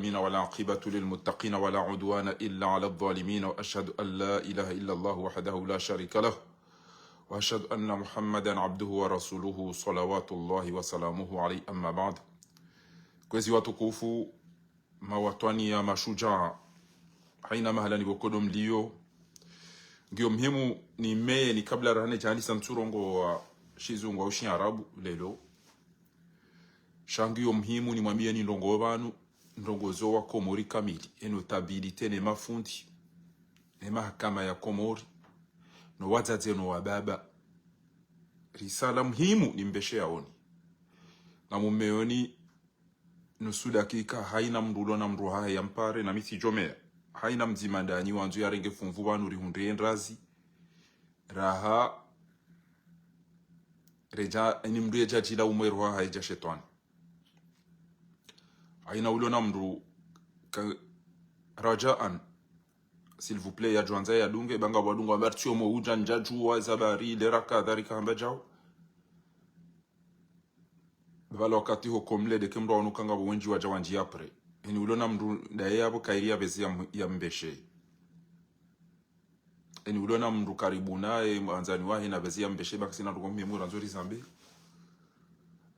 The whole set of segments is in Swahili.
ولا عقبة للمتقين ولا عدوان إلا على الظالمين وأشهد أن لا إله إلا الله وحده لا شريك له وأشهد أن محمدا عبده ورسوله صلوات الله وسلامه عليه أما بعد. Kwezi watukufu, mawatwani ya mashujaa, haina mahala ni bokodo mlio. Ngio mhimu ni meye ni kabla rahane jani santurongo wa shizungu wa ushin arabu lelo. Shangio mhimu ni mwambia ni ndongo wabanu, ndongo zoa Komori kamili. Notabilite ne mafundi, ne mahakama ya Komori, no wazaze no wababa. Risala mhimu ni mbeshe aoni. Na mumeoni nusu dakika haina mrulo na mruha ya mpare na misi jomea. Haina mzimandani wanzu ya renge funvuwa nuri hundrazi. Raha reja ni mruye jajila umweruha haija shetwani. Haina ulo na mru rajaan s'il vous plaît ya juanza ya dunge banga wadunga wabertio mo uja njaju wa zabari leraka dharika hamba jao. Bala wakati ho komle de kemro wanukanga wenji wa jawanji apre. Ni ulo na mru dae yabo kairia bezi ya mbeshe. Ni ulo na mru karibu nae mwanzani wahi na bezi ya mbeshe baki na rugomi mwura nzuri zambi.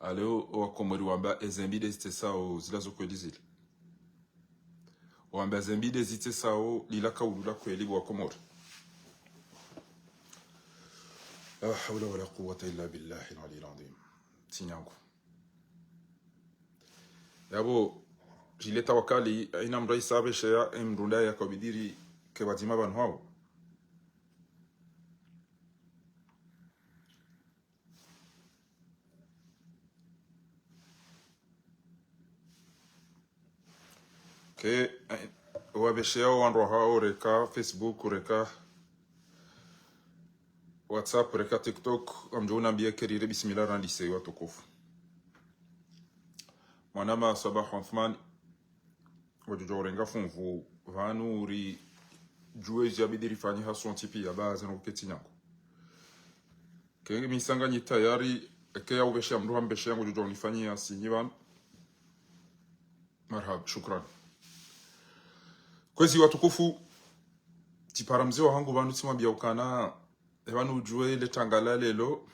Aleo wakomori wamba ezembide zite sao zilazo kweli zile. Wamba ezembide zite sao lilaka ulula kweli wakomori. La hawla wala quwwata illa billahi al-aliyyil azim. Sinyangu. Yabo jileta wakali ina mrai sabe shaya mrunda ya kabidiri ke wazima banu hao. Ke wabeshea wanro hao reka Facebook reka WhatsApp reka TikTok amjona bia kerire bismillah randise watukufu. Mwanama Sabah Othman wajujorenga funvu vanuri juezi abidiri fanyi hason tipi ya baza na uketi nyangu. Kenge misanga ni tayari eke ya ubeshe amruha mbeshe yangu jujoni fanyi ya sinyiwan. Marhab, shukran. Kwezi watukufu, tiparamzi wa hangu vanu tima biyaukana vanu ujue ile tangala lelo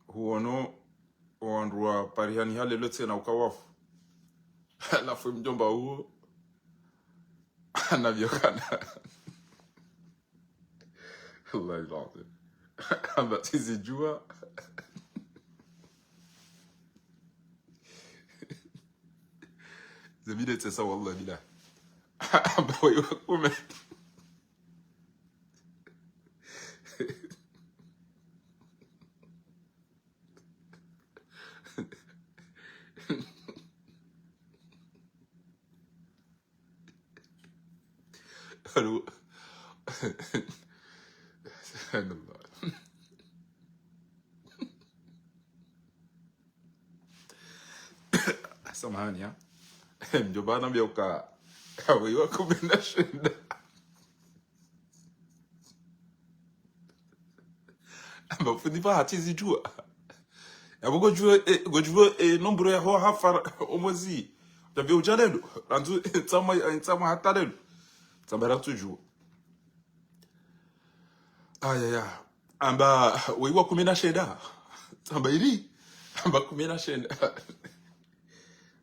huono wanrua parihani hale lote na ukawafu. Alafu mjomba huo anabiokana. Allah ilahi. Amba tizi jua. Zemide tesa wallah bila. Amba wewe kume. Hello. Subhanallah. Samahani ya. Mjomba na mbioka. Wewe kumenda shinda. Amba fundi pa hatizi jua. Yabo gojue nombro ya ho hafar omozi. Tabia ujalelo. Anzu tsama hata lelo. Tambara toujours. Aya. Amba wewe kumena sheda. Amba ili. Amba kumena sheda.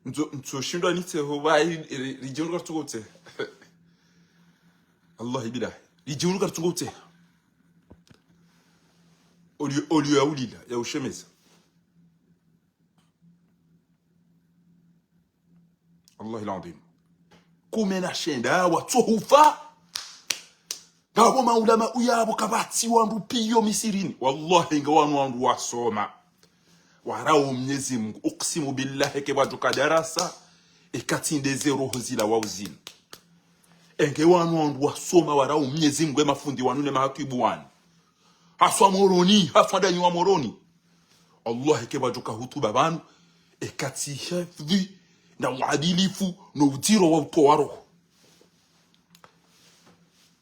Nzo shindwa nite ho vai rijuru kartugote. Allah billahi. Rijuru kartugote. Olio ya ulila ya ushemeza. Allah ilandim. Kumena shenda watu hufa. Gabo maulama uyabo kabati wandu piyo misirini. Wallahi nga wandu wasoma. Warao Mwenyezi Mungu. Uksimu billahi kewajuka darasa. Ekatindeze roho zila wauzini. Enge wandu wasoma warao Mwenyezi Mungu mafundi wanune mahakibu wanu. Haswa moroni. Haswa danyi wa moroni. Allah kewajuka hutuba banu. Ekati hifdhi. Na uadilifu na udiro wa utoa roho.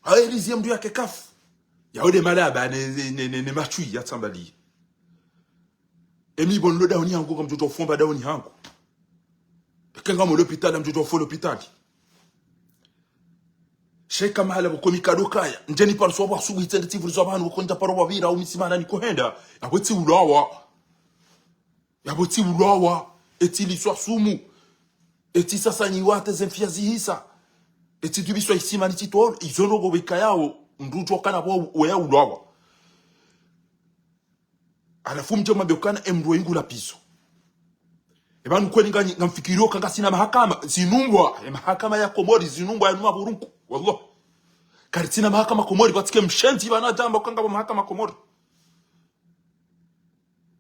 Hairizi mdu yake kafu. Yaode malaba ne machui ya tambali. Emi bonlo dauni hangu kama mtoto fomba dauni hangu. kenga mo l'hôpital amjojo fo l'hôpital sheka mahala ko mikado kaya njeni par so ba su hitende tivuri zo abantu ko nda paro babira au misimana ni ko henda yaboti ulawa eti liswa sumu eti sasa ni wate zemfiazi hisa eti dubiswa isimani titol izono go bekayao ndujo kana bo weya ulawa alafu mjoma bekana emro ingula piso ebanu kweli ngamfikirio kanga sina mahakama zinumbwa mahakama ya Komori zinumbwa ya numa burunku wallah karitina mahakama Komori batike mshenzi bana jamba kanga bo mahakama Komori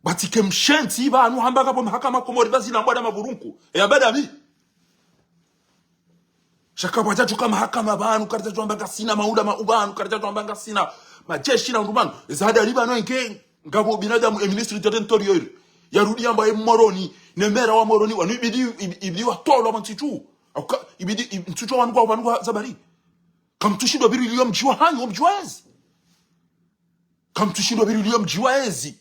batike mshenzi banu hambaga bo mahakama Komori bazina mbwa na burunku ya bada mi shaka bajaju kama mahakama banu karita jamba sina maula maubanu karita jamba sina majeshi na ndumanu zada riba no nke ngabo binadamu ministry de l'interieur yarudi amba moroni nemera wa moroni wanu ibidi wa tolo mantichu ibidi mtucho wanu zabari kamtushindwa birilio mjiwa hanyo mjiwaezi kamtushindwa birilio mjiwaezi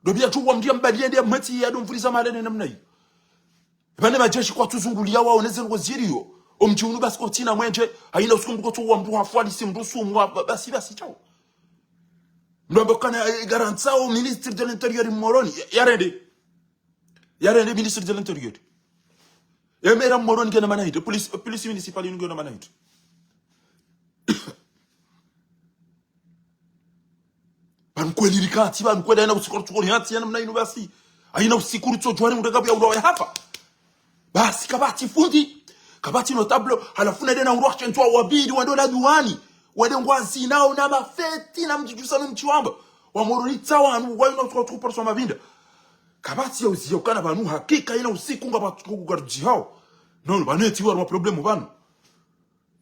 dobia tu wamdia mbadie ndia mweti ya domfuriza malene namna hiyo bane majeshi kwa tuzungulia wao neze ngo zirio omjiunu basi ko tina mwenje haina usikumbuko tu wa mdu hafwali si mdu sumu basi chao Mdombe kana garantsa au ministre de l'intérieur moroni yarende ministre de l'intérieur emera moroni gena manahito police municipale ngena manahito ban kweli rikati ban kweli na usikuru tukuri hati yana mna basi aina usikuru to jwari mutaka bya ulo ya hapa basi kabati fundi kabati notable halafuna dena uroche ntwa wabidi wando na duani wade ngwazi nao na mafeti na mjijusa mchiwamba wa moroni tawanu wa ino tuko por so mabinda kabati ya uziyo kana banu hakika ina usiku nga batukugarji hao non baneti wa problemu banu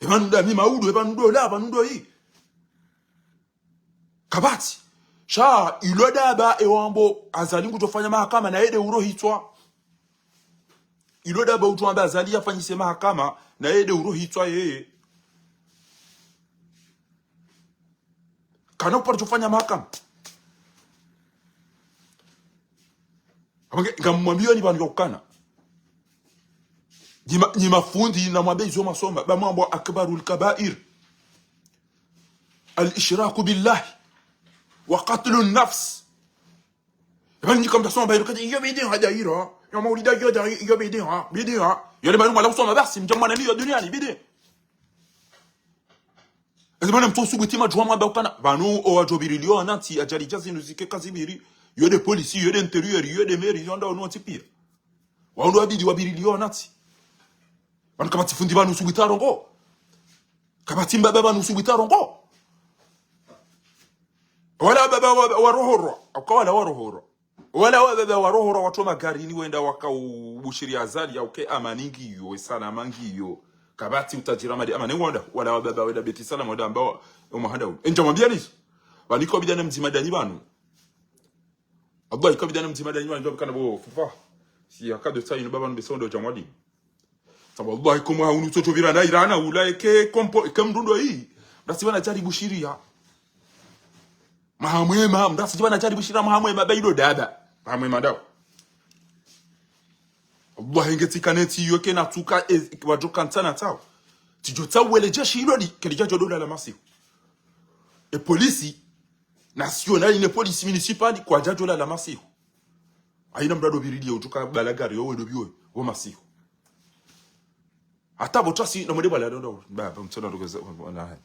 ebanu da mi maudu ebanu do la banu do yi kabati sha ilodaba ewambo azali kutofanya mahakama na ede uro hitwa ilodaba utwamba azali afanyise mahakama na ede uro hitwa yeye kana upara tufanya mahakama ngamwambia ni bantu kukana ni mafundi na mwambia izo masoma ba mambo akbarul kaba'ir al-ishraku billahi wa qatlu an-nafs bani kama tasoma bayro kati iyo bidii hajaira ya maulida iyo bidii yale bani wala usoma basi mjamana hiyo duniani bidii ezibona mtosu gutima jwa mwamba ukana banu o ajobirilio anati ajali jazi nuzike kazibiri yo de police yo de intérieur yo de maire yonda ono tipia wando abidi wabirilio anati banu kama tifundi banu sugitaro ngo kama timba baba nusugitaro ngo wala baba warohoro akawala warohoro wala baba warohoro watu magari ni wenda wakaubushiri azali au ke amaningi yo sana mangi yo kabati utajira madi ama nengonda wala baba weda beti sana moda ambao umahanda enja mwambia nizo baniko bidana mzimadani banu abba iko bidana mzimadani banu ndio kana bo fufa si akado sa ino baba nbesondo jamwadi sababu wallahi kama haunu toto virana irana ulaike kompo kamdundo hii basi bana jaribu shiria mahamwema mdasi bana jaribu shiria mahamwema baido dada mahamwema dawa Allah ingetikaneti yoke na tuka wajokantana tao tijota wele jeshi hilo kelija jodola la masiku e polisi nationale ne polisi municipale kwa jajola la masiku aina mrado biridi utuka balagari yowe dobiwe wo masiku hata botasi na modeba la dodo baba mtona ndogeza na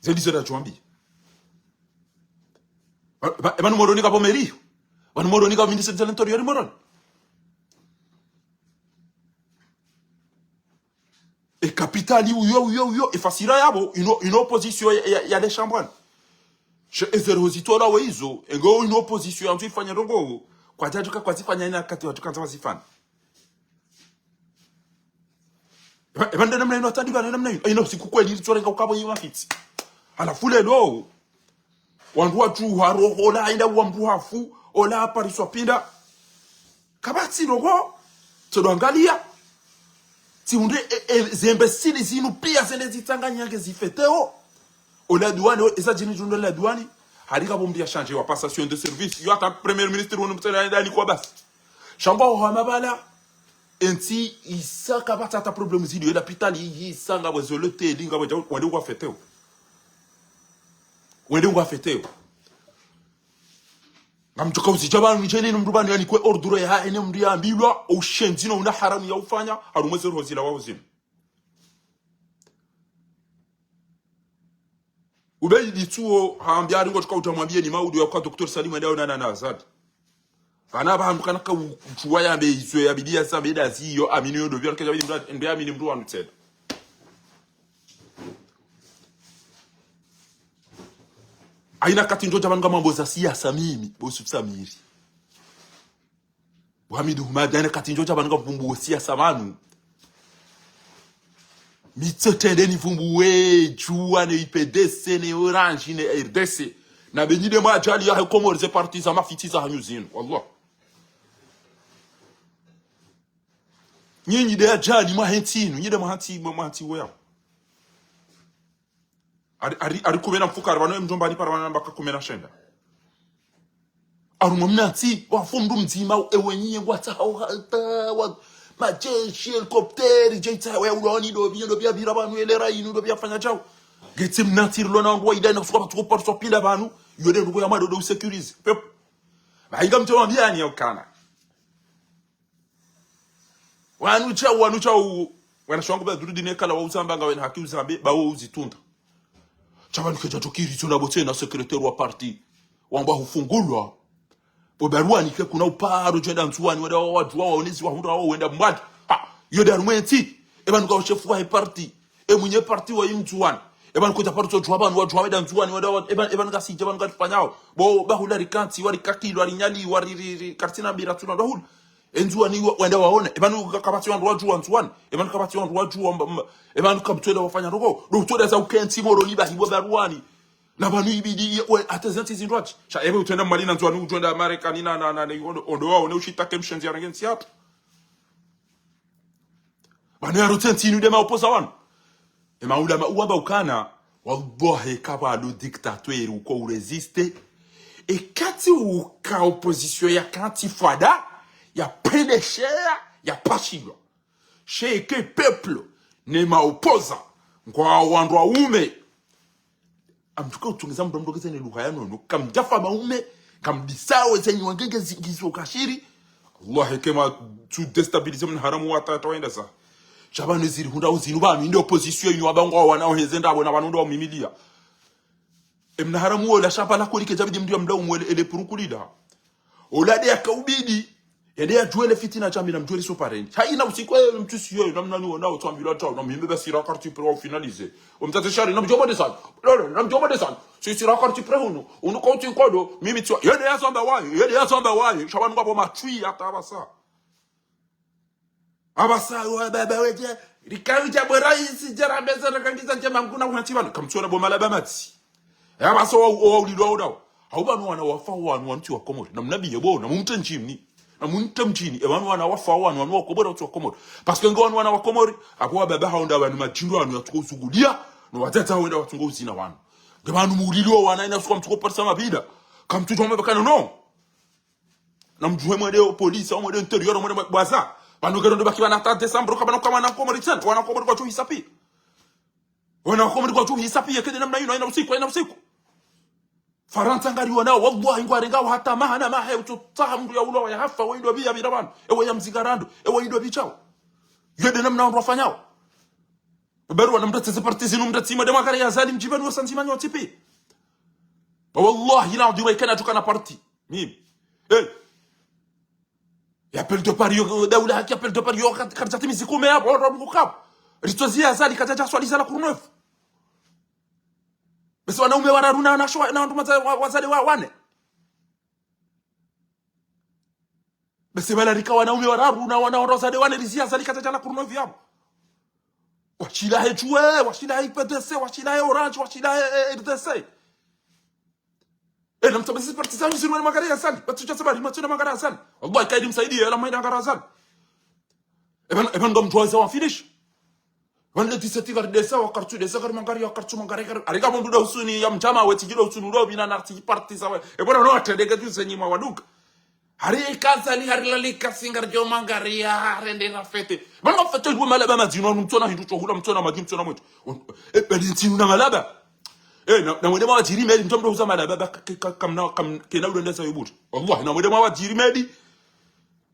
zedi zeda chwambi banu moroni ka pomeri banu moroni ka ministre de l'intérieur moroni et capitali uyo efasira yabo une opposition ya des chambres je ezerozito la weizo ego une opposition antu ifanya rongo kwa jajuka kwa zifanya ina kati watu kanza wasifana ebanda namna ino atadi bana namna ino sikukweli tsorenga ukabo yima fiti ala fule lo wandu watu haro ola inda wambu hafu ola pariswa pinda kabati rogo tsodangalia tiunde zembesili zinu pia zende zitanganya ke zifeteo ola douane esa jini jundo la douane harika bombia changer wa passation de service yo ata premier ministre wono mtela ndani kwa basi shamba wa mabala enti isaka batata problem zidi ela pitali isanga wezolote linga wende kwa feteo. Wende kwa feteo. Ngamtoka usijaba njeni mrubani yani kwe orduro ya ene mri ambilwa o shenzino una haramu ya ufanya harumweze rozila wao zino. Ubeidi tuo haambiari ngo tukamwambie ni maudu ya kwa Dr. Salim Ndao na Azad. Kana bantu kana ka uchuwa ya beizwe ya bidia sa beda ziyo amini yodo bya kaje bidi ndio amini mru wanu tseda. Aina kati ndoja banga mambo za siasa mimi bosu Samiri. Wamidu Humadi aina kati ndoja banga vumbu siasa manu. Mitsetende ni vumbu we juwa ne IPDC ne Orange ne RDC na benide ma jali ya Komoro ze parti za mafiti za hanyuzino wallah. Nyinyi de jali ma hentinu nyide ma hanti weya. Ari kumena mfuka arwano mjomba ni parwana mbaka kumena shenda. Aru mnati wa fundu mzima ewenye wata wa majeshi helikopteri jeita wa uloni do bia bira banu elera inu do bia fanya chao. Getse mnati lona ngwa ida na kusuka patuko parso pila banu yode ndo ya mado do securize. Pep. Ba inga mtoma bia ni okana. Wanu chao wana shwangu ba durudi ne kala wa uzamba nga wena haki uzambe ba wo uzitunda. Chabani keja tokiri tuna bote na secrétaire wa parti wamba hufungulwa bobarua nike kuna uparo jenda ntuani wada watu waonezi wahunda wao wenda mwadi yode arumenti ebanu ka chef wa parti mwenye parti wa imtuani ebanu ko parti watu abantu watu weda ntuani wada ebanu ka sije ebanu ka fanyao bo bahula rikanti wari kakilo ari nyali wari kartina bira tuna bahul enzuani wenda waona ebanu kabati wandu waju ntuani ebanu kabati wandu waju ebanu kabutwela wafanya rogo do twela za ukenti moro liba hibo baruani na banu ibidi atazanti zindwachi cha ebe utenda malina ntuani utenda Marekani na ondo wao ne ushitake mshenzi ya rangensi hapa banu ya rotenti inu dema opoza wanu maulama uwamba ukana wallahi kaba lo dictateur uko uresiste kati uka opposition ya kantifada ya pedeshea ya pashigo sheke peuple ne maopoza kwa wandu waume amtuka utungeza mdomdogeza ni lugha yano no kamjafa maume kamdisawe zenye wangenge zigizo kashiri Allah kema tu destabilize mun haramu wataenda sa shabane ziri hunda uzinu ba mi ndio opposition ino abangwa wanao hezenda abona bantu ndo mimilia emna haramu wala shapa la kolike jabidi mdio mdao mwele ele purukulida olade akaubidi yende ya juele fitina chambi na mjuele sopareni haina usikwe mtu siyo namna ni wanao tuambila tao na mimbe basi rakarti pro finalize umtate shari na mjomba desan lolo na mjomba desan si rakarti pro huno unuko kodo mimi tu yende ya zamba wayo shabanu ngabo matwi hata abasa wa baba weje rikawija boraisi jarabeza nakangiza njema nguna unatibana kamtsona bomala bamati abasa wa ulilo odawo haubanu wana wafa wanu wa Komoro na mnabi yebona mumte nchini na munte mchini ebanu wana wafa wanu wa Komoro wa Komoro parce que ngo wana wa Komoro akwa baba haunda banu machindo anu yatukusugudia no watata wenda watungo uzina wanu ngebanu mulilo wana ina suka mtuko parsa mabida kamtuto mbekana no na mjuwe mwede police au mwede interior mwede bwaza banu gero ndo bakiwa na 3 December kama na Komoro tena wana Komoro kwa chuhisapi wana Komoro kwa chuhisapi yakede namna hiyo ina usiku Faransa ngari wana wallahi ngware ngawa hata mahana mahe ututaha mndu ya ulo ya hafa weindo bia biraban ewe ya mzigarando ewe indo bichao yede namna ndo wafanyao beru wana mdatse parti no mdatsima de makari ya zalim jibani wasanzima nyo tipi wallahi la ndio kana tukana parti mimi Appel de Paris dawla haki appel de Paris karjati mizikume hapo ndo mkukap ritozia azali kataja swali za la kurneuf basi wanaume wanaruna na shwa na nduma wazali wane basi wala rika wanaume wanaruna wanaorozade wane rizia azali kataja la kurneuf hapo washila hejwe washila IPDC washila Orange washila RDC na mtabasi partizani zinu wale magari ya sali batucha sabari matuna magari ya sali wallahi kaidi msaidie ala maida magari ya sali eba ndo mtwaza wa finish wanda tisati gar desa wa kartu desa gar magari ya kartu magari ariga mundu da usuni ya mjama wetigiro usunu robi na narti parti sawa ebona no atendeka tu senyi mwa waduka hari kazali hari lalika singar jo mangaria rende na fete bana fete lu malaba madino mtona hindu to hula mtona madino mtona mwetu bedintinu na malaba na mwede mwa jiri medi mtomdo huza malaba kamna kena ulenda sa yubuti wallahi na mwede mwa jiri medi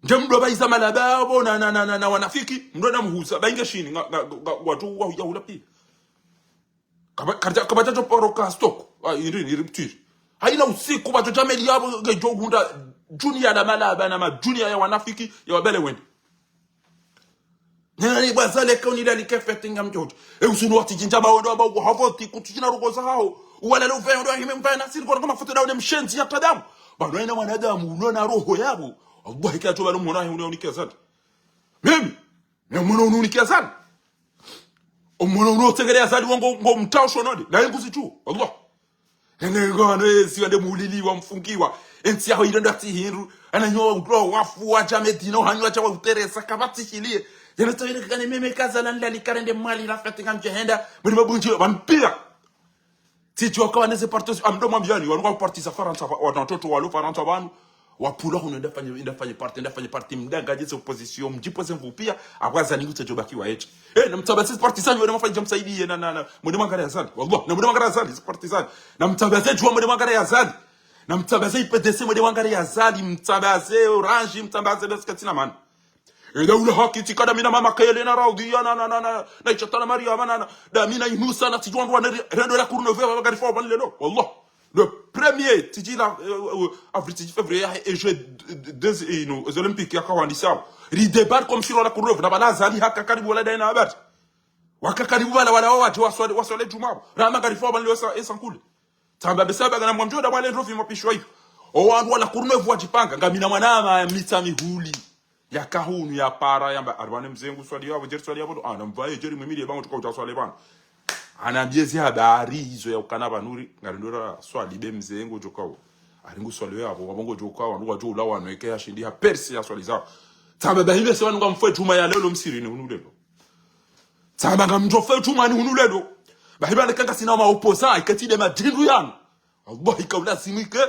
njemdo baiza malaba bo na wanafiki ndo na mhuza bainga shini watu wa hula pia kabata to poroka stock irini riptir haina usiku bato jameli yabo gejo gunda junior na malaba na junior ya wanafiki ya wabele wende nani bazale kauni la likafetinga mjojo usunu wati jinja baondo aba havoti kutujina rugoza hao wala lo vendo ndo himempa na siri kwa kama foto dawo mshenzi ya tadamu bado ina mwanadamu unaona roho yabo Allah kato balo mwana unionikia sana mimi na mwana unionikia sana omwana unotegelea sana ngo mtaosho nodi na yenguzi tu Allah ngane si ande muliliwa mfungiwa ensi aho indo ati hinru ananyoa udro wafu wa jamedino hanywa cha uteresa kabati shilie yana tawile kane meme kaza la ndali karende mali rafati ngamjehenda muri mabunji wampira ticho kwa neze partos amdo mambiani wanwa parti za Faransa watoto walo Faransa banu wapula kuno ndafanye parti mdanga jese opposition mjipoze mvupia akwaza ni utajobaki wa eti na mtabasi partisani wale mafanya msaidie na mwende mangara ya zali wallah na mwende mangara ya zali partisani na mtabasi jua mwende mangara ya zali na mtabasi PDC mwende mangara ya zali mtabasi orange mtabasi beskatina man ule haki tikada mina mama kele na raudia na ichatana maria mana da mina inusa na tijwa ndo rendo la courneuve va gari fo ban lelo wallah le premier tijila avril février et jeux aux olympiques ya kawandisa ri débat comme sur la courneuve na bana zali haka karibu wala daina habari wakakaribu wala watu waswale jumao rama gari fo ban lelo esankule tamba besaba na mwamjoda wale ndofi mapishwa hivi o wandu wala courneuve wajipanga ngamina mwanama mita mihuli ya kahunu ya para yamba arwane mzengu swali yabo jer swali yabo anamvaye jeri mwimili bango tuka swali bana anambiezi habari hizo ya ukanaba nuri ngarindora swali be mzengu jokao aringu swali yabo wabongo jokao ndo wajo ula wanwekea shindi ha persi ya swali zao tamba bahibe se wanu ngamfwe tuma ya lelo msirini unulelo tamba ngamjofe tuma ni unulelo bahibe anakanga sina ma opposant ikatide madindu yanu Allah ikaula simike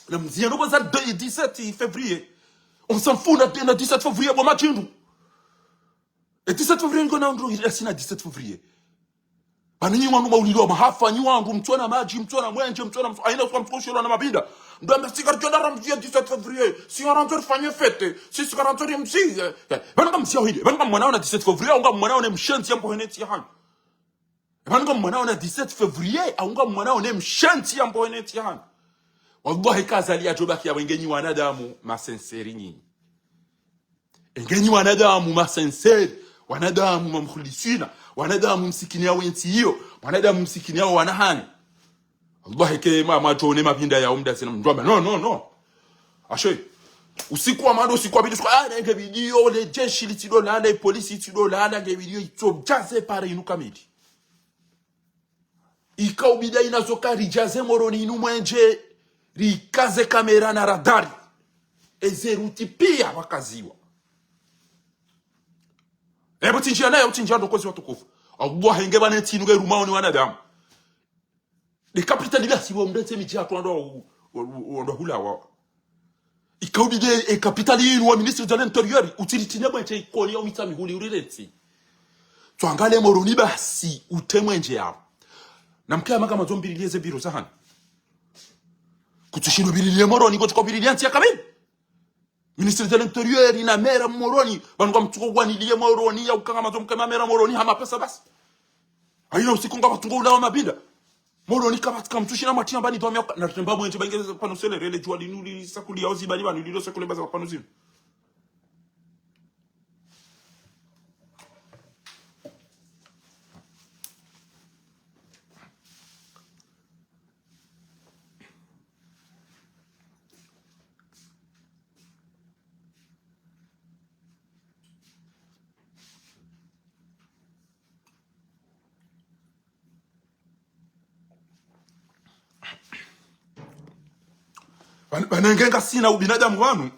na mziano boza 17 février. On s'en fout na 17 février kwa machindu. Et 17 février ngona ndo irasina 17 février. Baninyi wangu maulilo mahafa nyi wangu mtwana maji mtwana mwenje mtwana aina kwa mtosho na mabinda. Ndo amesika rjoda ramjia 17 février. Si garantor fanye fete, si garantor msi. Bana kama msia hili, bana kama mwanao na 17 février unga mwanao ne mshanti ambo heneti hanu. Bana kama mwanao na 17 février unga mwanao ne mshanti ambo heneti hanu. Wallahi kazali ya jobaki ya wengenyi wanadamu masenseri nyinyi. Engenyi wanadamu masenseri, wanadamu mamkhulisina, wanadamu msikini ya wenti hiyo, wanadamu msikini ya wanahani. Wallahi ke majone mapinda ya umda sina mjomba. No. Ashe. Usiku wa mando usiku wa bidi nge video le jeshi litido la le polisi litido la nge video ito jaze pare inu kamedi. Ikaubida inazoka rijaze moroni inu mwenje rikaze kamera na radari ezeruti pia wakaziwa tinjia nayo tinjia ndo kozi watukufu Allah ngeba netinu ge rumao ni wanadamu le capitaine la si womdete mijia to ndo hula wa ikaubide e capitaine yinu wa ministre de l'intérieur utilitinya mwenje ikoni au mitami huli urireti tuangale moroni basi utemwenje yao namkia kama zombirilieze biro sahani kutushino bililie moroni ko tukobirilia ntia kabili ministre de l'intérieur ina mera moroni bango mtuko gwanilie moroni ya ukanga mazo mkema mera moroni hama pesa basi aina usikunga batungo ula mabinda moroni kama mtushina matia bani domya na temba mwenje bangeze panosele rele jwa linuli sakuli yaozi bani bani lilo sakule baza panosile banengenga sina ubinadamu wanu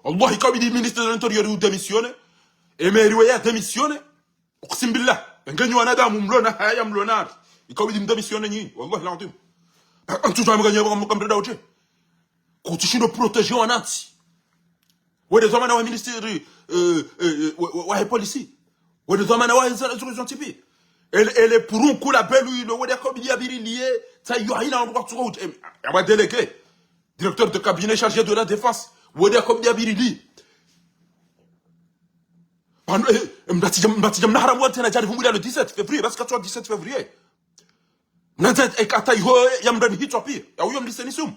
Allah ikabidi ministre de l'intérieur u démissionner emeriwe ya démissionner uqsimbillah ngenyi wanadamu mlona haya mlona ikabidi mdémissionner nyinyi wallahi l'azim antu jamu ganya mkamreda uche kutushindo proteger wananchi wede zamana wa ministeri wa police wede zamana wa instruction tipi ele pour un coup la belle le wede ko biya biri lié ça yo haina on ko tuko aba délégué directeur de cabinet chargé de la défense wede ko biya biri li mbatijam nahara mo tena jari vumbulia le 17 février parce que tu 17 février mnanza ekata yo yamdani hitwa pia ya huyo mlisenisum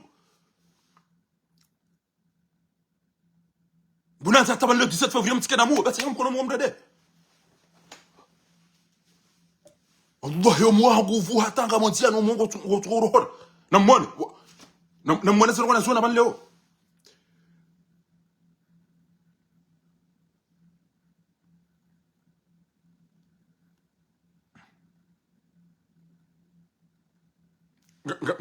Bunanza taban le 17 février mtike na mu basi mkono mu mdade Allah yo mwangu vu hatanga montia no mongo tukoro na mwone sero na zona ban leo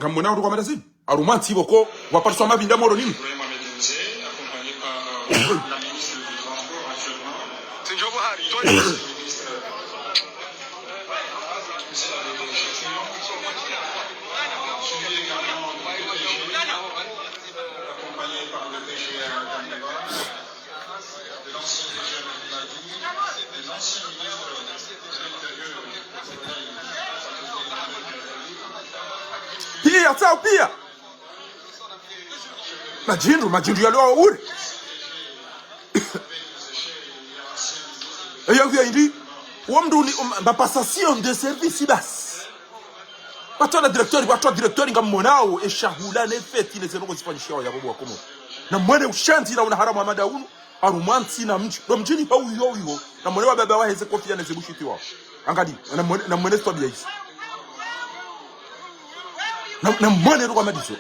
ngamona ndo kwa madazini arumanti boko wa parso mabinda moro nini la ministre du Transport actuellement. C'est Joe Buhari. Monsieur suivi également du PDG, accompagné par le PGA Damiba, de l'ancien DG Madi, des anciens ministres de l'Intérieur, Pia, tchau, Pia. Majindu ya leo uri. Eyo vya indi, wamdu ni passation de service bas. Batona directeur ngamonao eshahula nefeti ile zero kuzifanyishia ya bobo wakomo. Na mwene ushanti na una haramu amada unu, arumanti na mji. Do mjini pa uyo. Na mwene wa baba wa heze kofia na zebushiti wao. Angali, na mwene stobia hizi. Na mwene ruwa madizo.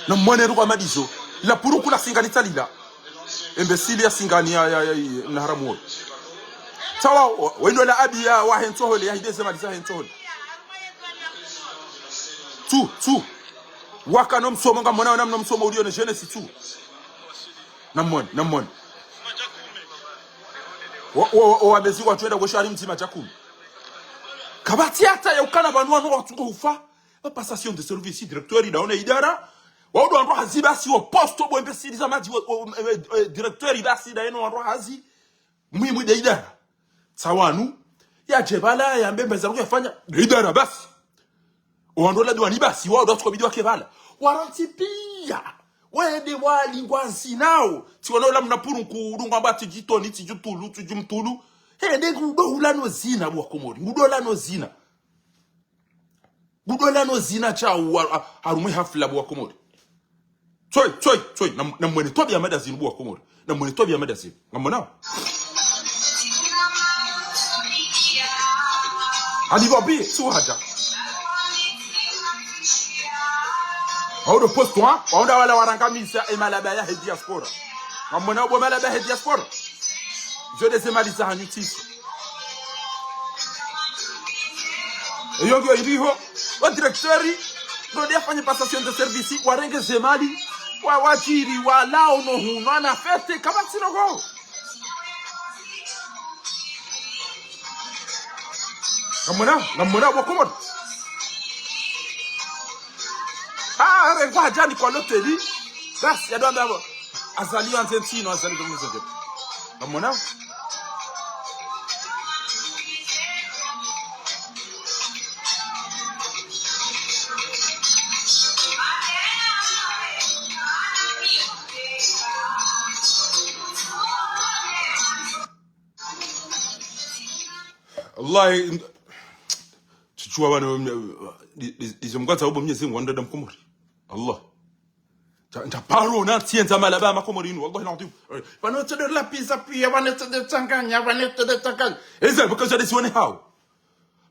Na mwene ruwa madizo. La puru kula singani talila. Imbecile ya singani ya na haramu. Sawa wendo la abia wa hentohole ya hideze malisa hentohole. Tu. Waka no msomo ngamona na msomo ulio ne Genesis tu. Namwone. Wa bezi wa twenda goshari mtima jakumi. Kabati hata ya ukana banwa no watu ufa. Passation de service directeur ida idara. Wa ndo ndo haziba si wa poste bo imbecile za maji directeur ibasi da eno ndo hazi. Mwimu da idara. Sawanu ya jebala ya mbembe za kufanya idara basi. Wandola diwani basi wao ndo tukobidi wake bala. Waranti pia. Wende wali ngwansi nao. Tiwonola mnapuru nkudunga bati jitoni tijutulu tujumtulu. Hende ngudola no zina bwa komori. Ngudola no zina cha harumwe hafla bwa komori. Choi na mwene tobi ya madazini bwa komori. Na mwene tobi ya madazini. Ngamona? Alivabi suhaja. Audo posto ha? Waunda wala warangamisa emalaba ya diaspora. Ngamona obo malaba ya diaspora. Je les emalisa hanutisi. Eyongo iliho wa directori ndo dia fanya passation de service warenge zemali wa wajiri wa lao no huno na fete kama sinogo. Ngamona wakomodo. Kwa jani kwa loteli basi ya doanda azali Argentino azali domo zote amona Allah tuchua bana dizomgata ubo mnyezi ngwanda damkomori Allah nta paro na tienza malaba makomorino wallahi nadim vanota de la pizza pia vanota de tanganya eza because they see how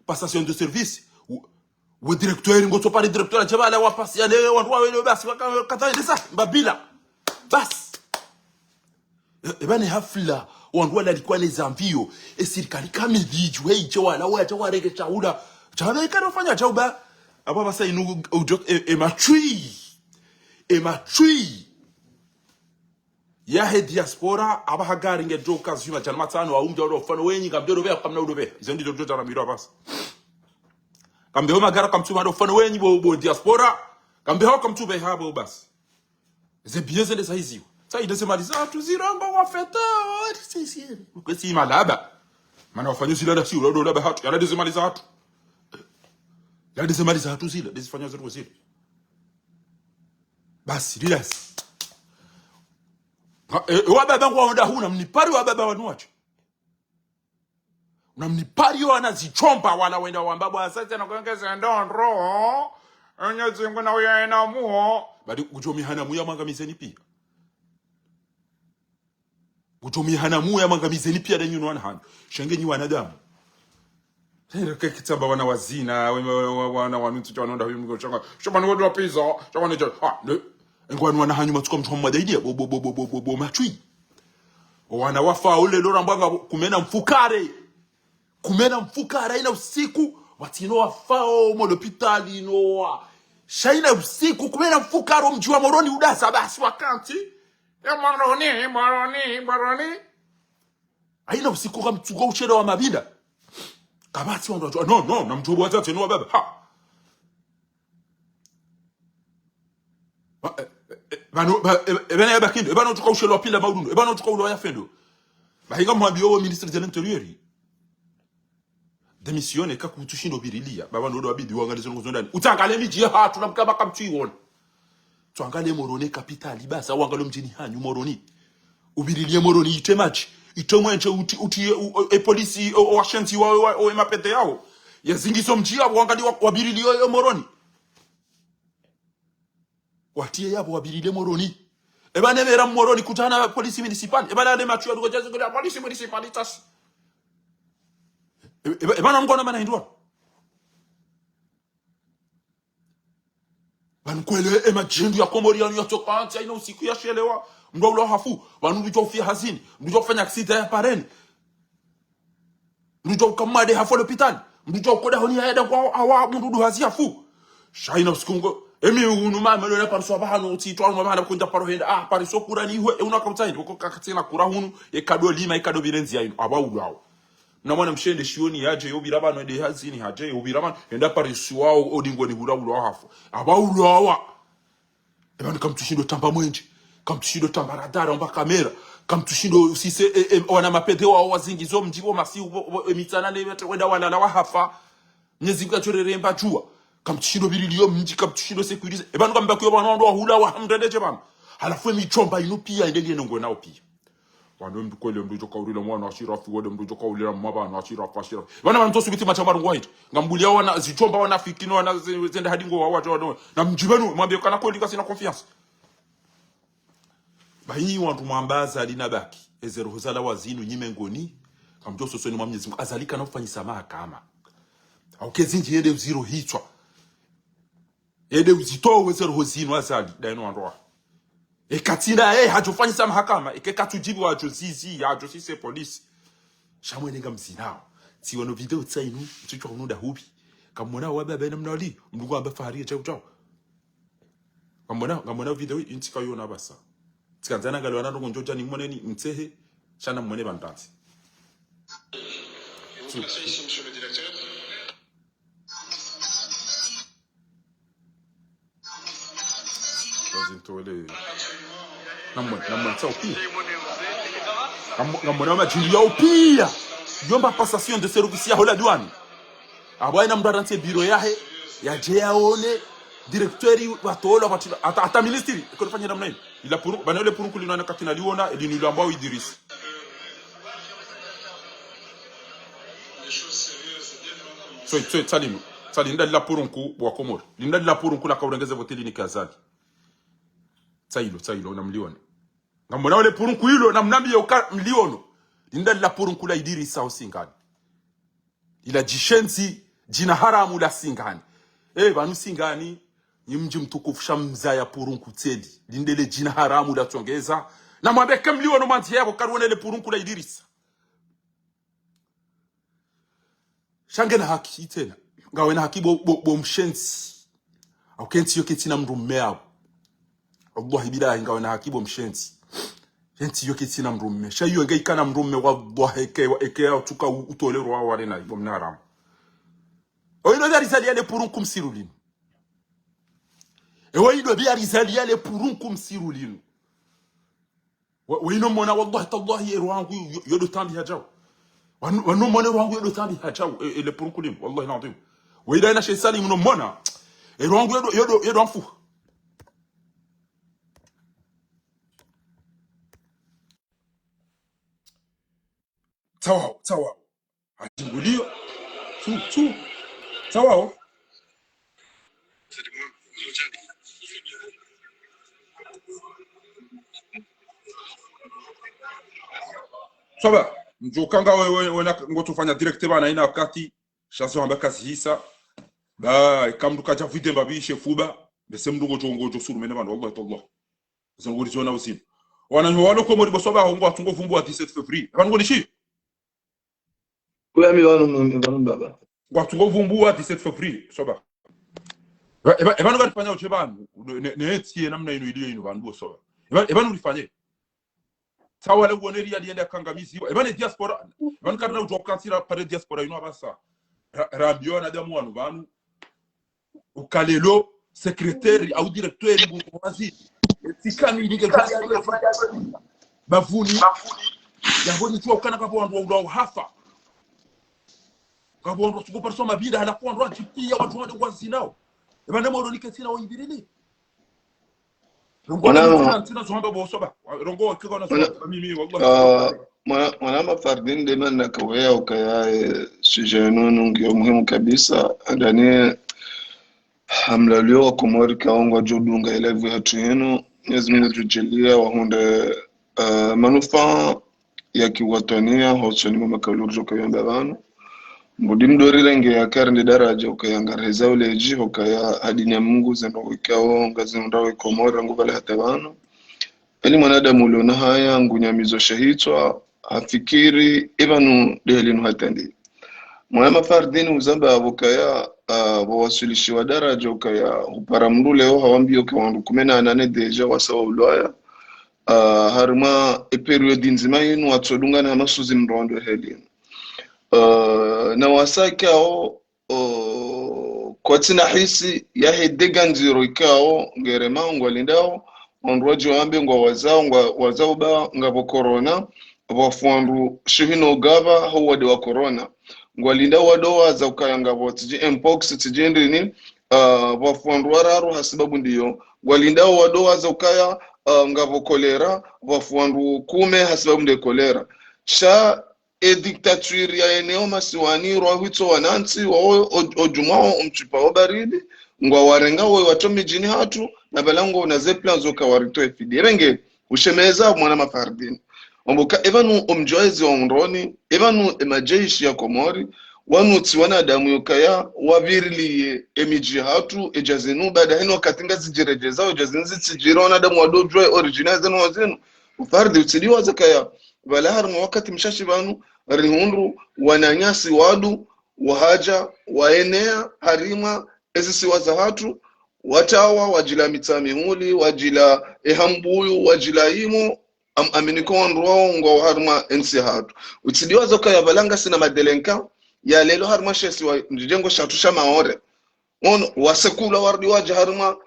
passation de service o directeur ngoto pari directeur jabala wa pasiane wa wele basi wakata ndisa babila bas ebane hafla wandu wala alikuwa nezambio esirikali kamidiju heicho wala wacha warege chaula chabe kanofanya chauba aba basa inu ematui ya he diaspora aba hagari nge joka zuma jana matano wa umja ro fano wenyi ngabdo be kamna udobe izendi dojo jana miro bas kambe ho magara kamtuma ro fano wenyi bo diaspora kambe ho kamtube habo bas Ze bien zende saiziwa. Sa idesemaliza tuziramba wafeta. Sisi. Kwesi malaba. Mana wafanya zile da si ulodo laba hatu. Yala desemaliza hatu. Yala desemaliza hatu zile. Desifanya zetu zile. Basi relax. Wababa kwa onda huna mnipari wababa wanuache. Unamnipari wanazichomba wala wenda wambaba asante na kuongeza ndondro. Anya zingu na uyaena muho. Badi kujomi hana muya mangamizeni pia. Kujomi hana muya mangamizeni pia da nyuno wana hanyo. Shenge nyi wanadamu. Kitamba wana wazina. Wana wanutu cha wanonda huyu mgo changa. Shabani wadwa pizza. Shabani cha. Ha ne. Engwanu wana hanyo matuka mtu hamada idia. Bo machui. Wana wafa ule lora mbanga kumena mfukare. Kumena mfukare ina usiku. Watino wafao mo l'hôpital ino. Shaina usiku kumena mfukaro mjiwa moroni udasa basi wakanti. Moroni. Aina usiku kama mtuga ucheda wa mabinda. Kabati wando wajua. No. Na mjobu wazate no baba. Ha. Ebana ya bakindo. Ebana utuka ucheda wa pila maudundo. Ebana utuka ulo ya fendo. Bahinga mwambio wa ministre de l'intérieur. Démissionne ka kutushindo birilia baba ndo wabidi wangalizo ngozondani utangale miji ha tunamkaba kamtwiwona tuangale moroni capitali basa wangalo mjini hanyu moroni ubirilie moroni itemachi itomwenche uti police o ashanti o mapete yao yazingizo mji abo wangali wabirilie moroni watie yabo wabirilie moroni ebane mera moroni kutana police municipal ebane ne machu ya jazo kwa police municipalitas ebana mkona mana hindwa bankwele emajendu ya komoriano yotoka anti ina usiku ya shelewa ndo ulo hafu banu ndio ufia hazini ndio kufanya accident ya pareni ndio kamade hafu hospital ndio koda honi yaenda kwa awa mundu hazia fu shaina usikungo emi unu mama lele parso bahano utitwa mama na kunja paro henda pariso kurani hwe unakautaini uko kakatina kurahunu ekado lima ekado birenzi yaino abawulao na mwana mshende shioni yaje yobirabano ende hazini haje yobirabano enda parisi wao odingo ni huraulo hafu abaulo awa ebani kamtushindo tamba mwenje kamtushindo tamba radara mba kamera kamtushindo usise wana mapete wao wazingizo mjibo masi emitana ne wenda wana na wahafa nyezi ngachorere mba jua kamtushindo bililio mji kamtushindo security ebani kamba kuyo bana ndo hula wa hamdendeje bana halafu emichomba ino pia endelie ngo nao pia wano mdukwele mdujo kaulila mwana ashirafu wode mdujo kaulila mabana ashirafu wana mantosu biti machambaru white ngambulia wana zichomba wana fikino wana zenda hadingo wa watu na mjibenu mwambie kana kweli kasi na confiance bayi wantu mwambaza alina baki ezero hozala wazinu nyimengoni kamjoso soni mwamnyezi azalika na ufanyisa mahakama au kezinji yede uziro hitwa yede uzitowe ezero hozinu azali daino wandoa ekatina hajofanyisa mahakama ekekatujibu wajo zizi yajo sise police shamwenenga mzinao siwono video tsainu mtuchwa unuda hubi kamona wababa na mnali mndugu amba faharia chao kamona video intika yona basa tsikazana galwana ndo njoja ni moneni mtsehe chana mwene bantanzi Monsieur le directeur. Tole namwe tsao pia ngamona majili yao pia yomba passation de service ya hola douane abwana mdaranse biro yahe yaje yaone directeur watola batila ata ministry ko fanya namna hii ila puru bana ile puru kulina katina liona elinu ambao Idris so salim nda la purunku bwa komor linda la purunku la kaurengeze voteli ni kazali Tsailo unamliona ngamona wale purunku hilo na mnambia uka mliono linda la purunku la Idris au singani ila jishenzi jina haramu la singani banu singani ni mji mtukufu shamza ya purunku tseli lindele jina haramu la tongeza na mwambie kamliono manzi yako karone le purunku la Idris shange na haki tena ngawe na haki bo mshenzi au kenti yoke tina mrummea Allah bilahi ngawe na haki bo mshenzi kenti yoke tina mrumme shayo ngai kana mrumme wallahi eke tuka utolero wa wale na bo mnaram oyino dari sali ale purunku msirulini ويدو بيا رسالة يالي بورونكم سيروا لينو وينو مونا والله تالله يروانغو يدو تاندي هجاو وانو مونا يروانغو يدو تاندي هجاو اللي بورونكو لينو والله العظيم وإذا أنا شيء سالي منو مونا يروانغو يدو أنفو تواو هجنقوليو شو تواو Soba, njokanga we ngotufanya directe bana ina wakati chanson ambaka hisa ba kamduka cha vite mbabishe fuba bese mndungo jongo suru mene bana wallahi tallah zango rizona usim wana walo ko mori bosoba ngo atungo vumbu 17 février bana ngo nishi Kwa mi wanu baba ngo atungo vumbu 17 février soba bana ngati fanya uche bana ne etie namna ino ile ino bana bosoba bana ulifanye sawa le woneri ya diende kangamizi ebane diaspora ban karna ujokansira pare diaspora ino abasa rabio na damu wanu banu ukalelo secrétaire au directeur bungomazi tikami nige bavuni yaboni tu ukana kwa wandu hafa kwa wandu tuko persona bida hala kwa wandu chipia watu wandu wazinao ebane mo ronike sina oibirili mwanama Fardin de man nakawea ukaya sujeno nungi muhimu kabisa ndani hamlalio Komori kaongwa jodunga elevu hatu yenu Mwenyezi Mungu tujalie wahunde manufaa ya kiwatania hosoni mamakalurjo kayamba banu mbudi mdori renge ya karne daraja ukayangareza uleji ukaya hadini ya Mungu zendo wikao ngazi ndawe Komori ngubale hatabano eli mwanadamu uliona haya ngunyamizo shahitwa afikiri ibanu delinu hatandi Mwana Fardini uzamba ukaya wawasilishi wa daraja ukaya uparamdu leo hawambio kwa wandu 18 deja wasawa ulwaya harima periodi nzima yinu watodunga na masuzi mrondo helinu na wasakao kwa tina hisi ya hedega nziro ikao ngerema ngwalindao wanduwaji wambe wazao ba ngabo corona wafuandu shihino gava hawade wa corona ngwalinda wadoa za ukayanga wotiji mpox tijendri ni wafuandu wararu hasibabu ndiyo ngwalinda wadoa za ukaya ngavo kolera wafuandu kume hasibabu ndiyo kolera sha dictature ya eneo masiwani rohito wanansi wao ojumao umchipa wabaridi ngwa warenga wao watomi jini hatu na balango unazepla zoka warito efidi renge ushemeza mwana Fardini Omboka evanu omjoezi wa unroni, evanu emajeshi ya Komori, wanu tiwana damu yokaya, wavirili emiji hatu, ejazinu, bada hino katinga zijirejezao, ejazinzi tijirona damu wadojwe originazenu wazenu. Ufardi utiliwa zakaya, walahar mwakati mshashi vanu, rihunru, wananyasi wadu, wahaja, waenea, harima, ezisi wazahatu, watawa, wajila mitamihuli, wajila ehambuyu, wajila imo, aminikon rongo harma ensi hatu utidiwa zoka ya balanga sina madelenka ya lelo harma shesi wa njengo shatusha maore on wasekula wardi waje harma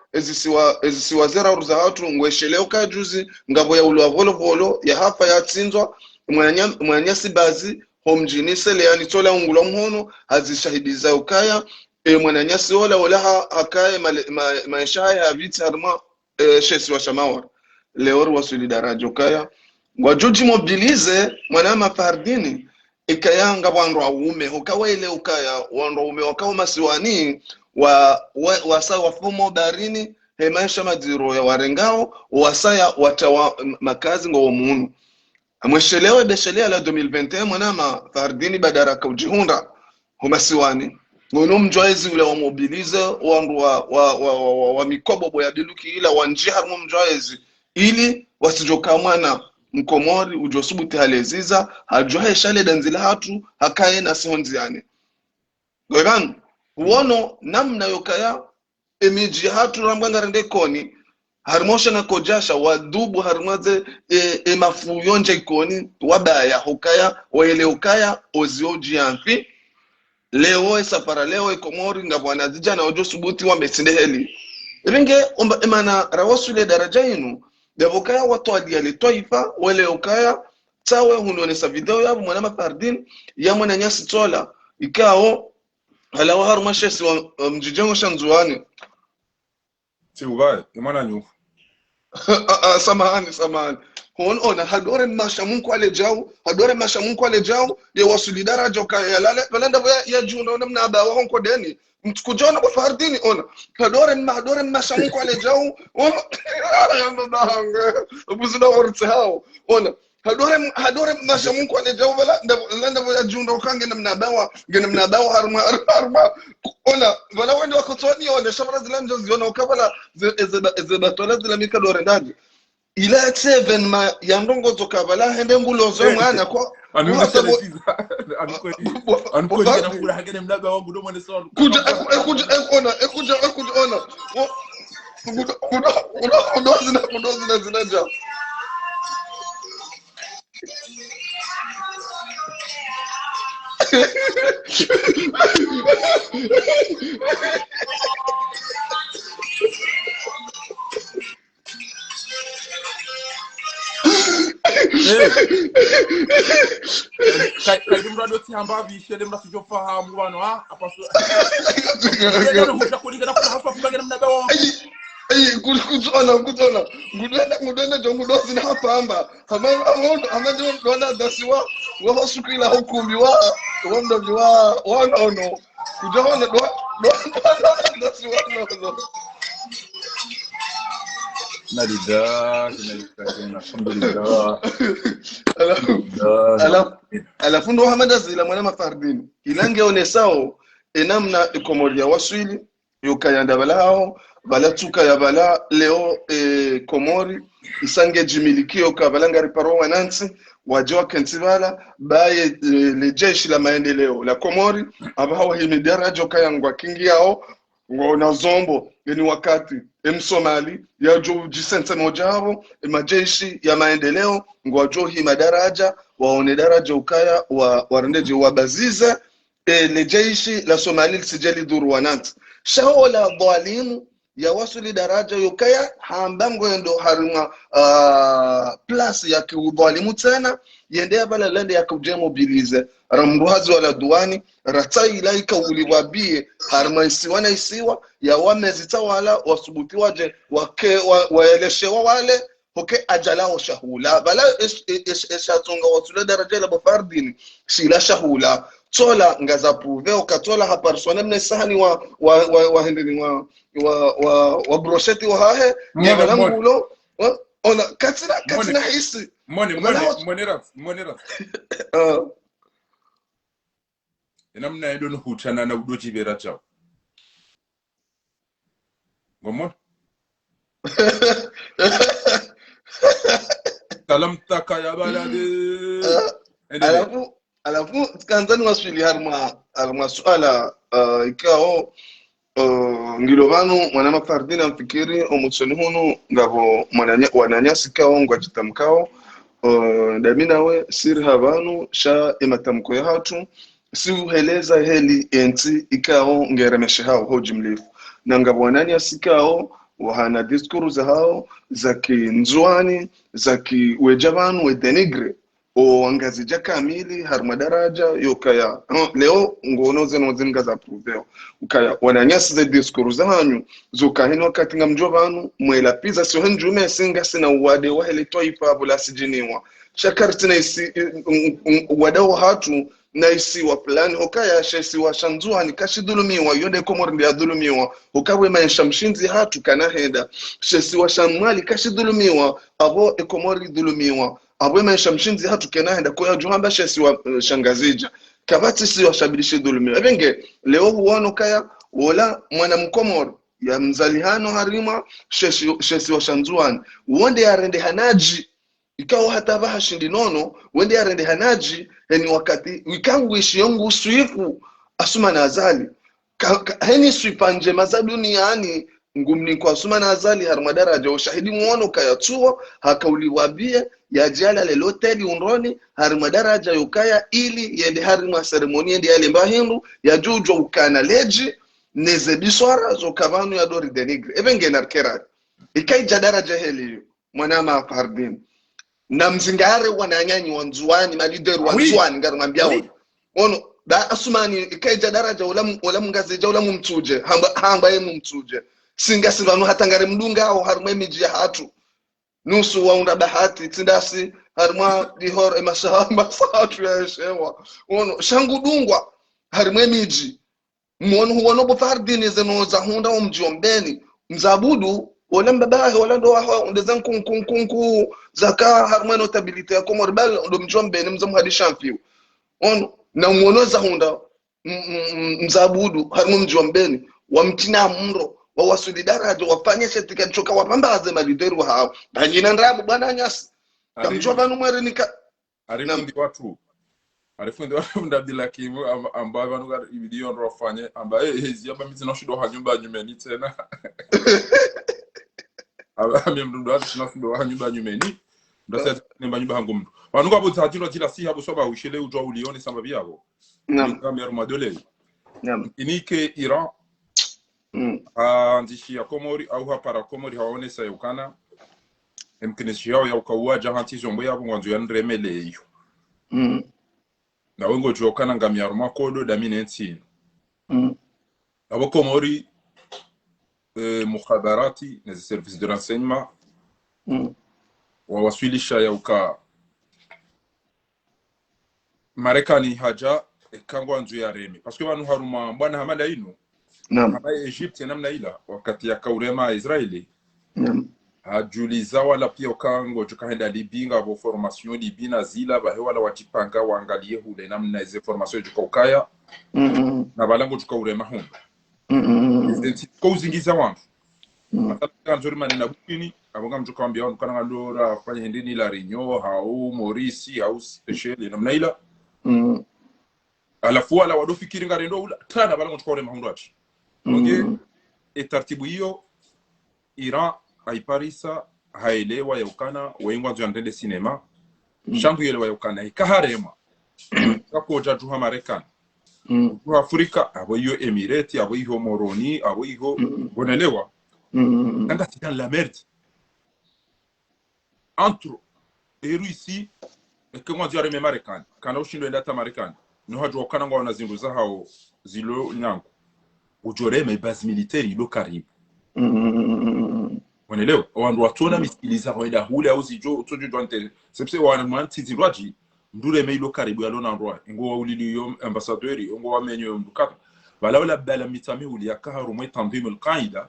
ezisiwa zera uruza hatu ngwesheleo kajuzi ngabo ya ulwa volo ya hapa ya tsinzwa mwanyasi bazi homjini sele yani tola ungulo mhono hazishahidiza ukaya mwanyasi wala hakaye maisha ya vita harma shesi wa shamawar Leor wasuli daraja kaya wajuji mobilize mwana Fardini ikayanga wandu waume hukawa ile ukaya wandu waume wakawa masiwani wasa wafumo darini maisha madiro ya warengao wasaya watawa makazi ngo munu amweshelewe beshelea la 2021 mwana Fardini badaraka ujihunda humasiwani ngono mjoezi ule wa mobilize wandu wa mikobo ya biluki ila wanjihar mjoezi ili wasijokamana Mkomori ujosubuti haleziza hajohe shale danzila hatu hakaye na sihonziane gogan uono namna yokaya emiji hatu rambanga rendekoni harmosha na kojasha wadubu harmaze mafuyonje ikoni wabaya hukaya waele hukaya ozioji amfi leo safara leo Komori ngabwana zija na ojosubuti wamesindeheli Ringe imana rawasule daraja inu devokaya watu aliale toifa wale ukaya tawe hunonesa video yabu mwana mafardin ya mwana nyasi tola ikao hala waharu mashesi wa mjijengo shanzuani Tiugai imana nyu samahani hon ona hadore mashamunku ale jau de wasuli daraja ukaya lale balanda ya juno namna aba wa honko deni mtukujona kwa fardini ona hadore mashamunku ale jau ya mbanga ubuzina orte hao ona hadore mashamunku ale jau balanda ya juno kange namna bawa harma ona wala wende wakotoni ona shabara zilanjo ziona ukabala zebatola zilamika dore ndani ila 7 ma yandongo zokabala hende ngulozo mwana kwa anukoni kana kula hagene mlaga wangu ndo mwende sawa kuja ona kudo zinaja Kai mrado tiamba vishe demra sijofahamu bano apaso kudona jongudozi na hapamba hama ndo dasiwa wa sukila hukumi wa ndo wa no kujaona do dasiwa no Nalida alhamdulillah ala fundo Muhammad zila mwana mafardini ilange onesao enamna ikomoria waswili yokayanda balao balatuka ya bala leo komori isange jimilikio kabalanga riparo wanansi wajua kentibala baye le jeshi la maendeleo la komori abawa himi daraja kayangwa kingi yao ngona zombo ni wakati Somali ya jo jisente mojabo majeshi ya maendeleo ngwajo hii madaraja waone daraja ukaya warendeje wabazize le jeshi la Somali sijali duru wanansi shaola dhalimu ya wasuli daraja yukaya hambango ndo harima plus ya kiudhalimu tena yendea bala lende ya kuje mobilize ramruhazi wala duani ratai ilaika uliwabie harima isiwa ya wamezitawala wasubuti waje waeleshewa wale hoke ajalao shahula bala eshatunga wasule daraja la bafardini shila shahula tola ngaza prouver ukatola ha personnel ne sahani wa hendeni wa brochette wa hahe ya ngulo ona katina hisi monera enamna edo no hutana na udoji bera chao ngomo kalam takaya balade alafu kanzani waswili harma suala ikao ngilobanu mwana mafardina mfikiri omutsoni hunu ngabo wananyasi kao ngwachitamkao daminawe siri habanu sha imatamko ya hatu si uheleza heli enti ikao ngeremeshe hao hoji mlifu na ngabo wananyasi kao wahana diskuru za hao za kinzwani za kiwejabanu wedenigre angazija kamili harma daraja yokaya leo ngonoze nozinga za proveo ukaya wananyasi za diskuru za hanyu zokahino wakati ngamjovanu mwela pizza sio njume singa sina uwade wa hele toipa bula sijiniwa shakartina isi wadao hatu na isi wa plan ukaya shesi wa shanzua ni kashidulumiwa yonde komori ndi adulumiwa ukawe maisha mshinzi hatu kana henda shesi wa shamali kashidulumiwa abo ekomori dulumiwa abwe maisha mshinzi hatu kenaenda kwa juhamba shesi wa shangazija kabati si washabidishi dhulumi abenge leo huono kaya wala mwana mkomoro ya mzalihano harima shesi wa shanzuani uonde ya rende hanaji ikawa hata baha shindi nono uonde ya rende hanaji heni wakati wikangu ishi yongu suifu asuma na azali heni suipanje mazaduni yani ngumni kwa suma na azali harmadaraja ushahidi muono kaya tuwa hakauliwabie ya jala leloteli unroni harmadaraja yukaya ili yende harima seremoni yende yale mbahindu ya jujo ukana leji neze biswara zo kavanu ya dori denigre evenge narkera ikai daraja heli mwanama Fardin na mzingare wananyanyi wanzuani malideru wanzuani ngaramwambia ono da asumani ikai daraja wala mungaze wala mumtuje hamba yemu mtuje singa sivanu hatangare mdunga au harumwe miji ya hatu nusu waunda bahati tindasi harumwa dihor emashahamba satu ya shewa ono shangu dungwa harumwe miji mwono huwono bo Fardin zeno za hunda umjombeni mzabudu wala mbabahe wala ndo wa ndezan kunku zaka harumwe notability ya Komori bal ndo mjombeni mzamhadisha mfiu ono na mwono za hunda mzabudu harumwe mjombeni wamtina mro wawasuli daraja wafanye setika choka wapambaze malideru hao banyina ndabu bwana nyasi kamjwa banu mwere nika arifundi watu ndabila kimu ambaye banu ga video ndo wafanye ambaye hezi aba mizino shido hanyumba nyumeni tena aba mimdundo watu shido hanyumba nyumeni ndo sasa nemba nyumba hangu mtu banu ga buta jino jila si habo soba ushele ujwa ulione samba byabo kamera madole inike Iran nchi ya Komori au hapara Komori hawaonesa yukana mkineshi yao ya ukawaja hanti zombo yabo ngwanzo ya nremele hiyo na wengo jokana ngamya roma kodo damine ntino abo Komori mukhabarati na service de renseignement wawasilisha ya uka Marekani haja kangwa nzu ya remi parce que banu haruma bwana hamala ino haba Egypt namna ila wakati ya kaurema Israeli hajuliza wala pia ukango jukaenda libinga bo formation libina zila ba wala watipanga waangalie hule namna hizo formation jukaukaya na balango jukaurema hunda ko uzingiza wangu mataka nzuri manena bukini abonga mjukaambia wangu kana ngandora fanya hindini la Rinyo au Morisi au Seychelles namna ila alafu wala wadofikiri ngarendo ula tana balango jukaurema hunda ati taratibu hiyo Iran haiparisa haelewa ya ukana waingwa nzo ndende cinema shangu yele wa ukana ikaharema kakoja juha Marekani juha Afrika abo hiyo Emirati abo hiyo Moroni abo hiyo bonelewa nanga tidan la merde entre Russie et que moi diare Marekani kana ushindo ndata Marekani no hajua ukana ngwa wanazinduza hao zilo nyango ujore me base militaire ilo karibu wanelewa wandu watona misikiliza hoida hule au zijo utoju doante sepse wana manti zirwaji ndure me ilo karibu yalona ndwa ngo uliliyo ambassadeur ngo wamenyo mdukata bala wala bala mitami uli yakaharu mwe tanzimul qaida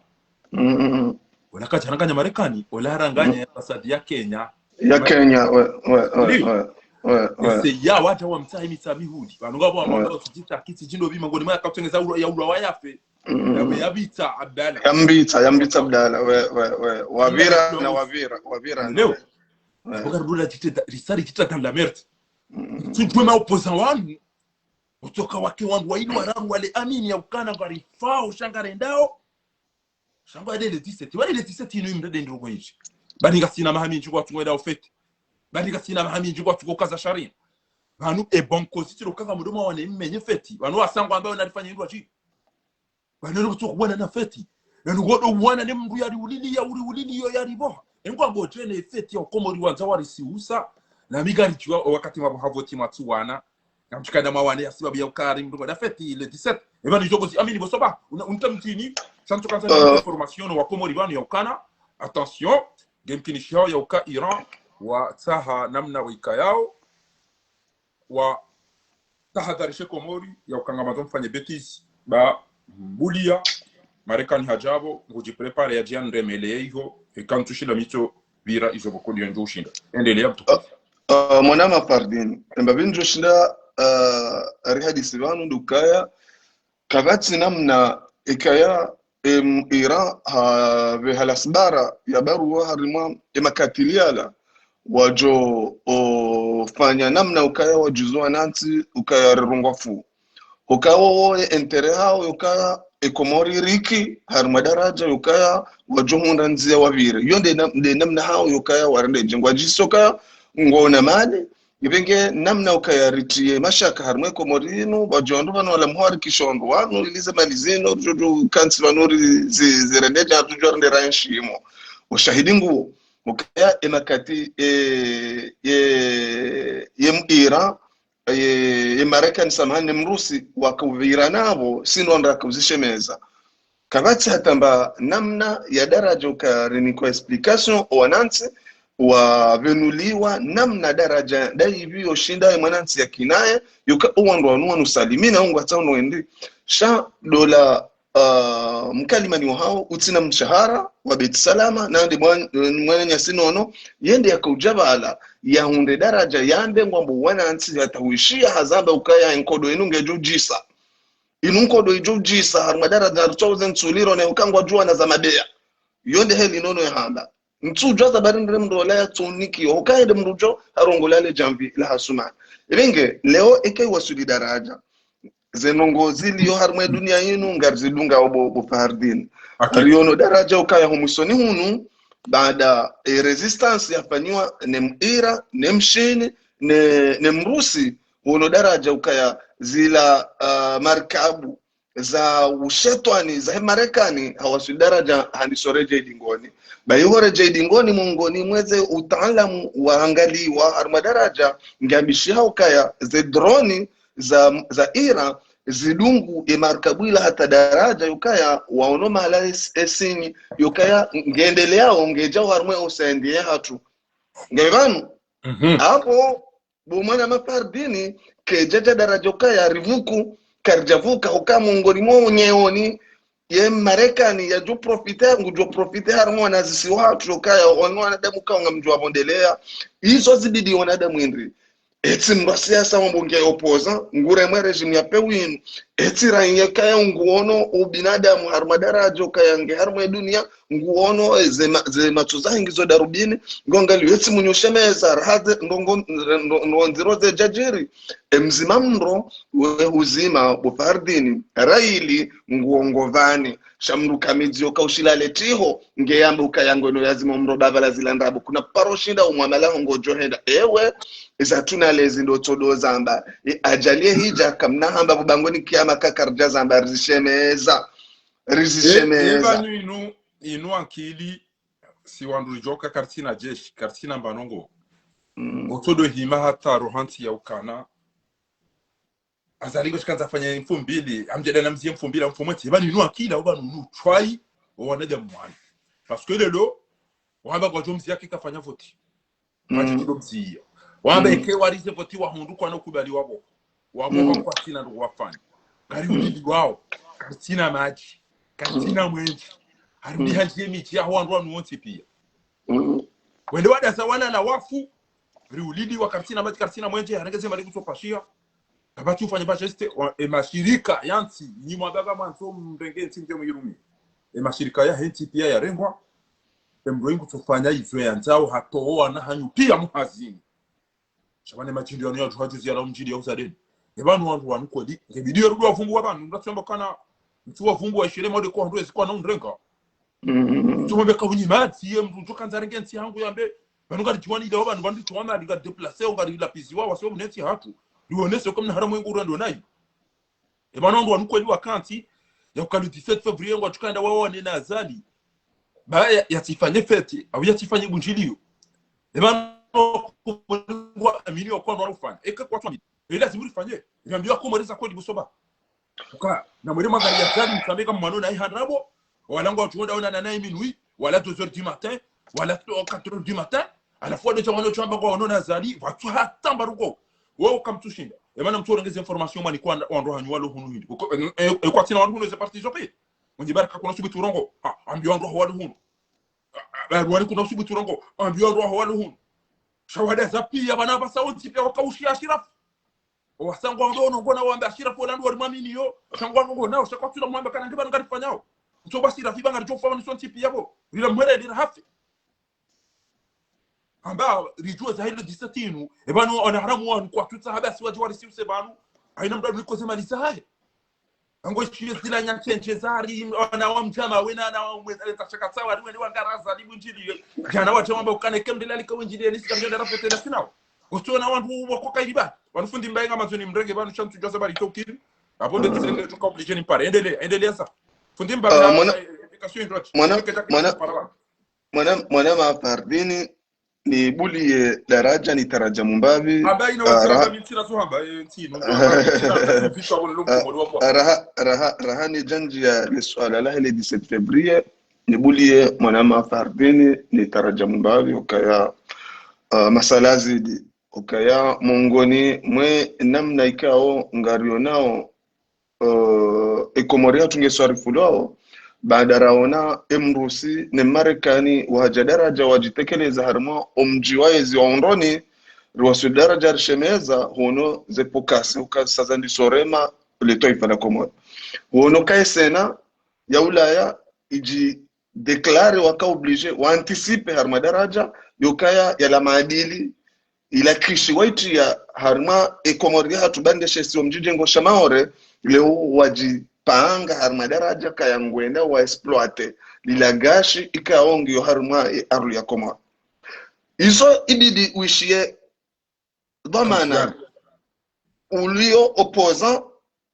wala kacharanganya Marekani wala ranganya ambassadeur ya Kenya se ya wata wa mtahi mitami hudi bantu ngabo amagabo tujita kiti jindo bima ngoni maka kutengeza ya ulwa wayafe yabita Abdala yambita Abdala we wavira leo ukarudula tita risari tita dans la merde tu ma opposant wangu utoka wake wangu waini waramu wale amini ya ukana ngari fao shangare ndao shangwa ile 17 wale 17 ino imdade ndiro kwenye bani ngasina mahami njugwa tungwenda ofete bani ngasina mahami njugwa tukokaza sharia banu e bonko sitiro kaza mudoma wane mmenye feti banu wasangwa ambayo nalifanya ndwa chi banu kutoka bwana na feti na ngodo bwana ne mndu yari ulili yo yari boha engwa ngo trene feti ya Komori wanza wari siusa na migari chwa wakati mabo havoti matsuwana namchikana mawane ya sababu ya ukari mndu da feti le 17 eba ni jogo si amini bosoba untamtini santo kanza information wa Komori banu ya ukana attention gemkini shao ya uka Iran wa taha namna wika yao wa tahadharishe Komori ya ukangamazo mfanye betis ba bulia Marekani hajabo ngujiprepare ya jian remele hiyo ikantushila mito vira izo bokoli ndio ushinda endelea mtukufu mwanama Fardin mbabinjo shinda rihadisi banu dukaya kabati namna ikaya Iran ha halasbara ya barua harima emakatiliala wajo fanya namna ukaya wajuzwa nanti ukaya rungwafu ukawo entere hao ukaya Komori riki harima daraja ukaya wajohunda nzia wavire yonde namna hao ukaya warende jengwa jisoka ngona mali ibenge namna ukayaritie mashaka harmwe komorino bajondu bano wala muhari kishondo wanu ilize malizino jojo kansi banori zireneja tujornde ranshimo ushahidi nguo ukaya emakati ye Iran ye Marekani samahani mrusi wakuvira nabo sinonda kuzishemeza kabati hatamba namna ya daraja ukarini kwa explication wanansi wavenuliwa namna daraja dai hivyo shinda mwanansi ya kinaye yuka uwando wanu salimina ungu atano endi sha dola mkalimani wao utina mshahara wa beti salama na ndi mwana nyasinono yende yakujabala ya hunde daraja yande ngwambu wanansi yatawishia hazamba ukaya enkodo inunge jujisa inunkodo ijujisa harmadara na 2000 suliro na ukangwa jua na zamabea yonde heli nono ya handa mtujo za barindre mdola ya tuniki okaide mrujo harongolale jambi la hasuma ibenge leo eke wasuli daraja zenongo ziliyo harmwe dunia yinu ngarzidunga obo fardin ariyono daraja ukaya humusoni hunu baada resistance yafanywa nemira nemshini nemrusi huno daraja ukaya zila markabu za ushetwani za Marekani hawasuli daraja hanisoreje idingoni bayihore jedingoni mungoni mweze utaalamu waangaliwa armadaraja ngambishia ukaya ze drone za Iran zidungu emarkabwila hata daraja yukaya waonoma ala esini yukaya ngendeleao ngeja warmwe usaendie hatu ngevanu hapo bumwana mafardini kejaja daraja yukaya rivuku karjavuka hukamu ngoni mwenyeoni ye Marekani ya jo profite harmo wanazisi watu yukaya wanadamu kaunga mjua bondelea hizo zibidi wanadamu indri eti mbasiasa mbonge opoza ngure mwe regime ya pewin eti ranye kaya nguono ubinadamu harmadarajo kaya nge harmo dunia nguono ze matuza ngizo darubini ngongali eti munyoshemeza rahade ndonziroze jajiri mzimamro we uzima bufardini raili nguongovani shamruka midzio kaushilale tiho ngeyamba ukayangono yazimo mro bavala zilandabu kuna paroshinda umwamala ngojohenda ewe izatuna lezi ndo todo zamba ajalie hija kamna hamba bubangoni kiyama kakarja zamba rizishemeza inu ankili si wandu joka kartina jeshi kartina mbanongo otodo hima hata rohanti ya ukana azalingo shikanza fanya info mbili amjada na mzie info mbili mfomati eba inu ankili oba nunu chwai wanade mwani parce que lelo wamba kwa jomzi yake kafanya voti mati jomzi wamba eke warize voti wa hundu kwa nokubali wabo kwa tina ndo wafanya gari ulili wao kartina maji kartina mwenji harudi hanjie miti ya wandu wa nuonti pia wende wada sawana na wafu gari ulili wa kartina maji kartina mwenji hanegeze maliku topashia kabati ufanya bajeste mashirika yansi nyimwa baba mwanzo mbenge ntinge mwirumi mashirika ya henti pia ya rengwa mroingu tufanya izo ya nzao hatoa na hanyu pia muhazini shabane machiliano ya juhajuzi ya la mjili ya uzadeni ebanu wandu wanukoli ngebidiyo rudu wafumbu wabanu ndatsamba kana mtu wafumbu wa ishile mode kwa ndoe zikuwa na unrenga tumbe ka unyimati ye mtu kanza rengensi yangu yambe banu ngari jiwani ile wabanu bandu tuwana liga deplacer ngari la piziwa wasio mneti hatu liwonese comme na haramu yengu rando nayi ebanu wandu wanukoli wakanti ya ukali 17 février ngo tukanda wao ni nazali baya yatifanye fete au yatifanye bunjilio ebanu kwa amini kwa ndo rufanya eka kwa twami lazima urifanye niambia ko moriza ko libusoba uka na muri magari ya tani mtambeka mmano na ihanrabo wala ngo tuoda ona na 9 minuit wala 2h du matin wala 4h du matin à la fois de changano chamba kwa ono nazali watu hata baruko wewe ukamtushinda ebana mtu ongeze information mani kwa ndo hanywa lo hunu hindi kwa tina wandu hunu ze parti jope onji baraka kuna subitu rongo ambio ndo hawalo hunu wali kuna subitu rongo ambio ndo hawalo hunu shawada zapia bana basa onti pia wakaushia Ashraf wasangwa ngono ngona wamba Ashraf wala ndo mwamini yo shangwa ngo nao shakwatula mwamba kana ngibana ngarifanyao mto basi rafiba ngarijofa bana sonti pia bo bila mwere dira hafi amba rijua za hilo 17 ebanu ona haramu wan kwa tutsa habasi wajwari siuse banu aina mdadu liko sema lisahaye ango shie zila nyanchenche zari ona wamjama wena na wamweza tashaka sawa wene wangaraza libunjili jana watu wamba ukane kemdela liko wenjili nisika mjenda rafete na sinao Kutona wantu wako kairiba. Wanafundi mbaenga mazoni mrege banu chantu jose bali tokiri. Aponde tisende tuka obligé ni pare. Endelea sa. Fundi mbaenga education droite. Mwana mafardini ni buli daraja ni taraja mumbavi. Aba ina wazaba mitsira suhamba ntino. Raha ni janji ya liswala la ile 17 février ni buli mwana mafardini ni taraja mumbavi ukaya masala zidi ukaya mongoni mwe namna ikao ngario nao ikomoria tungeswarifu lao baada raona emrusi ne Marekani waja daraja wajitekeleza harma omji waezi waondoni ruwasu daraja rishemeza hono zepokasi ukasa ndi sorema le taifa la Komoro hono kaisena ya Ulaya iji deklare waka oblige wa anticipe harma daraja yokaya ya la maadili ila kishi waiti ya harma Komoria hatubande shesi omjijengo shamaore leo waji panga harma daraja kaya ngwenda wa exploite lilagashi ikaongi yo harma aru ya Komoro izo ibidi uishie dhamana ulio opposant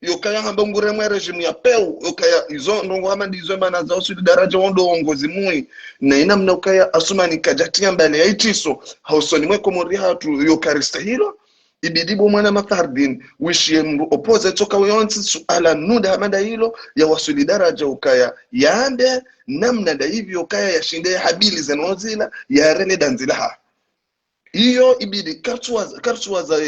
yokaya hamba nguremwe regime ya peu yokaya izo ndongo hama ndizo mana za usudi daraja wondo ongozi mui na ina mna ukaya asumani kajatia mbele ya itiso hausoni mwe Komoria hatu yokarista hilo ibidibo mwana mafardin wishie mru opoze toka weyonsi suala nuda hamada hilo ya wasudi daraja ukaya yaambe namna da hivyo ukaya ya shinde habili zenozila ya rene danzilaha iyo ibidi kartuwaza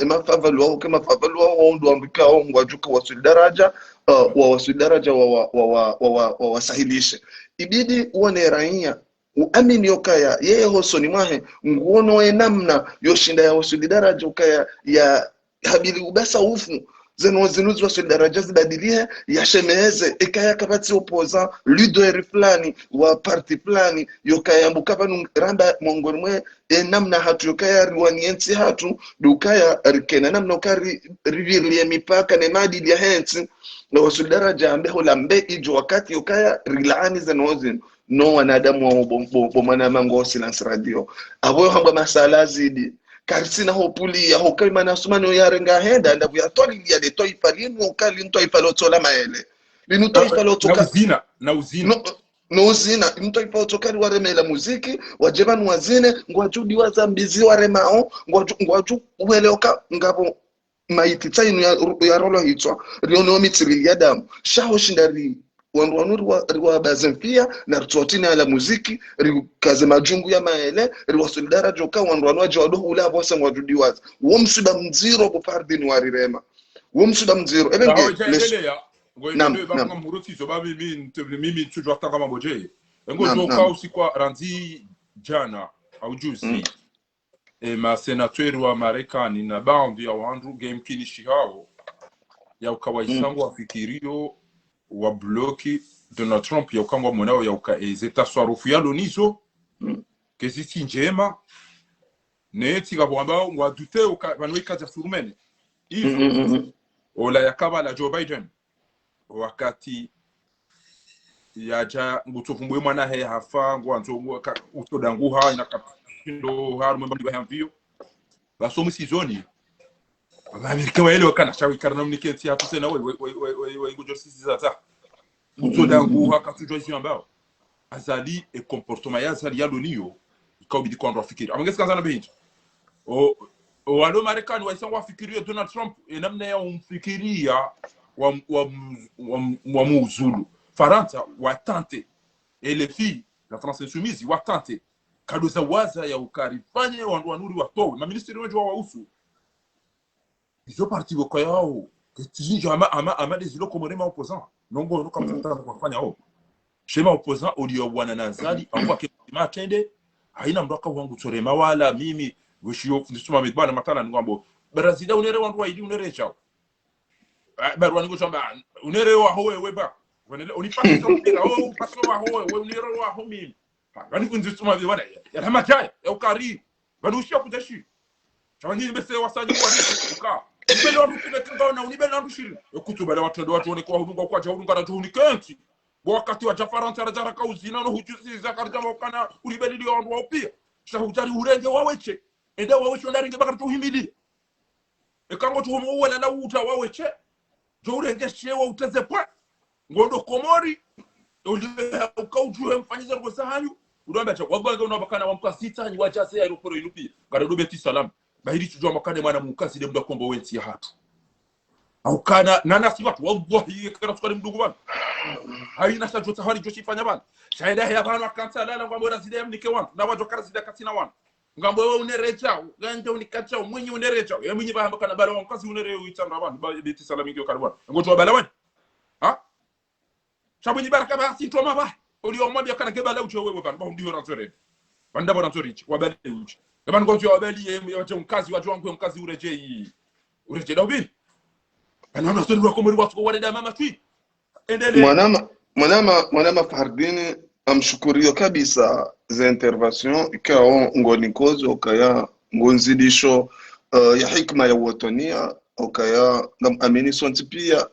mafavalu wao kama mafavalu wao ndo ambika wao ngwajuka wasudi daraja wa wasudi daraja wa wasahilishe ibidi uone raia uamini yokaya yeye hosoni mwahe nguono namna yoshinda ya wasudi daraja ukaya ya habili ubasa ufu zenozinuzi wasudi daraja zibadilie yashemeze ikaya kapati opoza leader fulani wa parti fulani yokaya mbukapa ramba mongoni mwe namna hatu yokaya riwaniensi hatu dukaya rikena namna ukari rivilie mipaka ne madili ya hensi na wasudi daraja ambeho lambe ijo wakati yokaya rilani zenozinu no wanadamu wa bomana mango silence radio abo hamba masala zidi karisina hopuli ya hokai manasumano yarenga henda ndavu ya toli ya de toy palinu ukali ntoi palotola maele linu toy palotoka na uzina no uzina ntoi palotokali waremela muziki wajebanu wazine ngwajudi wazambizi waremao ngwaju ueleoka ngabo maiti tsainu ya rolo hitwa riono mitiri ya damu shaho shindari wandu riwa bazempia na rituatina ala muziki kaze majungu ya maele riwa solidara joka wandu waji wadohu ula bosa ngwajudi wazi uo msiba mziro kupardini warirema uo msiba mziro mimi tujua kama boje ngo joka usikwa ranzi jana au juzi ma senatori wa Marekani na baadhi ya wandu game kinishi hao ya ukawaisangu wafikirio wa bloki Donald Trump ya ukangwa mwanao ya ukaezeta swarufu ya lonizo keziti njema neti gabwamba ngwadute ukabanwe kaza surumene hizo ola yakaba la Joe Biden wakati yaja ngutofumbwe mwana he hafa ngwanzo utodanguha ina kapindo harume mbandi bahambio basomu sizoni Amerika wale wakana shawi karna mniketi hatu tena wewe ngojo sisi zaza utodangu hakatujwa hizo ambao azali e comportement ya azali ya loniyo ikabidi kwa rafiki amangesi kanza na behinja walo Marekani waisanga wafikiria Donald Trump namna ya umfikiria wa muzulu Faransa watante et les filles la France insoumise watante kadoza waza ya ukarifanye wanuri watowe ma ministeri wengi wa usu izo parti boko yao ketizinjo ama des ilo komorema opposant nongo no kamtata kwa kufanya hao shema opposant olio bwana nazali akwa kema tende haina mdoka wangu torema wala mimi wishio ndisuma mibana matana ngombo Brazil unere wangu waidi unere chao barwa ningo chamba unere wa howe weba unipata sokera au paso wa howe unere wa homi bani kunzisuma bwana ya hama jaya ya ukari bani ushia kudashi chawani mbese wasaji kwa uka ubele wangu kinatanga na unibele wangu shiri ekutubele watu wone kwa hudunga kwa hudunga na tuhuni kensi wakati wa Faransa rajara kauzina no hujuzi za karjama kana ulibele ndio wangu wapia shahujari urenge waweche enda wawe chondari ngebaka tuhimili ekango tuhomo wala na uta wawe che jore ngeshe wa uteze pa ngondo Komori uli ukautu mfanyiza kwa sahanyu unaomba cha wabanga unabakana wa mkasita ni wachase ya rukoro inupi gadobe ti salam bahiri tujua makane mwana mukasi de mda kombo wensi ya hatu au kana nana si watu wallahi kana tukali mdugu bana haina sa jota hali joshi fanya bana shaida ya bana kansa lala kwa bora zide mnike wangu na watu kara zide katina wangu ngambo wewe unerecha ganja unikacha mwenye unerecha ya mwenye bahamba kana bala wangu kasi unere uitamba bana ba biti salam ingio karibana ngoto bala wani ha shabu ni baraka ba si toma ba uliomwambia kana gebala ucho wewe bana ba ndio ranzore banda bana nzorichi wabale uchi kama ngoto wabali yote mkazi watu wangu mkazi ureje dobi ana sio Komori watu wale mama tu endelee mwanama Fardini amshukurio kabisa za intervention ikawa ngonikozo kaya ngonzidisho ya hikma ya watonia okaya amini sonti pia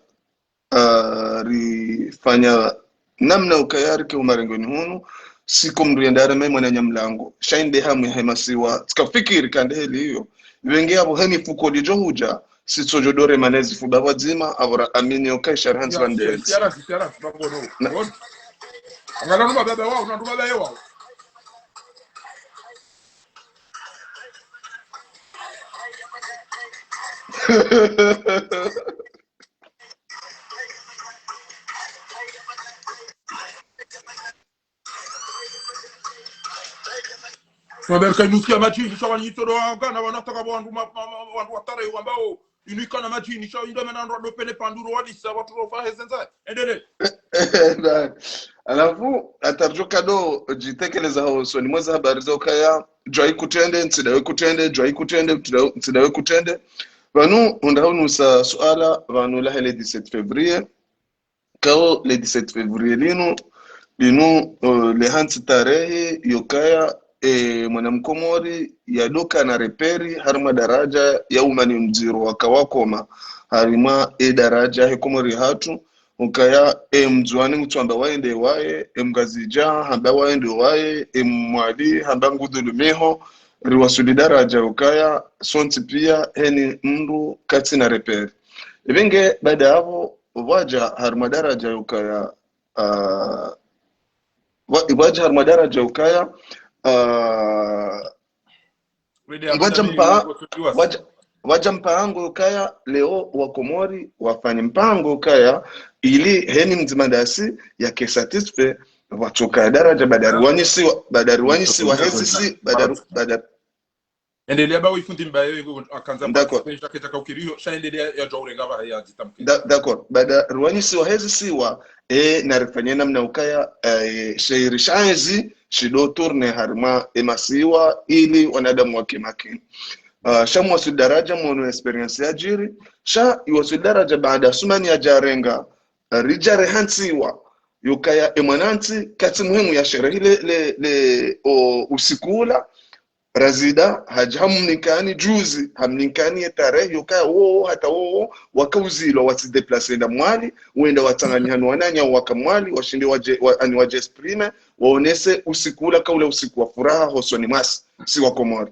rifanya namna ukayari ke umarengoni hunu siku mriendara mimi mwana nyamlango shainde hamu ya hemasiwa tikafikiri kande heli hiyo wengi hapo hemi fuko lijo huja sitsojodore manezi fuba wazima avora amini okay sharhan swande siara babo no ngala numa baba wao na numa baba wao Waberka nusikia maji nishawani todo ngana wanataka wandu watare ambao inikana maji nishainda manando dopele panduru wadisa watu rofa hezenza endelee alafu atarjoka do jitekeleza hoso ni mweza habari za ukaya joi kutende nsidawe kutende vanu undahunu sa suala vanu la hele 17 février kao le 17 février linu le hansi tarehe yokaya mwanamkomori ya doka na reperi harima daraja ya umani mziro wakawakoma harima daraja hekomori hatu ukaya mzuani mtuamba waende wae mgazija hamba waende wae mwali hamba ngudulumeho riwasuli daraja ukaya sonti pia heni mndu kati na reperi ibenge baada hapo waja harima daraja ukaya waja harima daraja ukaya waja mpango kaya leo wa Komori wafanye mpango kaya ili heni mzimandasi ya kesatisfe watoka daraja badarwani si wa hezi badar endelea bawo ifundi mbayo akanza mpesha ketaka ukirio shaendelea ya jaurenga ba ya zitamke d'accord badarwani si wa hezi siwa na rifanye namna ukaya shairi shanzi shido turne harima emasiwa ili wanadamu wake makini shamu wasu daraja mwono experience ya jiri wasu daraja baada sumani ya jarenga rijare hansiwa yukaya emananti kati muhimu ya sherehe le usikula razida hamnikani juzi hamnikani tarehe yukaya hata wakauzilo wasideplace nda mwali uenda watanganyana wananya wakamwali washinde waje exprime waonese usikula kaule usiku wa furaha hosoni masi si wa Komori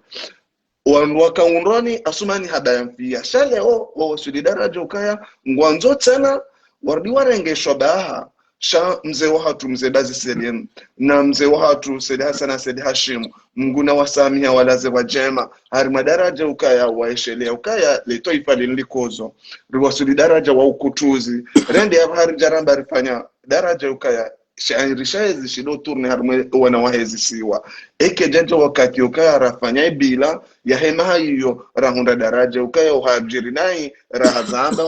wakaundoni asumani hadayamfia shaleo wasuli daraja ukaya ngwanzo tena wardi warengeshwa baha sha mzee wa hatu mzee Bazi Selim na mzee wa hatu Said Hassan na Said Hashim mnguna wasamia walaze wajema harima daraja ukaya waeshelea ukaya leto ifali nilikozo riwasuli daraja wa ukutuzi rende ya hari jaramba rifanya daraja ukaya shairi shido turne harima wana wahezi siwa jaja wakati ukaya rafanya bila ya hema hiyo rahunda daraja ukaya uhajiri nai rahazamba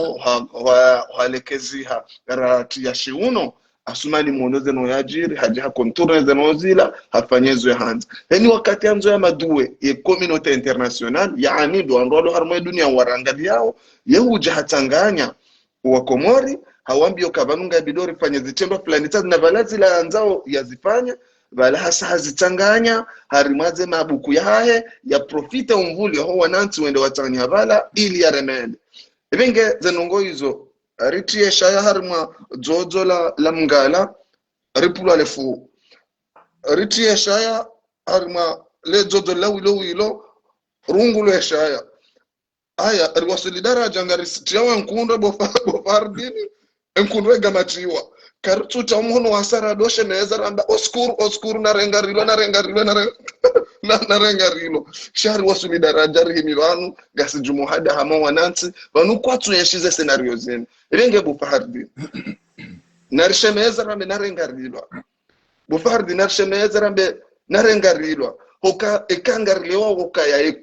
uhalekeziha rati ya shiuno asumani muonoze no yajiri haja konturne zenozila hafanyezwe hands yani wakati anzo ya maduwe ya community international yaani ndo harimo dunia warangali yao yehuja hatanganya wa Komori hawambio kavanunga bidori fanya zichemba fulani tatu na valazi la anzao yazifanya vala hasa hazitanganya harimaze mabuku yahe ya profita umvuli ho wananti wende watanganya vala ili ya remende ibenge zenongo hizo ritie shaya harima zozo la mngala ripula lefu ritie shaya harima le zozo la wilo rungu leshaya aya riwasuli daraja ngari tiawa nkundo bofardini nkundo gamatiwa kartu cha mhono wasara doshe neza ramba oskuru na rengarilo na rengarilo shari wasuli daraja rihimi vanu gasi jumuhada hama wanansi vanu kwatu yeshize scenario zenu renge bofardini narishemeza rambe na rengarilo bofardini narishemeza rambe na rengarilo hoka ekangarlewa hoka ya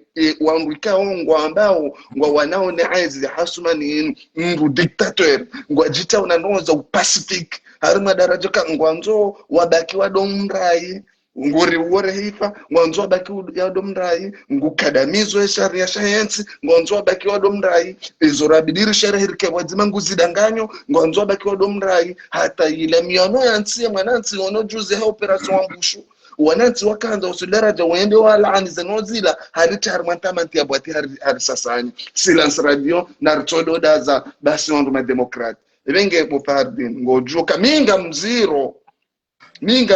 wanduika ngwa ambao ngwa wanao neaizi hasuma ni mbu dictator ngwa jita unanoza pacific harima daraja ka ngwanzo wabaki wa domrai ngori wore hifa ngwanzo wabaki ya domrai ngukadamizo sharia science ngwanzo wabaki wa domrai izorabidiri sharia hirke wazima nguzidanganyo ngwanzo wabaki wa domrai hata ile miano yansi mwanansi ono juze ha operation ambushu wananti wakanza usudaraja waende wala anizenozila harita harmantamanti ya bwati harisasani silence radio na ritodo daza basi wandu mademokrati ibenge bopardin ngojuka minga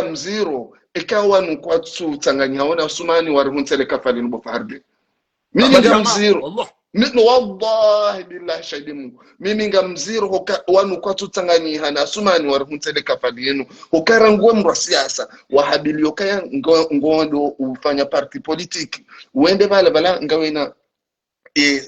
mziro ikawa nukwatsu tsanganyaona usumani warihuntsele kafalini bopardin minga mziro wallahi billahi shahidi Mungu mimi ngamziro wanu kwatu tsanganyiha na sumani warihuntsele kafalini ukaranguwe mwa siasa wahabilio kaya ngondo ufanya parti politiki uende bala ngawena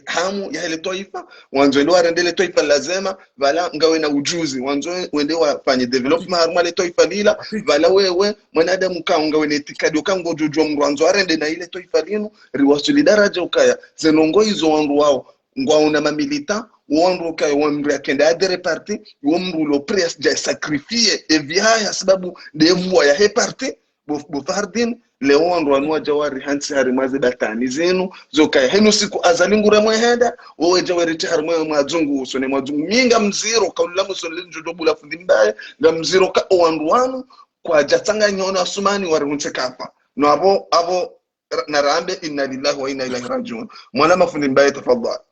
hamu ya ile taifa wanzo ndo arendele taifa lazima vala ngawena ujuzi wanzo wende wafanye development harma ile taifa lila vala wewe mwanadamu kaunga wene etikadi ukango jujwa mwanzo arende na ile taifa linu riwasuli daraja ukaya zenongo hizo wandu wao ngwa una mamilita wandu ukaya wandu yakenda adere parti wandu lo press ja sacrifice evia sababu devua ya he parti bofardin leo wandu wanua jawari hansi harimazi datani zenu zokaya henu siku azalingura mwehenda wewe jawari tiharmwe mwazungu usone mwazungu minga mziro kaulamu sonle njodobula fundi mbaye nga mziro ka wandu wanu kwa jatanga nyona asumani warunte kapa no abo narambe inna lillahi wa inna ilaihi rajiun mwana mafundi mbaye tafadhali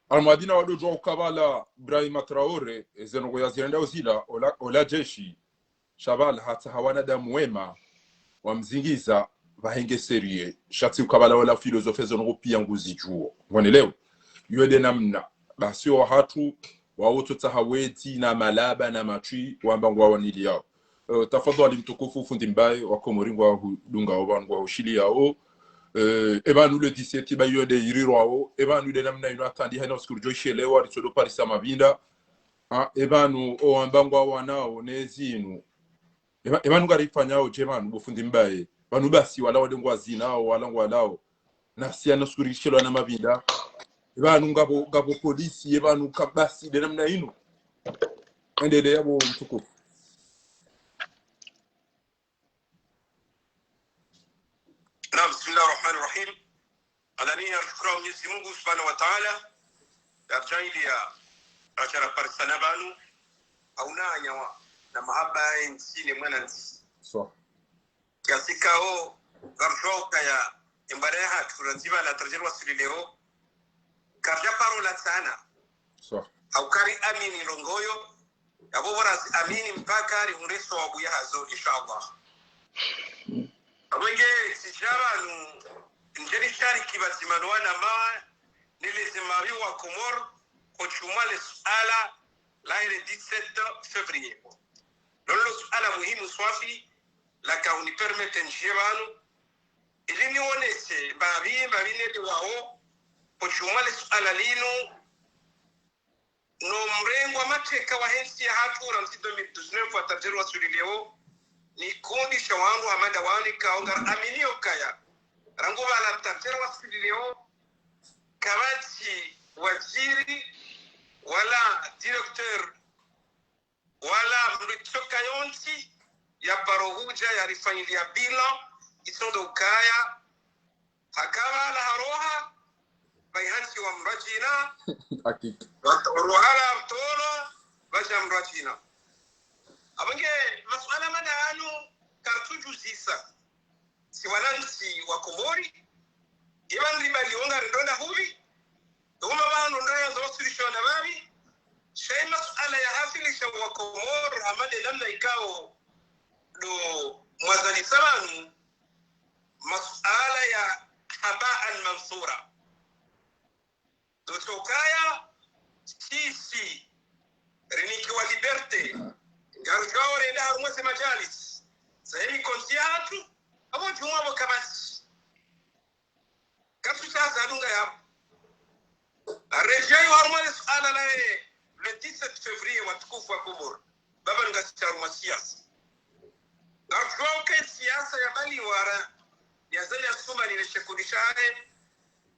almadina wadojo ukabala Ibrahim Traore zeno yazirenda uzila ola jeshi shabal hata hawana damu wema wamzingiza vahenge serie shati ukabala wala filosofe zeno pia nguzi juo mwanelewa yuede namna basi wa hatu waoto tahaweti na malaba na matui wambangwa wanili yao tafadhali mtukufu fundi mbaye wakomoringwa dunga wabangwa ushili yao ebanu le 17 ba yuede iriro yao ebanu de namna ino atandi hana skurjo shelewa ritodo parisa mabinda ebanu o wambangwa wanao nezinu ebanu garifanyao jemanu bufundi mbaye banu basi wala wadengwa zinao wala walao nasi ana skurishelo na mabinda ebanu ngabo polisi ebanu kabasi de namna ino endele yabo mtukufu. بسم الله الرحمن الرحيم أنني أشكر Mwenyezi Mungu Subhanahu wa Ta'ala darjailia achara parsana banu aunanya na mahaba nsine mwananzi kiasi kao garjoka ya embareha turanziba la tarjirwa silileo karja parola sana au kari amini longoyo yabo waras amini mpaka ri unreso wabu ya hazo inshallah awenge sijabanu njeri shari kibazimano wana maa nilizimari wa Komor kochumale suala la ile 17 février lolo suala muhimu swafi la kauni permette njebanu ili nionese babi nede wao kochumale suala lino no mrengo mateka wa hensi ya hatu ramsi 2019 watarjerwa sulileo ni kundi shawangu amada wani kaonga aminio kaya rangu wala tarjerwa sulileo kamati waziri wala directeur wala mlitoka yonti ya barohuja ya rifanyilia bila itondo kaya hakawa la haroha bayhansi wa mrajina hakika rohala mtolo baja mrajina abange masuala madanu kartuju zisa si wanansi wa Komori iban ribali onga rendona hubi uma banu ndoya zosirisho na babi shay masuala ya hafilisha wa Komor amade lamna ikao do mwazali sabanu masuala ya haba'an mansura. Dotokaya sisi riniki wa liberte gargaore da harumwe majalis sahimi konsiatu abo jumwa bo kabasi kasu sasa dunga ya arejai harumwe suala la le 17 février watukufu wa Komoro baba ngasicharu siasa gargaore siasa ya bali wara ya zali asuma ni shekudishane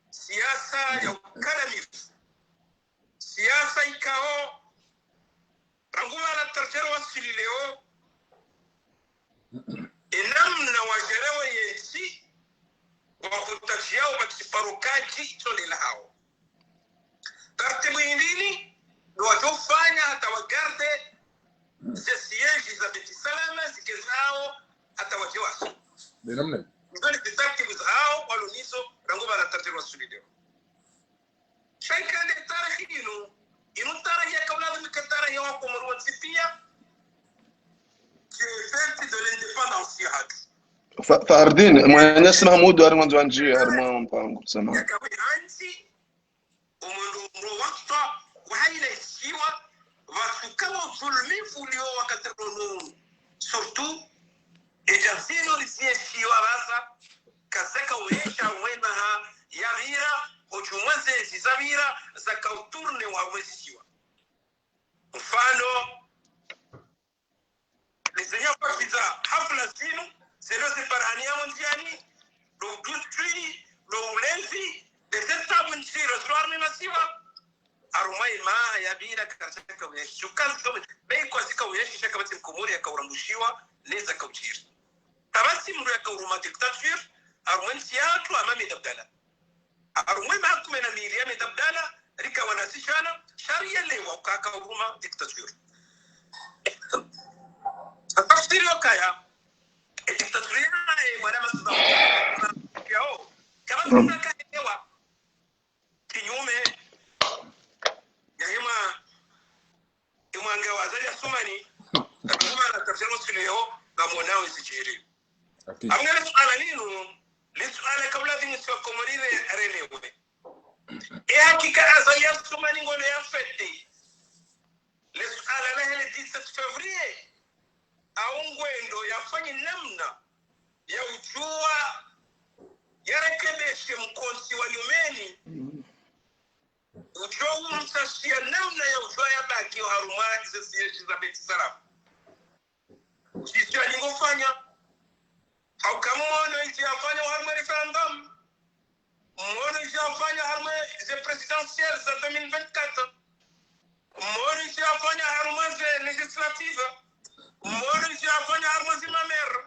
siasa ya ukadamifu siasa ikao ranguma la tercero wasili leo enamna wajerewa yensi wakutajiao wakiparukaji tole la hao tartibu indini wajofanya hata wagarde ze siyeji za Beti Salama zikezao hata wajiwasu benamna ndoni tartibu zao waluniso ranguma la tercero wasili leo shaika de tarihinu inu tarahi ya kauladu mikatarahi wa Komoro wansipia fête de l'indépendance yahatu Fardin mwenyesi Mahmudu arimanzo anjia harma mpango sama yakawe hansi umuru wakta wahayla isiwa wasukawa zulmifu liyo wakateronu surtout ejazino lisieshiwa rasa kazeka uesha wenaha yavira ojumweze zizavira za kauturne wa wesiwa mfano lisenya kwa kiza hafla zinu zelo separania mondiani lo gustri lo ulenzi de zetabu nsiro zwarni nasiwa arumai ma yavira kaseka uyeshi ukazi kama bei kwa zika uyeshi shaka bati mkomori ya kaurambushiwa leza kaujiri tabasi mru ya kauruma diktatur arumai siyatu amami dabdala arumwe mahakuma na milia medabdala rika wanasishana sharia lewa ukaka huruma diktatur tafsiri wakaya diktatur ya mwana masuda yao kama kuna kaewa kinyume ya hima angewa zali ya sumani huma na tafsiri wasileo kamonao isichiri amngele suala ninulisuala kabla dinisiwa komorire relewe hakika azali ya sumani ngone ya fetelisuala lehele 17 février aungwendo yafanye namna ya ujua yarekebeshe mkonsi wa Yumeni ujua umsashia namna ya ujua ya baki wa harumati za siyeji za Beti Salama ujisi ya lingofanya haukamuono iti yafanya harumwe referendum mwono iti yafanya harumwe ze presidentielle za 2024 mwono iti yafanya harumwe ze legislative mwono iti yafanya harumwe ze mamere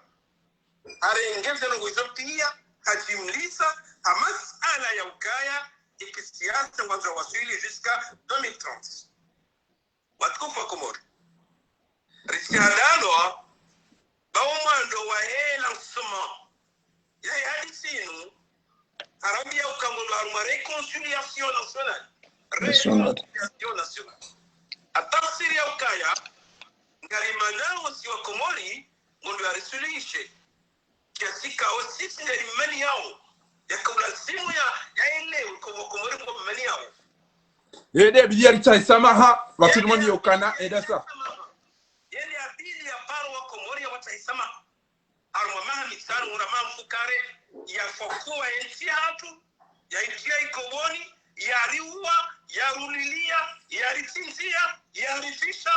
arengeze nunguzopia hajimlisa hamasala ya ukaya ikisiasa wanza wasili jiska 2030 watukufu wa Komoro risiadano baumando wa hela nsoma ya hadisinu arabia ukangondo haruma reconciliation nationale reconciliation nationale atafsiri ya ukaya ngalimanao si wa Komori ngondo ya resuluishe kiasika osisi na imani yao ya kaulazimu ya elewe kwa Komori kwa imani yao ede biyari chai samaha watunumani yokana edasa yele abili ya baro wa Komori ya wataisama aruma maha mitano urama mfukare ya fokuwa enchi hatu ya itia ikowoni ya riuwa ya rulilia ya ritinzia ya rifisha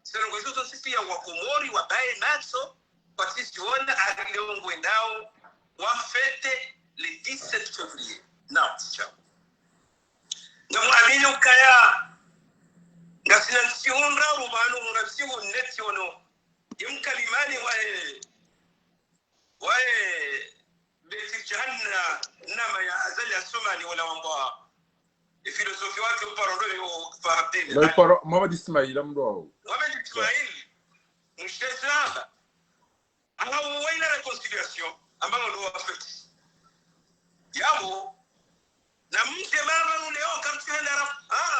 senongo hizo sisi ya wakomori wabaye naso kwa sisi wana arileongwe nao wafete le 17 février nao tichao nga mwamini ukaya nga sinansiunra rubanu murasihu neti ono imkalimani wae beti jahanna nama ya azali asumani wala wamba filosofi wake uparondo yo fahabdini la paro Muhammad Ismail amdo Muhammad Ismail mshezaba ana waila reconciliation ambayo ndio wafeti yabo na mje mama leo kamtenda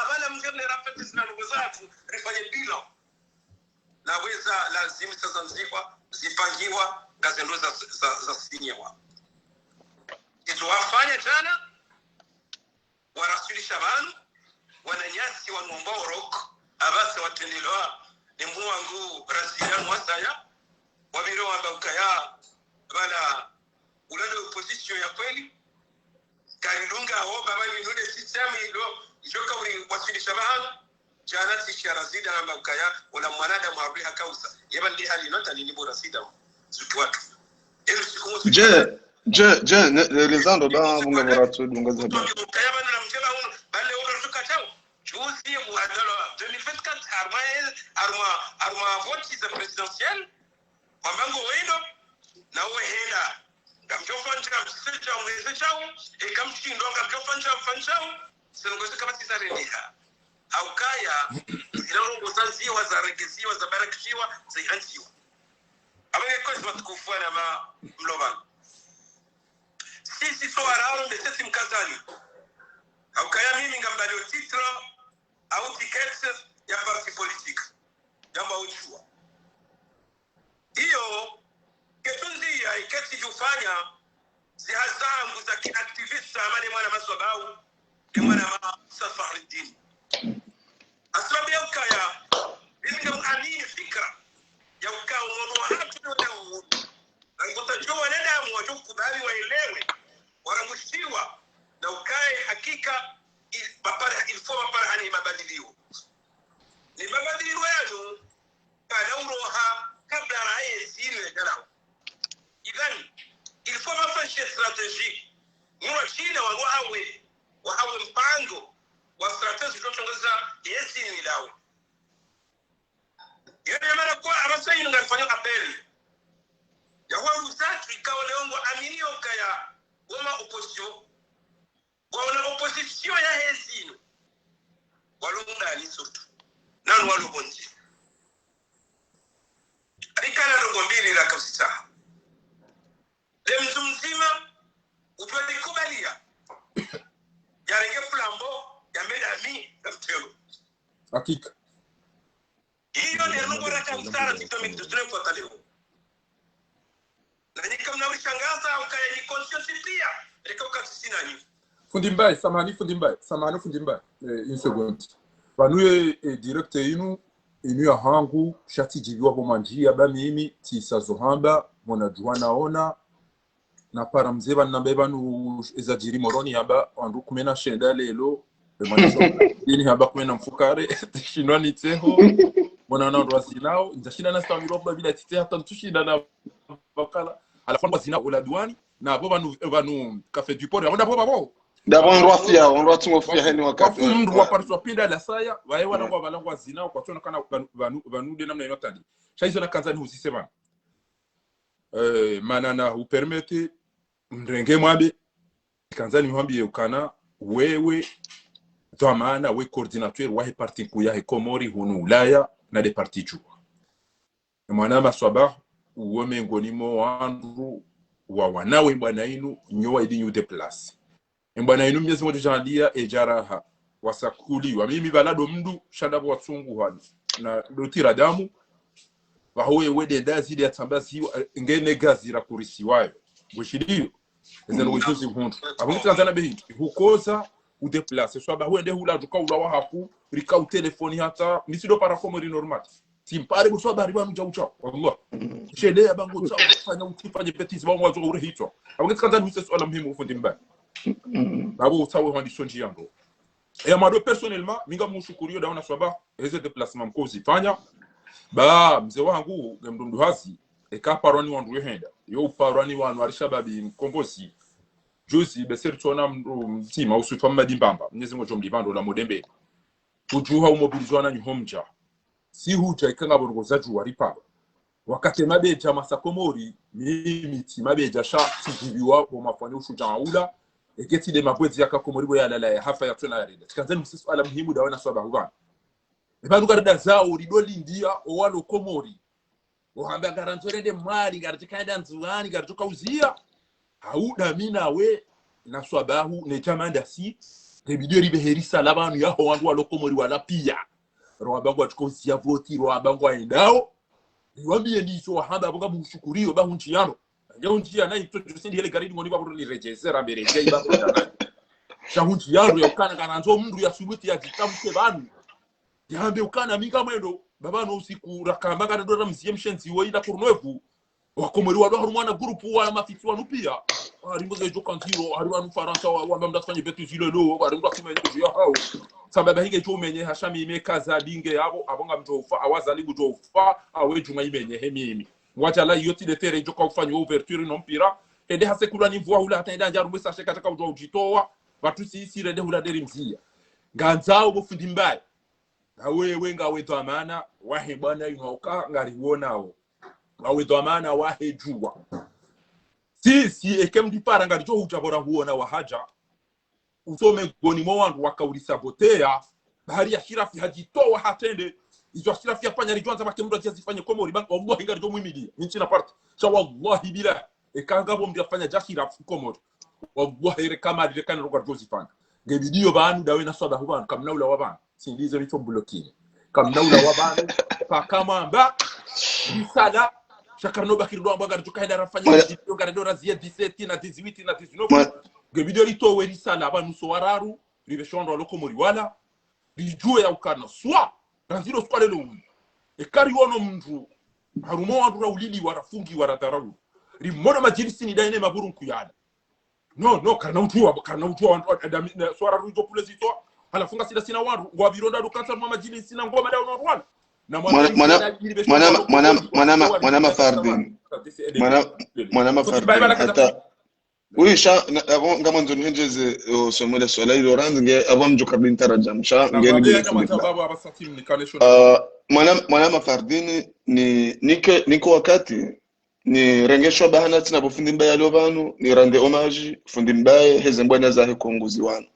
bala mje ni rafeti zina ndugu zake rifanye bila naweza lazima sasa mzikwa zipangiwa ngazendo za sinyewa tuwafanya jana warasulisha abantu wananyasi wanumboro abase watendelwa ni mwangu rasila mwasaya wabiro wambakaya bala ulale opposition ya kweli karilunga ho baba ni nule system ilo joka wasilisha abantu jana sisha rasida wambakaya wala mwanadamu abli hakausa yeba ndi hali nota ni bora sida zutu watu je Lisandro da bunga baratu dunga zaba kayaba na mjela bale wala tukatao juzi muadala 2024 arma vote za presidentielle mabango weno na wehela ngamjofanja mseja mweze chao ekamshindo ngamjofanja mfanjao singozi kama tisareniha haukaya zinarongo zanziwa za regeziwa za barakishiwa za ihantiwa abenge kozi watukufuana ma mlobano sisi so araro mbesesi mkazani haukaya mimi ngambali titre au ticket ya parti politique jambo uchua hiyo ketunzi ya iketi jufanya zihazangu za kiaktivista amani mwana maswabau mwana Safaruddin asbabu ya ukaya mimi ngamani fikra ya ukao mwa hatu na uhuru na kutajua nadamu wajukubali waelewe waramushiwa na ukae hakika ilifoma para hani mabadilio ni mabadilio yanu kana uroha kabla rae zile garau idhan ilifoma fashi strategy mwa china wahawe mpango wa strategy kutongoza yesi ni dawo yeye mara kwa abasayi ngafanya apeli ya wangu tatu ikawa leongo aminio kaya wama opposition wana opposition ya hezino walunga ni sotu nanu walubonji alikana rongo mbili la kabisa lemzu mzima utwalikubalia yarenge flambo ya medami na mtelo hakika hiyo ni rongo raka msara titomi tutunefuata leo na nikamna ushangaza ukaya ni conscience pia reka sina ni Fundimbai samani une seconde vanuye direct inu ya hangu shati jibiwa bomanjia ba mimi tisazohamba mona juana ona na para mzeba nambeba nu ezajiri moroni haba andu kumena shenda lelo bemaniso ini haba kumena mfukare shinwa niteho mona na ndo asinao ndashina na stamiro ba bila tite hata ntushida na bakala alafu kwa zina ola douane na bo vanu café du port onda bo d'abord on doit tumofia heni wakati mndu wa parso pinda la saya wae wana kwa balangwa zina kwa tona kana vanu de namna yotali shaizo na kanzani husisema manana hu permete mrenge mwabe kanzani mwambie ukana wewe dhamana we coordinateur wa parti kuya Komori hunu Ulaya na de parti chua mwana maswaba uwe ngonimo wandu wa wanawe mbwana inu nyowa idinyu de place mbwana inu mnyezi mwote jandia ejaraha wasakuliwa mimi balado mdu shandabu watsungu hali na dotira damu wahowe wede dazi ya tambazi ngene gazi la kurisi wayo wishiliyo ezelo wijuzi hundu abungi tanzana behintu hukoza ude place swaba huende hula duka ulawa haku rika u telefoni hata misido para Komori normal simpare buswa bari banu jaucha wallah shede abango cha fanya utifanye betizi ba mwazo ure hitwa abungi tanzana huse swala muhimu ufundi mbaya babo utawe handi sonji yango et moi personnellement minga mushukurio daona swaba eze déplacement mkozi fanya ba mzee wangu ngemdundu hasi ekaparoni wandu yehenda yo paroni wanu arishababi mkombozi juzi beseri tona mtima usufa madimbamba mnyezi ngo jomdibando la modembe ujuha umobilizwana nyhomja si huja ikanga borugoza juwa ripaba wakati mabeja masakomori mimi ti mabeja sha tibiwa bo mafanya ushuja ula eketi de mabwezi yakakomori bo yalala hafa ya tona yarida tikanzani msisi ala muhimu dawana swaba hubana ebanu garda zao ridoli ndia owalo Komori ohamba garantorende mwali gartikanda nzuani gartuka uzia hauda mina we na swabahu ne chamanda si rebideri beherisa labanu yaho wandu wa Komori wala pia roabangu atkozia voti roabangu aendao niwambie ndicho hamba bonga mushukurio ba hunchi yano Njia na ito tusindi hele gari ngoni baburu li rejesera mbere je ibabo ndana shahunji yaro ya ukana kana nzo mndu ya suluti ya jitamke banu yambe ukana minga mwendo baba no usiku rakamba kana dora msiye mshenzi wo ida kurnoevu wakomori wa dohru mwana grupu wa mafiti wanu pia arimboze jo kantiro ari wanu faransa wa mbamda tfanye betu zile lo ari ndo kumenye jo hao sababu hinge jo menye hashami imekaza dinge abo abonga mjofa awazali bujofa awe juma imenye hemimi wacha la yoti de tere jo ka ufanya ouverture non pira ende hase kula ni voa hula hata ndanja rumwe sashe kataka ujo ujitoa watu sisi rende hula deri mzia ganzao bufundi mbaye na wewe ngawe to amana wahe bwana inoka ngari wonao wawe to amana wahe jua sisi ekemdi para ngari jo utabora huona wahaja usome goni mo wandu wakaulisabotea bahari ya shirafi hajitoa hatende izo shirafi afanya rijonza bakemdo azifanye komori banko wallahi ngari jo mwimidia nchina part cha wallahi bila ekangabo mdi afanya jashirafi komori wallahi rekama direkana rokwa jozifanya ngebidio banu dawe na soda hubanu kamnaula wabanu sindizo nicho blokini kamnaula wabanu pakama mba risala shakarno bakirdo ambaga tukaenda rafanya video garadora zia 17 na 18 na 19 ngebidio lito we risala abanu so wararu ribeshondo lokomori wala rijue ya ukana swa ranziro swale lo ekari wono mndu harumo wandu raulili warafungi waratararu rimono majilisi ni daine maburu nkuyana no karna utua wandu swara rujo pulezito halafunga sina wandu wa bironda do kansa mama majilisi na ngoma dawo rwanda na mwana mafardin hata uisha ngama nzo njeze somole sola ile orange nge avant jo kabin tarajam sha ngeni mwana mafardini niko wakati ni rengesho bahana tina bufundi mbaya lobanu ni rande hommage fundi mbaye hezembwana za kongozi wana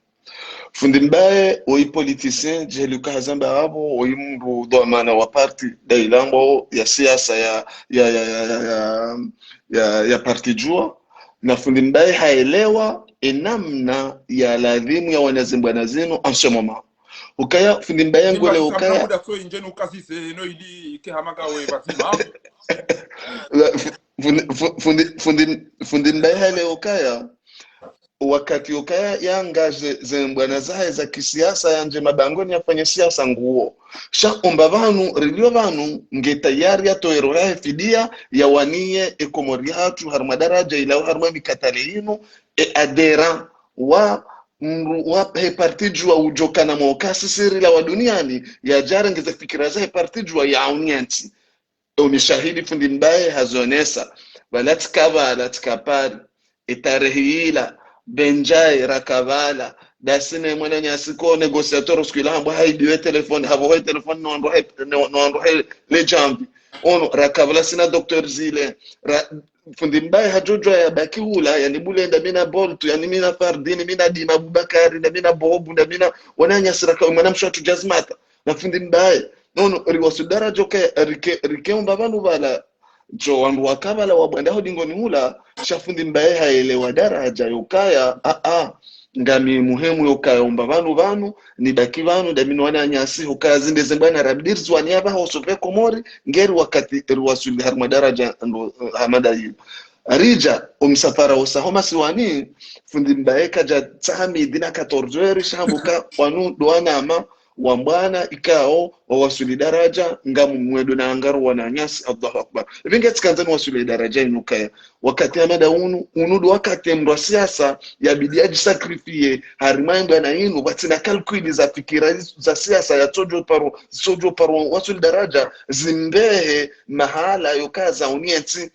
fundi mbaye oi politicien jeluka hazamba abo oi mru do mana wa parti dailambo ya siasa ya parti jua na fundi mbaye haelewa enamna ya ladhimu ya wanazembwana zenu en ce moment ukaya fundi mbaye ngole ukaya muda so injeni ukazise no ili ke hamaga we batima fundi mbaye hale ukaya wakati ukaya yangaje zembwana zahe za kisiasa yanje mabangoni yafanye siasa nguo sha omba banu rilio banu nge tayari atoero ya fidia ya wanie ekomori hatu harma daraja ila harma mikataleino adera wa partiju wa ujokana mwokasi siri la wa duniani ya jari ngeze fikira zahe partiju wa ya unianti umishahidi fundi mbaye hazonesa balatikaba alatikapari itarehila benjai rakavala dasine mwana nyasiko negociator skila hambo haidiwe telefone habo telefone no ando le jambi ono rakavala sina docteur zile fundi mbaye hajojo ya baki hula yani bulenda mina boltu yani mina fardini mina dima Abubakari na mina bobu na mina wananya siraka mwana mshatu jazmata na fundi mbaye nono riwasudara joke rike mbabanu bala jo wandu wakabala wabanda hodingoni hula shafundi mbaye haelewa daraja yokaya ngami muhimu yokaya mbabanu banu ni baki banu damino wana nyasi hokaya zinde zembana rabdirz wanyaba hosove komori ngeri wakati riwasuli harma daraja ndo hamada hiyo arija umsafara usahoma siwani fundi mbaye kaja tsami dina 14 shambuka wanu doana ama wambana ikao wawasuli daraja ngamu mwedo na angaru wananyasi Allahu Akbar vinge tsikanzani wasuli daraja inukaya wakati amada unudu wakati mro siasa ya bidiaji sakrifie harimaindo na inu batina kalkuli za fikira za siasa ya sojo paro wasuli daraja zimbehe mahala yokaza unienti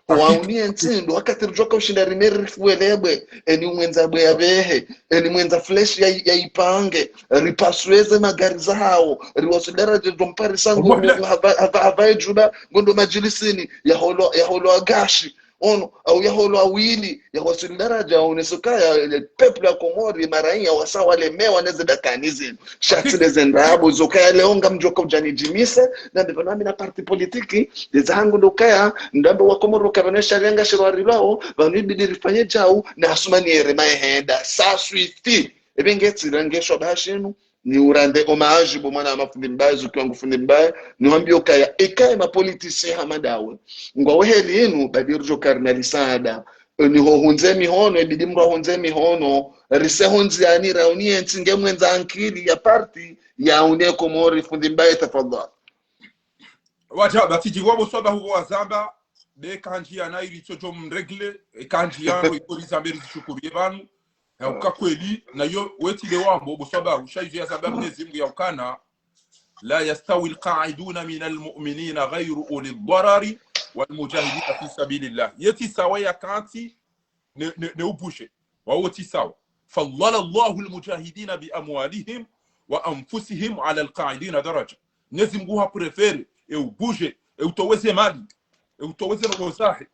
waunienti ndo wakati rjoka ushinda rimeri fuelebwe eni mwenza bwe yabehe eni mwenza flesh ya ipange ripasweze magari zao riwasudara jompari sangu havae juba ngondo majilisini ya holo agashi ono au ya holo awili ya wasudara unesukaya peple ya komori maraia wasa wale mewa neze dakanizi shati nezendabo zokaya leonga mjoka ujani jimise na nami na parti politiki zangu ndokaya ndambo wa komoro kabanesha lenga shirwari lao vanibidi rifanye jao na asumani erema henda saswiti ebengeti rangesho bashinu ni urande homage bo mwana mafundi mbaya zukiwangu fundi mbaya ni hambio kaya ekae mapolitisi hamadawe ngwa weheli inu badirjo karnali sada ni ho hunze mihono ebidi mro hunze mihono rise hunzi ani rauni entsinge mwenza ankili ya parti ya une Komori fundi mbaya tafadhali wacha batiji wabo soba huko wazamba be kanji yana ili chocho mregle kanji yano ikoriza mberi zishukuriye banu ya kweli na yo wetile wambo busaba ushaizi ya sababu Mwenyezi ya ukana la yastawi alqa'iduna min almu'minina ghayru uli ad-darari walmujahidina fi sabilillah yati sawa ya kanti ne ubushe wa wati sawa fallala Allahu almujahidina bi amwalihim wa anfusihim ala alqa'idina daraja Mwenyezi Mungu ha prefere e ubushe e utoweze mali e utoweze no sahi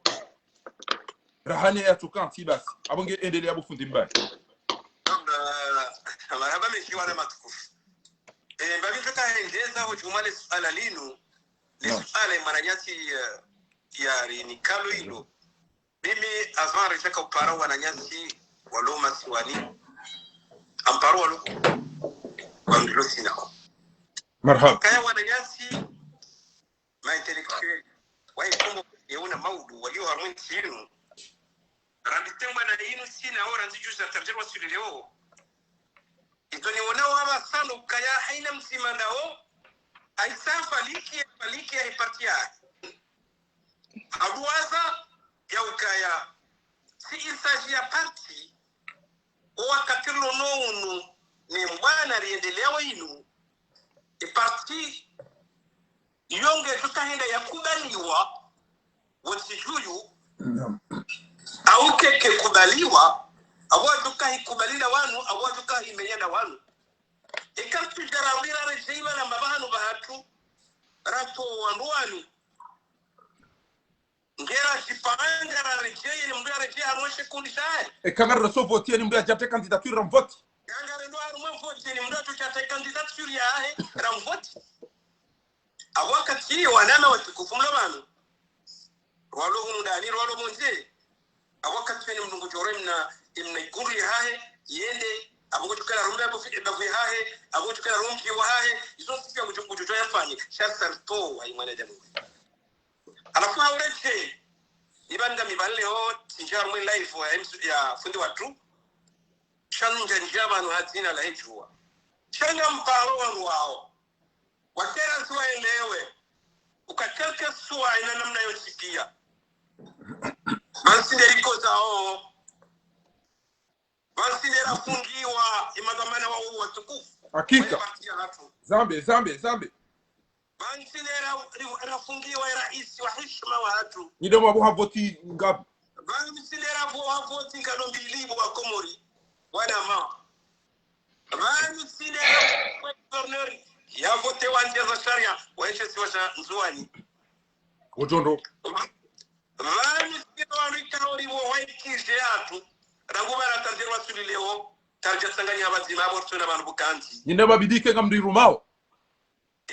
rahani ya tukanti basi abonge endelea bufundi mbaya marhaba mekiwa na matukufu mbabi tukaendeza hujumale suala linu ni suala maranyati ya ni kalo hilo mimi azmari shaka upara wananyasi waloma siwani amparo walu wandilo sinao marhaba kaya wananyasi ma intellectuel waikombo yeuna maudu walio harmenti yinu randitemba na yinu sina ora nzijuza tarjerwa sulileo itoni wanao haba sana ukaya haina msima nao aisa faliki ya hipati ya aduwaza ya ukaya si isaji ya parti owa katilo nounu ni mbwana riendelea wa inu iparti yonge tutahenda ya kubaliwa wasijuyu au keke kubaliwa awaduka hikubalina wanu awaduka himenyana wanu ikamtu jarawira rejima na mabahanu bahatu rato wanduani ngera jipanga na rejeye ni mbya rejeye harumeshe kundi shae kama raso votier ni mbya jate candidature ramvote yanga ndo harume vote ni mbya tuchate candidature ya ahe ramvote awakati wanama watukufumla banu walo hunu dani walo monje awakati ni mnungu joremna imna iguru yahe yende abugutukana rumbe abufi hahe abugutukana rumki wa hahe izo sifia kujuto yafanye shasarto wa imana jamu alafu aureche ibanda mibale ho tinjar mwe life ya fundi watu shanja njama no hatina la hejua shanga mparo wao wakera suwa elewe ukakelke suwa ina namna yosikia Bansinde liko zao Bansinde rafungiwa imagamana wa watukufu hakika zambe Bansinde rafungiwa raisi wa heshima wa watu nido mabu havoti ngapi Bansinde havoti ngadombilibu wa Komori wana Bansinde wa governor ya vote wanje za sharia waishe siwasha nzuani ujondo Vani wanikalori wo waikije yatu rangubara tarjerwa sulileo tarja sanganya abazima abo tuna bantu bukanti nyine babidike ngamdirumao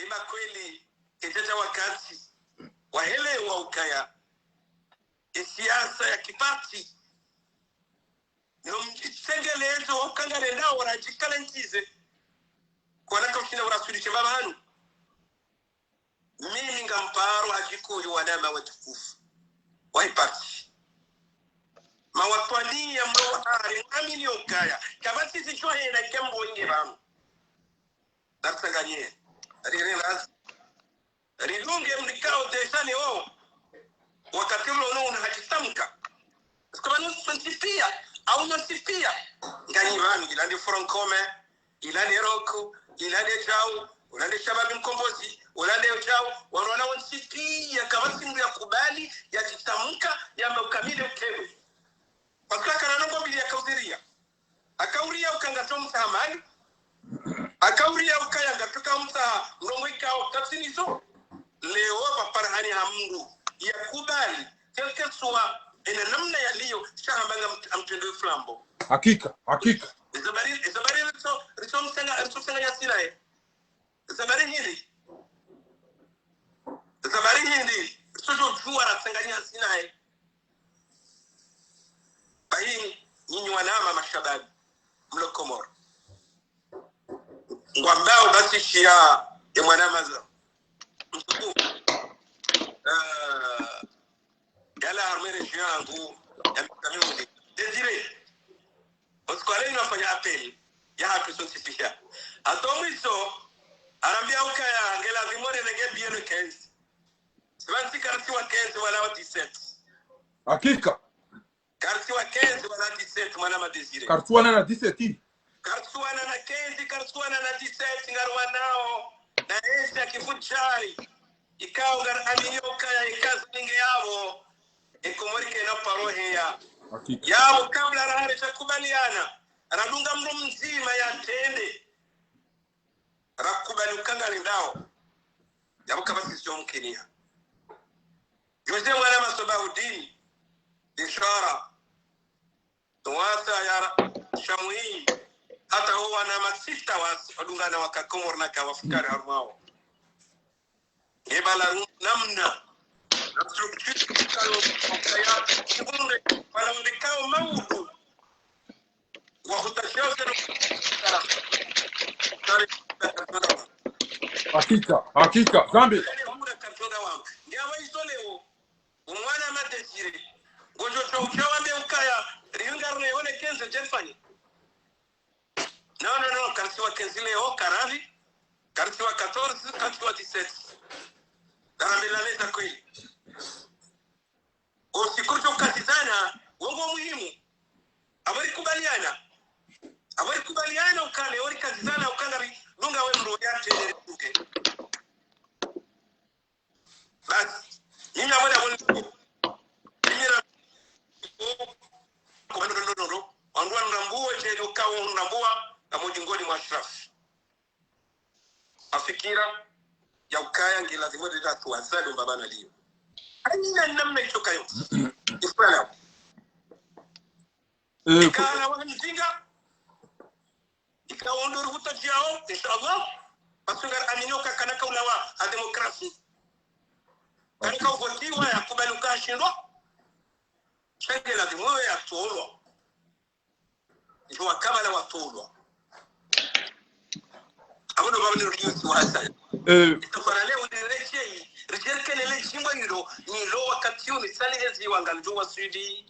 ima kweli itaja wakati wahelewa ukaya siasa ya kiparti no mjisengelezo wakangale nao wanajikala nchize kwa naka ushina urasulishe baba hanu mimi ngamparo ajikuri wanama watukufu waipati mawatwani ya mwari ngamini okaya kabati zichwa na kembo nge bamu natsanganye ridunge mlikao desani wao wakati ulo hakitamka kwa nini sipia au nasipia ngani banu ilani Francome ilani Roku ilani Jao ulande shababi mkombozi ulande ujao wanaona wansipi ya kabasi ndio yakubali ya kitamka ya mkamile ukewe pakaka kana nongo bili yakaudiria akauria ukanga mtamani akauria ukayanga tukamta nongo ikao tatsinizo leo paparhani hamngu yakubali kelke suwa ina namna yaliyo shahambanga amtendo flambo hakika Isabari riso yasinae Zabari hindi sojo juwa rasanganya sinae bahi nyinyi wanama mashababi mlo Komoro ngwambao basi shia ya mwanamaza mtuku gala armere yangu ya mkamuni Desire Oskwale inafanya apeli ya hatu sosifisha atomiso arambia ukaya ngela zimone nege bieno kenzi sibansi karasi wa kenzi wala wa 17 hakika karasi wa kenzi wala 17 mwanama Desire kartuana na 17 karsuana na kenzi karsuana na 17 ngarwanao na esi akifuchari ikao ngar aminyoka ya ikazi ninge yabo ekomorike na parohe ya yabo kabla rahare chakubaliana radunga mru mzima ya tende rakubali ukanga lindao yabo kama sisi mkenia yote mwana masobahudini ishara tuwasa ya shamuhii hata huwa na masista wadunga na wakakomor na kawafukari harumao ebala namna wanaonekao maudu hakika zambi ndiawa isoleo umwana Madesire ngojo chawambe ukaya riungarne one kenze jefani no karisiwa kenzi leo karavi karisiwa 14 karisiwa 17 darambela leza kweli usikurcho katizana wongo muhimu abari kubaliana ukale ori katizana ukangari dunga we mro yate uke basi nyinyi abada woni nyinyi no andwa ndambuwe tele ukawo ndambua na mojingoni mwa Ashraf afikira ya ukaya ngilazima ditatu wazalo babana liyo anina namna itoka yote ifala ikala wanzinga ikaondo ruhuta jao inshallah pasunga aminyoka kanaka ulawa a demokrasi kanaka uvotiwa ya kubaluka shindo chenge la dimoyo ya tolo ijo akabala wa tolo abono babane ruhusi wa hasa itafara leo nirechei rijerkene le chimba nilo wakati uni sali hezi wanganjo wa sudi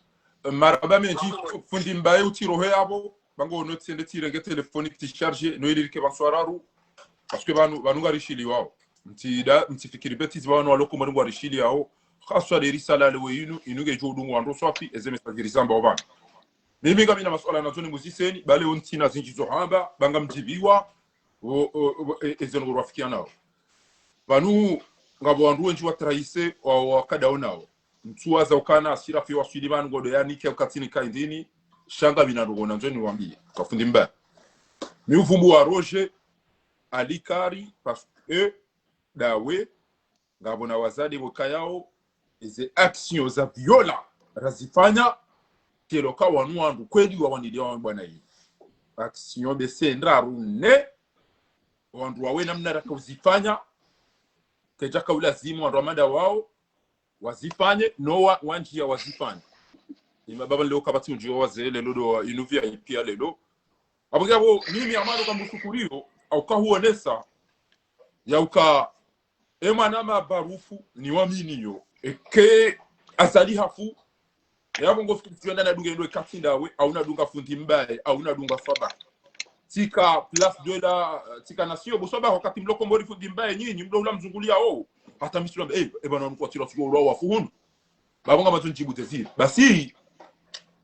maraba menji fundi mbaye utiro yabo bango notsende tirenge telefonique ti charger no ilirike banswararu parce que banu garishili wao mtifikiri beti zibano aloko mari garishili yao khaswa de risala le weyinu inuge jodu wando swafi eze message rizamba obana mimi kama ina masuala na zoni muziseni bale ontina zinjizo hamba banga mjibiwa eze no rafikia nao banu ngabo wandu wenji watraise wa kadao nao mtuaza ukana asira fi wasiliman godo yani ke ukatini kaindini shanga binarugona nzo ni wambie kafundi mba mi uvumbu wa Roger alikari parce que dawe ngabo na wazadi bokayao ize action za viola razifanya keloka wanu wandu kweli wa wanidia wa bwana hii action de sendra rune wandu wawe namna rakuzifanya kejaka ulazimu wandu amada wao wazifanye no wanjia wazifanye imababa leo kabati unjio wazele lodo inuvia ipia lelo abugabo mimi amano kamusukurio au kahuonesa ya uka emana mabarufu ni waminiyo eke asali hafu yabo ngofikiriana na dunga ndo katinda we au na dunga fundi mbaye au na dunga saba tika place de la tika nasio bosoba wakati mloko mbori fundi mbaye nyinyi mdo ula mzungulia hata misura bana nko tira sio ro wafuhunu babonga matunjibu tezir basi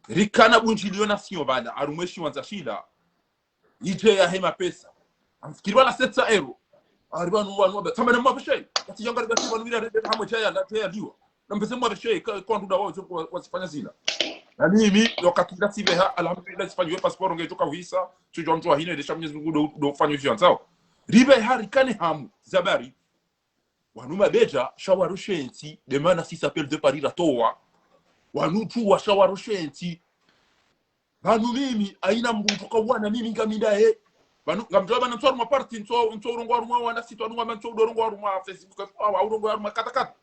rikana bunjilio nation bana arumweshi wanza shida ije ya hema pesa amfikiriwa na 700 euro aribanu wanwa tamana mabashay ati yanga gati banu bila rede hamo chaya na taya liwa na mpese mabashay kwa nduda wao wasifanya zina na mimi wakati ngatibe alhamdulillah sifanywe passport ngetoka visa tujo mtu hine desha Mwenyezi Mungu do fanywe vyanzao ribe harikane hamu zabari wanuma beja shawarushenzi de mana si s'appelle de Paris la toa wanutu wa shawarushenzi banu mimi aina mbutu kwa wana mimi ngamindae banu ngamjaba na ntwaro maparti ntwaro ngwa wana sitwa ngwa ntwaro ngwa Facebook au ngwa katakata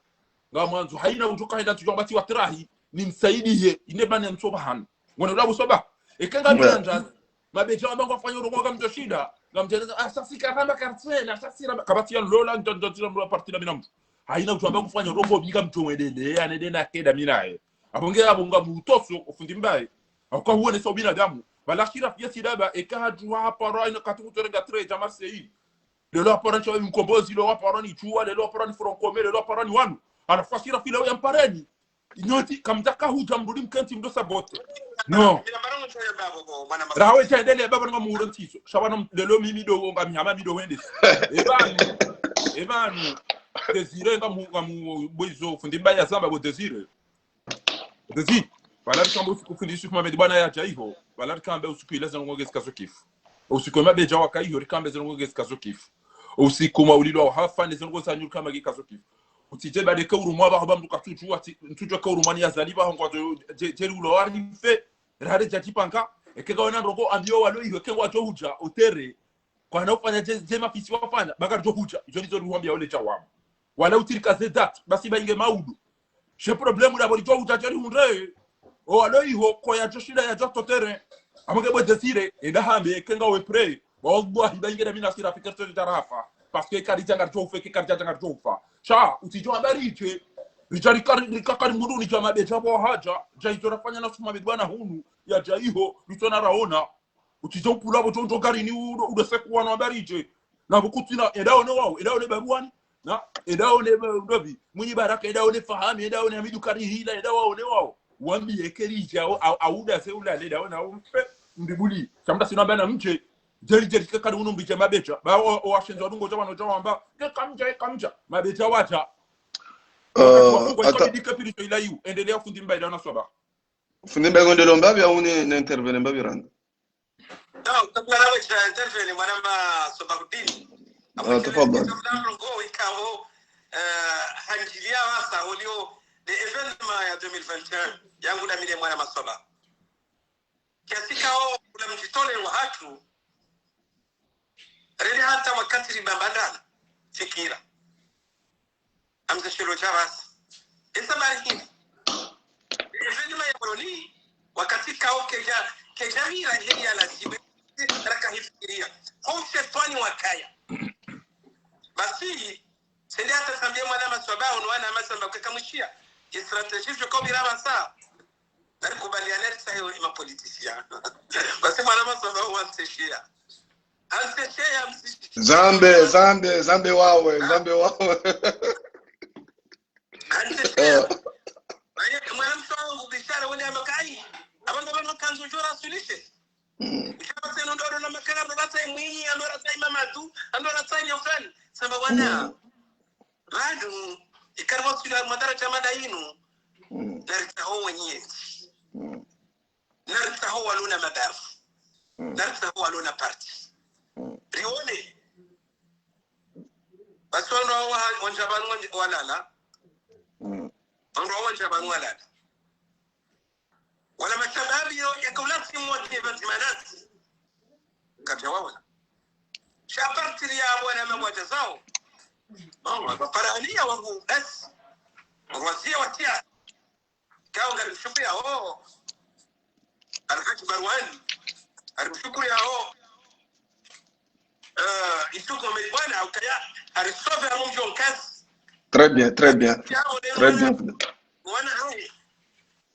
ngamanzu haina utuka haina tujomba ti watrahi ni msaidie ine bana msoba han ngona ulabu soba ekenga mjanja mabeja wangu afanya ngwa mtoshida ngamjeza asasika kama kartena asasira kabati ya lola ndotira mwa partida minamtu haina kutuamba kufanya robo bika mtumwedele anedena keda minaye abongera abonga mutoso ufundi mbaye akwa huone so binadamu balashira pia sidaba ekahajua hapa ina katukutorenga treja Marseille lelo hapa cho mkombozi lelo hapa ni chua lelo hapa ni Francomé lelo hapa ni wanu anafasira fila ya mpareni inyoti kamtaka hujamrudi mkenti mdosa bote no rawe tendele baba nga murontiso shabana lelo mimi do nga mnyama mido wende ebanu Désiré nga mu boizo fundi mbaya zamba bo Désiré Valar kamba ukufundisha kuma bwana ya jaiho valar kamba usikwileza ngogezi kazokifu usikoma beja wakaiho rikambe ngogezi kazokifu usikuma ulilo hafa nezongo sanyu kama gikazokifu utije bade ka urumwa ba haba mduka tuju ati tuju ka urumani yazaliba hongwa jeri ulo wari fe rade jatipanka ekega wana rogo ambio walo iho ke wajo huja utere kwa na ufanya jema fisi wafanya bakar jo huja ijo nizo ruhambia ole chawamu wala utirika zedat basi bainge maudu je problème la boli jo huja jeri hunre o alo iho ko ya joshida ya joto tere amage bo Désiré edahambe kenga we pray bo bo hibainge na mina sira fikirto tarafa parce que karita ngarto fe ke karita ngarto fa cha utijo ambarije rijari rikakari mundu ni jama beja bo haja jaito rafanya na suma bidwana hunu ya jaiho litona raona utijo pula bo tonto gari ni udo sekwa na ambarije na bukutina edaone wao edaone baruani na edaone ndobi munyi baraka edaone fahami edaone amidu kari hila edaone wao wambi ekerija auda se ula leda ona umpe ndibuli samda sinamba na mche jeri kaka uno mbije mabecha ba o ashenzo ndungo jabano jawamba ke kamja mabecha wacha ata dikapiri ila yu endelea fundi mbaida na soba fundi mbaida ndelo mbabi au ni intervene mbabi randa kabla ya intervene mwana soba kudini tafadhali ngo ikaho hanjilia wasa ulio the événement ya 2021 yangu na mile mwana masoba kiasi kao kuna mjitole wa hatu redi hata wakati ribambandana fikira amzeshelo chavasi isabari hini événement ya koloni wakati kao kejamira hili ya lazima raka hifikiria homse fani wakaya basi sende hata tambia mwana masoba unwana masamba kakamushia stratégie je comme il a ça dar kubaliana sasa hiyo ima politician basi mwana masoba uanteshia zambe wawe mwana msongo bishara wale amakai abanga bano kanzo jora sulishe kama tena ndo na makala ndo hata mwinyi andora sai mama tu andora sai nyofani samba wana bado ikarwa sura madara chama dainu narita ho wenyewe narita ho waluna madafu narita ho waluna party rione basono wanjabanu walala ndo wanjabanu walala wala mashababi ya kaulati mmoja batimanati kajawana shabarti ya bwana mmoja zao farania wangu basi wazia watia kao ngari mshukuri yao alhaji Marwan alimshukuru yao isuko mebwana ukaya alisobe amumjo kazi très bien wana hai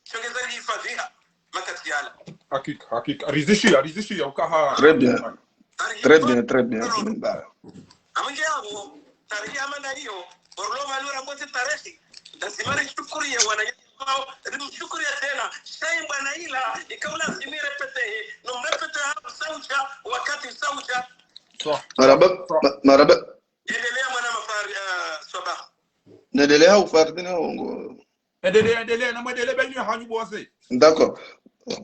shongeza hifadhia makatiala hakika rizishia ukaha très bien amunge yao tarehe amana hiyo orlo malura mbote tarehe lazima nishukuru ya wana yao nimshukuru tena shai bwana ila ikaula simire pete no mrepete hapo saucha wakati saucha maraba endelea mwana mafari soba endelea ufardina wangu endelea na mwendelea bali hanyu bose d'accord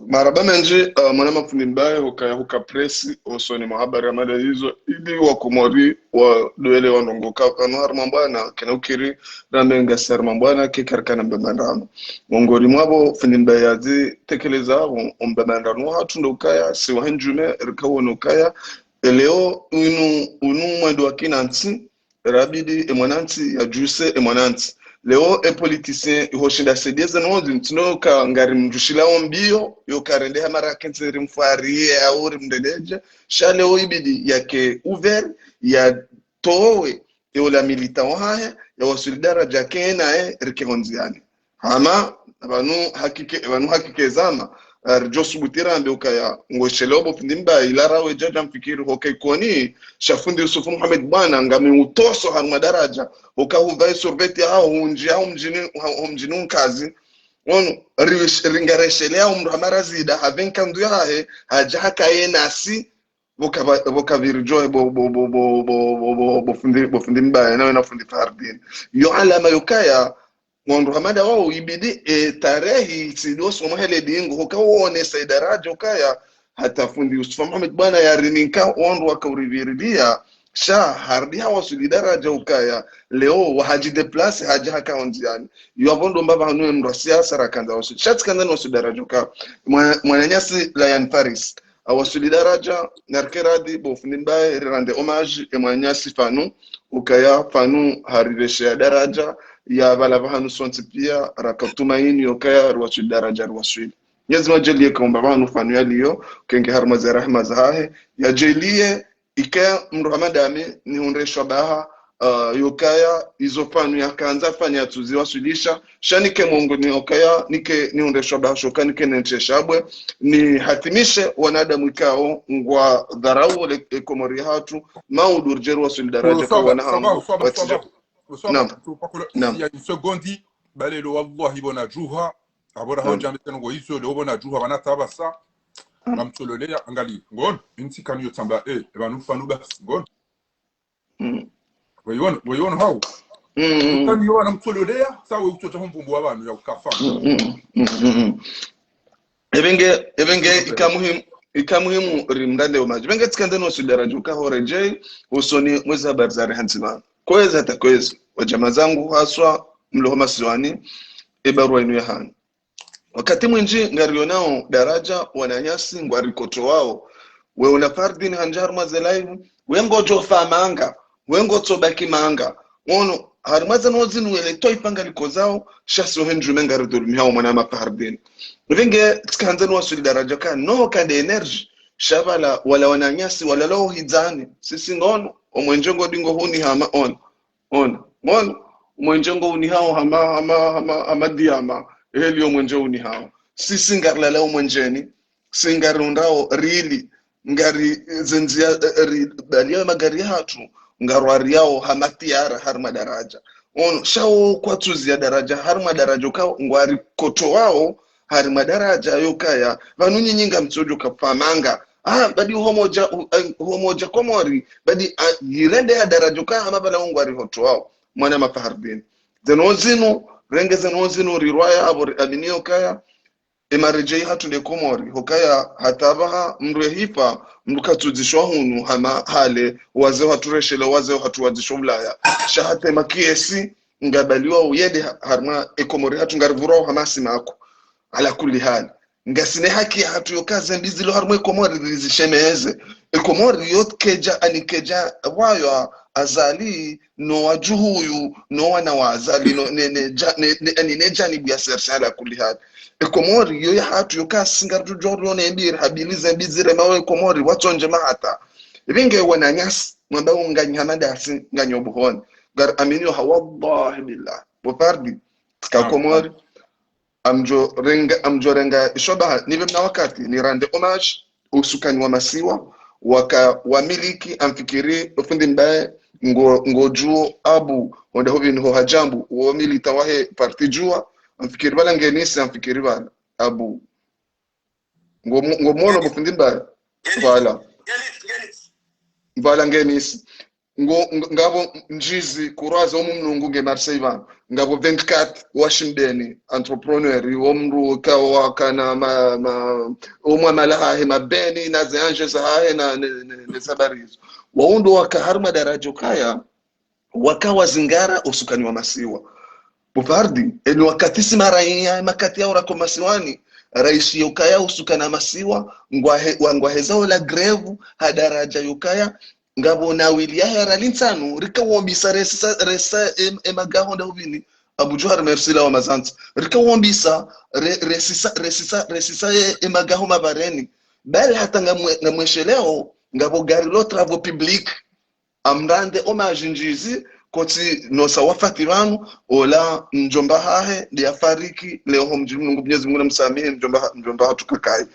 maraba menji mwana mafundi mbaye huka presi osoni mahabari ya mada hizo ili wakumori wa duele wanongoka kanuar mambana kena ukiri ramenga ser mambana kikarkana mbemandano mongori mwabo fundi mbaye yazi tekeleza mbemandano hatu ndokaya si wahenjume rikawono kaya leo unu mwendo wa kinanti rabidi emwananti ya juse emwananti leo politicien ihoshinda sedeze nozi ntino ka ngari mjushila ombio yo karende mara kenzeri mfarie au mdeleje sha leo ibidi yake uver ya towe yo la militant haya ya wasulidara jakena rikehonziani hama vanu hakike zama arjosubutira ambe ukaya ngoshelobo findimba ilarawe jaja mfikiri hoke koni shafundi Yusuf Muhammad bwana ngami utoso ha madaraja ukahuvai sorbeti hao mjini kazi ono ringareshelea umramarazida havenka ndu yahe hajaka yenasi boka virjoy bo findimba na fundi fardin yo alama yukaya Mwandu hamada wao ibidi tarehi sidoso mahele dingo hokaone saidaraja ukaya hata fundi Yusuf Muhammad bwana yarininka wandu wakauriviridia sha hardia wasulidaraja ukaya leo wahajide place haja hakaonziani yobondo mbaba hanu mro siasa rakanza wasu shatikanda no sudaraja ukaya mwananyasi Lion Paris awasulidaraja narkeradi bo fundi mbaye rande homage mwananyasi fanu ukaya fanu harivesha daraja ya balabahanu sonti pia rakatumaini yokaya ruwasu daraja ruwasu nyezima jelie kaumba banu fanu yaliyo kenge harma za rahma zahe ya jelie ikaya mruhamadami ni unreshwa baha yokaya izo fanu ya kanza fanya tuziwa sulisha shanike mungu ni yokaya nike ni unreshwa baha shoka nike nencheshabwe ni hatimishe wanadamu ikao ngwa dharau le komori hatu maudur jeru wasu daraja kwa wanahamu Naam. Il y a une seconde balelo wallahi bona juha abora hoja mteno hizo leo bona juha banatabasa namtololea angali ngon inti kanyo tamba banufanu bas ngon wayon how kanyo wana mtololea sawa utoto mvumbu abantu ya ukafa ebenge ikamuhimu rimdande omaji benge tsikandano sudaraja ukahoreje usoni mwezi habari za rehantima kweza hata kweza wajama zangu haswa mlohoma siwani ibarua inu ya hani wakati mwinji ngarionao daraja wananyasi ngwarikoto wao we unafardini hanjaru mazelive wengo jofa manga wengo tobaki manga ono harumaza nozinu elekto ipanga liko zao shasi ohenju mengari dhulumi hao mwanama fardini vinge tkanzanu wasuli daraja ka no kande energy shabala wala wananyasi wala loo hizani sisi ngono omwenjengo dingo huni hama on mwenjengo uni hao hama diama helio mwenjengo uni hao sisi ngarla leo mwenjeni singarundao rili ngari zenzia balia magari hatu ngarwari yao hamatiara harma daraja on shao kwa tuzia daraja harma daraja ka ngwari koto wao harma daraja yokaya vanunyi nyinga mtsojo kapamanga badi homoja komori badi yirende ya daraja ka hamabala ngwari hoto wao mwana mafahardin zenozinu renge zenozinu rirwaya abor abinio kaya emarejei hatu le komori hokaya hatabaha mrwe hipa mrukatuzishwa hunu hama hale wazeo hatureshele wazeo hatuwazishwa ulaya shahate makiesi ngabaliwa uyede harma ekomori hatu ngarivurao hamasi mako ala kuli hali ngasine haki hatu yokaze mbizilo harma ekomori rizishemeze ekomori yotkeja anikeja wayo azali no wajuhuyu no wana wazali no ne janibu ya sershala kuli hali ekomori yo ya hatu yokasingarju joryo ne mbir habilize mbizire mawe ekomori watonje mahata vinge wananyas mwamba unganyamada asi nganyobuhoni gar aminio hawallahi billah bopardi ka komori amjo renga ishoba nive mna wakati ni rande homage usukani wa masiwa waka wamiliki amfikiri ufundi mbaye ngojuo abu wanda hobi niho hajambu wa milita wahe parti jua amfikiri bala ngenisi amfikiri bala abu ngomono bufundi mbaye bala ngenisi ngabo njizi kuraza omumnungu ngeMarseille bana ngabo 24 washindeni entrepreneur omru kawa kana omwa malaha mabeni na zanje zahe na nesabarizo waundo wakaharma daraja kaya wakawa zingara usukani wa masiwa bufardi eni wakatisi maraiya makati ya urako masiwani raisi yokaya usukana masiwa ngwahezao la greve hadaraja yokaya ngabo na wilia hera linsanu rika wombisa resa emagahonda ubini Abu Johar merci la wamazanti rikawombisa resisa emagaho mabareni bali hata ngamwesheleo ngabo gari lo travaux public amrande omajinjizi koti nosa wafati wanu ola mjomba hahe liafariki leo mjumnungu Mwenyezi Mungu namsamehe mjomba hatukakai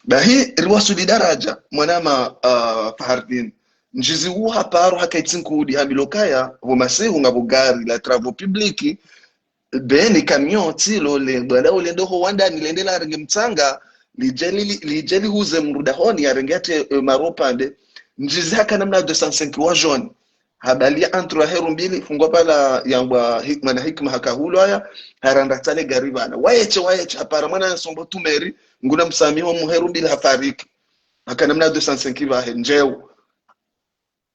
bahi riwasuli daraja mwanama Fahardin njizi huu haparo hakaitinkudi hamilokaya vomasihu ngabugari la travaux public beni camion tilo le bwana ule ndo wanda nilendela renge mtanga lijeli huze mrudahoni arengete maropande njizi haka namna 205 wa jaune habalia antro heru mbili fungwa pala yangwa hikma na hikma hakahulo haya haranda tale gari bana wayeche hapara mwana nsombo tumeri nguna msamiho muheru mbili hafariki haka namna 205 wa njeo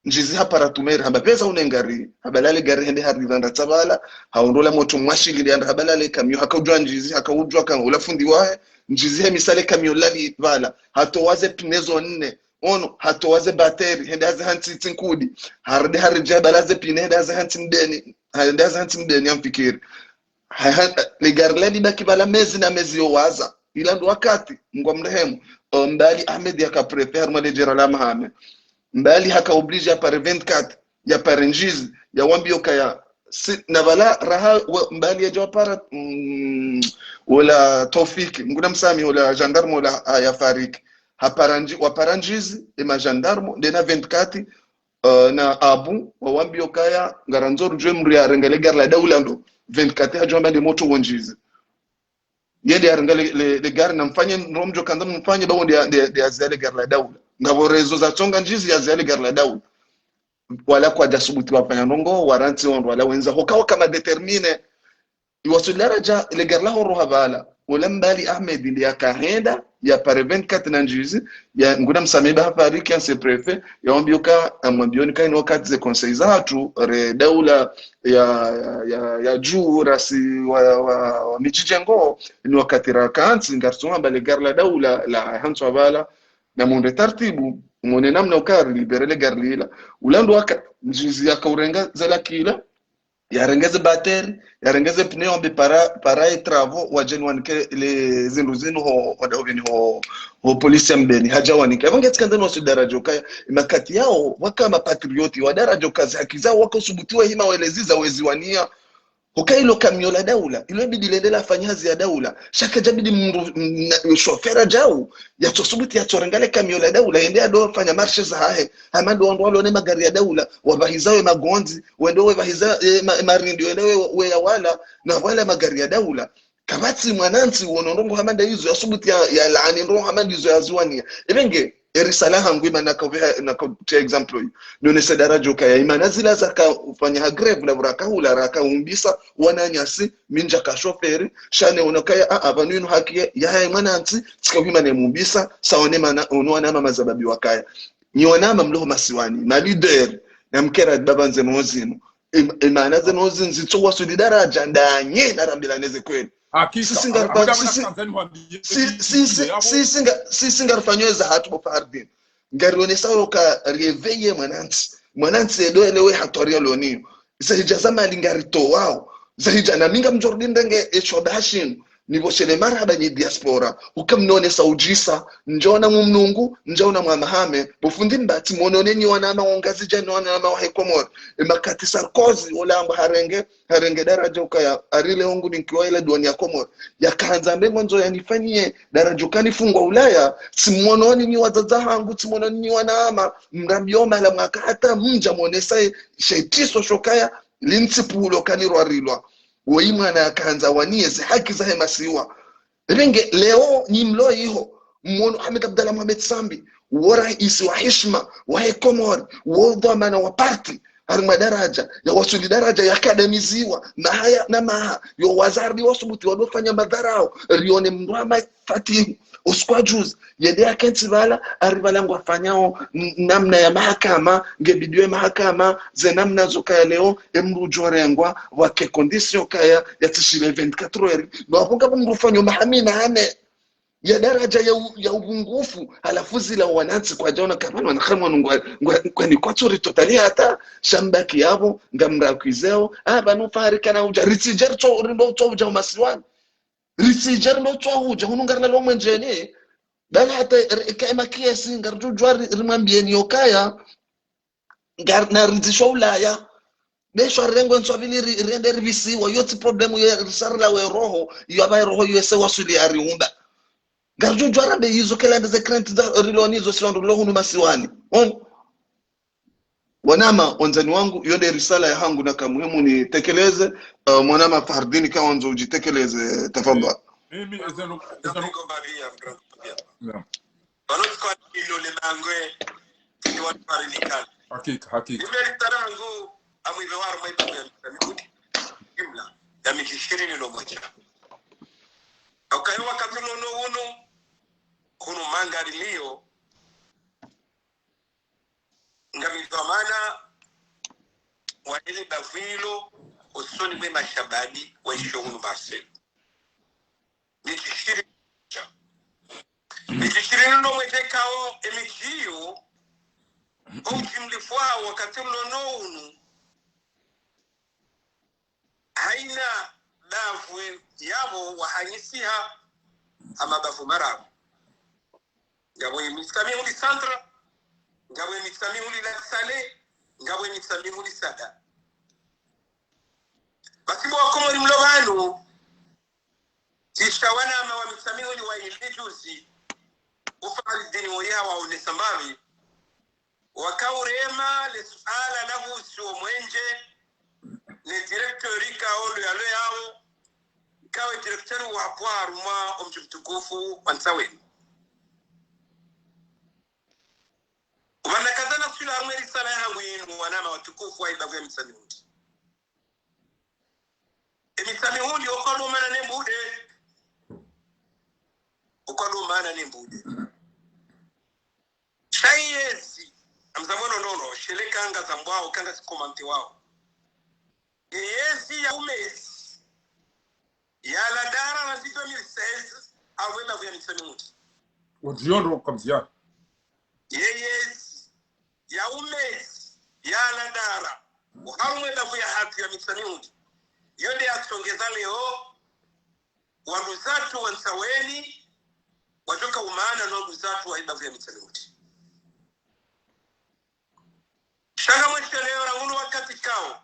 njizi hapara tumeri hamba pesa unengari habalale gari hende harivanda tabala haondola moto mwashili ndianda habalale kamyo hakaujwa njizi hakaujwa kan ulafundi wahe njizi he misale kamyo lali bala hatowaze pinezo 4 ono hatowaze bateri hende haze hanti tinkudi harde harija balaze pine hende haze hanti mdeni amfikiri le gari lali baki bala mezi na mezi yowaza ila ndo wakati ngwa mrehemu mbali Ahmed yakaprepare mwanejera la mahame mbali haka oblige ya pare 24 ya pare njizi ya wambio kaya na vala raha mbali ya jawapara wala Tofiki nguna msami wala gendarme wala ya fariki wapara njizi ema gendarme dena 24 na abu wambio kaya ngaranzoru jwe mri ya rengale gar la daula ndo 24 hajwamba de moto wonjizi yende ya rengale le gar na mfanye romjo kanda mfanye bawo de azale gar la daula ngabo rezo za tonga njizi ya zale gar la daula wala kwa jasubuti wafanya nongo waranti ondo wala wenza hokawa kama determine iwasudaraja ile gar la horo habala wala mbali Ahmed ndi akahenda ya pare 24 na njizi ya nguna msameba hafariki ya prefet ya wambioka amwambioni kai no wakati ze conseil zatu re daula ya juu rasi wa mijijengo ni wakati rakanti ngartunga mbali gar la daula la hantu habala na munde tartibu mwone namna ukari liberele garlila ulando waka njizi ya kaurenga zala kila yarengeze bateri yarengeze pneu ambe para travaux wa jenwanike le zindu ho wadovini ho polisi ambeni hajawanike abangetsikanda no sudarajo kaya makati yao wakama patrioti wadarajo kazi hakizao wako subutiwa hima weleziza weziwania Hukailo kamiola daula ilo bidi lendela fanyazi ya daula shaka jabidi shofera jau ya tosubuti ya torengale kamiola daula endea do fanya marshe za hahe hamando wando ne magari ya daula wabahizawe magonzi wendo wabahiza marindi wendo we ya wala na wala magari ya daula kabati mwananti wonondongo hamanda hizo ya subuti ya laani ndo hamanda hizo ya ziwania ebenge erisala hangu imana na kwa example none sedarajo kaya imana zila zaka ufanya greve la burakahula raka umbisa wananyasi minja ka shoferi shane onokaya abaninu haki ya imana tsika imana mumbisa saone mana onwana mama zababi wakaya niona mamlo masiwani na leader na mkera babanze mozino imana ze mozino zitsowa solidaraja ndanye narambilaneze kweli singarfanyeza hatu bofardin ngarione sawo ka réveiller mwananti edoelewe hatoria loni zahijazama lingarito wao zahijana minga mjordin ndenge echodashin nivo shele marhaba ni diaspora ukamnone saujisa njona mumnungu njona mwamahame bofundi mbati monone ni wana maongazi jana wana mawahe komor makati Sarkozy olamba harenge daraja ukaya arile hongu nikiwa ile dunia komor yakaanza mbe mwanzo yanifanyie daraja kanifungwa Ulaya simononi ni wazaza hangu simononi ni wanaama mrambioma la mwaka hata mja monesa shetiso shokaya lintsipulo kanirwa rilwa Woimana yakanza wanieze haki za hemasiwa. Renge leo ni mlo hiho. Mwono Ahmed Abdallah Mohamed Sambi. Wara isi wa hishma. Wahe Komori. Wodhamana wa party. Harima daraja. Ya wasuli daraja ya akademiziwa. Mahaya na maha. Yo wazardi wasubuti. Wadofanya madharao. Rione mrama fatihu. Uskwa juzi. Yedea kenti vala. Arivalangu wafanyao. Namna ya mahakama. Ngebidwe mahakama. Ze namna zokaya leo. Emru jorengwa. Wake kondisyon kaya. Yatishile 24 eri. Nwapunga mrufanyo mahamina hame. ya daraja ya ugungufu halafu zila wanansi kwa jona kama wanakhamwa kwani kwa tsori totalia hata shambaki yabo ngamrakwizeo banu farikana uja ritijer to rimbo to uja masiwan ritijer no to uja hunungarna lo mwenjeni bal hata kama kiasi ngarju jwari rimambieni yokaya ngarna rizisho ulaya besho rengo nswavili rende rivisi wa yoti problemu ya sarla we roho yaba roho yese wasuli ariumba garju jwara be hizo kala ndeze krent da rilonizo silondo lo hunu masiwani wanama onzani wangu yonde risala ya hangu na kamuhimu ni tekeleze mwanama Fardini kama nzo ujitekeleze tafadhali mimi ezano babia banos kwa hilo le mangwe ni watu marinikani hakika nimeli tarangu amwive waro maipa ya mikudi jumla ya mikishiri nilo moja aukayo wakati uno hunu mangari liyo ngamizamana wa ile bavilo usoni mwe mashabadi wa ishogunu Marcel nikishiri nilo mwete kao emijiyo ujimlifua wakati mlono unu haina dafu yabo wahanyisiha ama bafu marabu ngabo yimisami uli Sandra ngabo yimisami uli Laksale ngabo yimisami uli Sada basibo wakomori mlobanu kishawana ama wamisami uli wa ilijuzi ufari dini wayawa unesambavi wakaurema le suala lahu sio mwenje le directeur ikaolo yalo yao kawe directeur wa Pwaruma omjumtukufu wansaweni wanakazana sula armeri sana yangu yenu wanama watukufu wa ibavu ya misamihudi misamihudi ukolumana nembude shayesi amzamono nono sheleka anga zambwao kanga sikomante wao yesi ya umesi ya la dara na 2016 awema vya misamihudi wajiondo kamzia yes ya umesi ya la dara uharumwe dafu ya hatu ya misamihudi yonde aksongeza leo wanuzatu wansaweni watoka umaana na wanuzatu wa ibavu ya misamihudi shanga mweshte leo rangulu wakati kao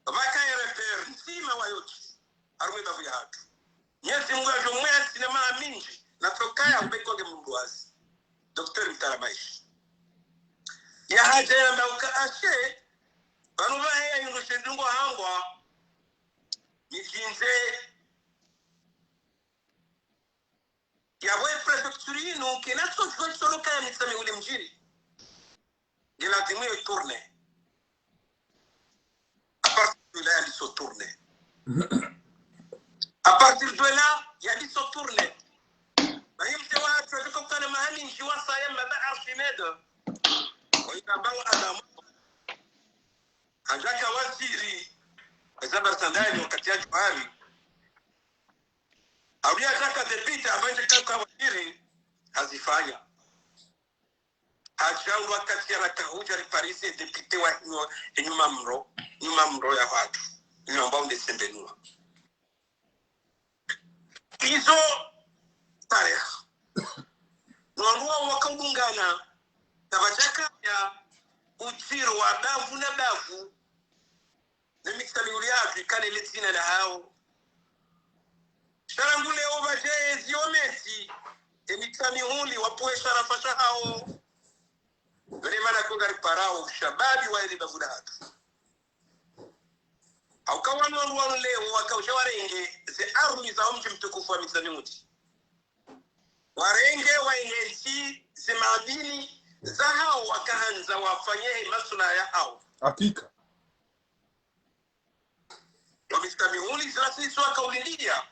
waka ya refer nsima wa yote harume ibavu ya hatu nyezi mungu ya jomwea sinema aminji na tokaya ubekoge mnduwazi Dr. Mtarabaishi ya haja ya mbauka ashe banuba hea yunushendungo hangwa nikinze yawe prefecture ino kenaso solo kaya misami ule mjiri gela timwe tourne à partir de là il se tourne à partir de là il y a dit se tourne bahimte wa tuko kana mahali njiwa saya mbaba Archimed waikambao adamu ajaka waziri Zabar Sandani wakati ya juhari aulia zaka depita ambaye kwa waziri hazifanya hajau wakati ya nakahuja riparisi depite wa nyuma mro ya watu ni ambao ndesembenua hizo tarehe nwanua wakaungana tabachaka ya utiro wa dafu na dafu nemikisali uliafi kane letina na hao sharangule obaje ziomesi emikisali huli wapoe sharafasha hao vile mana kungari parao shababi wa ili bavuda hatu haukawanu wanuanu leo wakausha warenge ze armi za mji mtukufu wa mikisali muti warenge waingensi ze maadini za hao wakahanza wafanyehe masuna ya hao hakika wamistamihuli zinasisi wakaulindia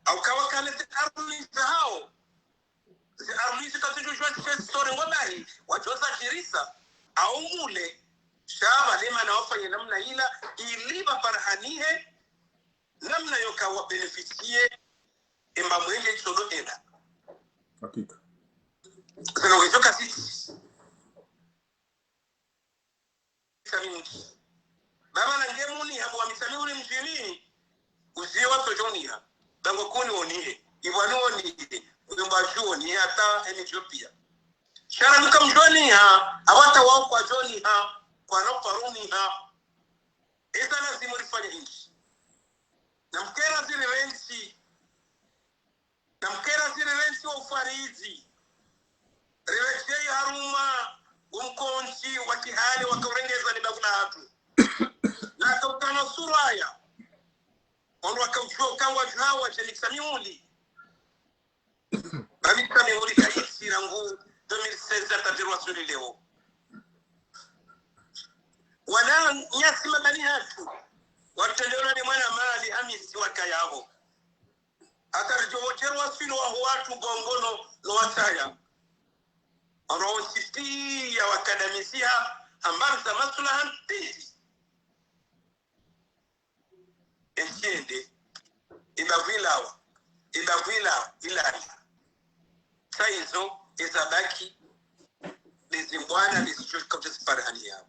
au kawakale zi armi za hao zi armi zi katujujua sore wabahi wajoza jirisa au mule shaba lima na wafanye namna ila iliba parhanihe namna yoka wabeneficie imba mwenge chodo enda Hakika. Sasa ukitoka sisi Samiuti baba na ngemuni hapo wa misamiuli mjini uzie watu jonia bango kuni onie ibwani onie uyumba joni hata Ethiopia shara mkamjoni ha awata wao kwa joni ha kwa no paruni ha esa lazima rifanye nchi na mkera zile rensi wa ufarizi rewechei haruma umkonchi wa kihali wakaurengeza ni bagula hatu na kautano suraya ondo wakaujua kangwa juhawa jeni Samiuli bami Samiuli kaisi rangu 2016 tadirwa suri leo wana nyasi madani hatu watendona ni mwana mali Hamisi wakayabo akarjojerwa silo wa watu gongono no wataya Rositi ya wakadamisia ambao za maslahan tisi entiende ibavila ilali saizo izabaki lizimbwana lisichoka kutisparahani yao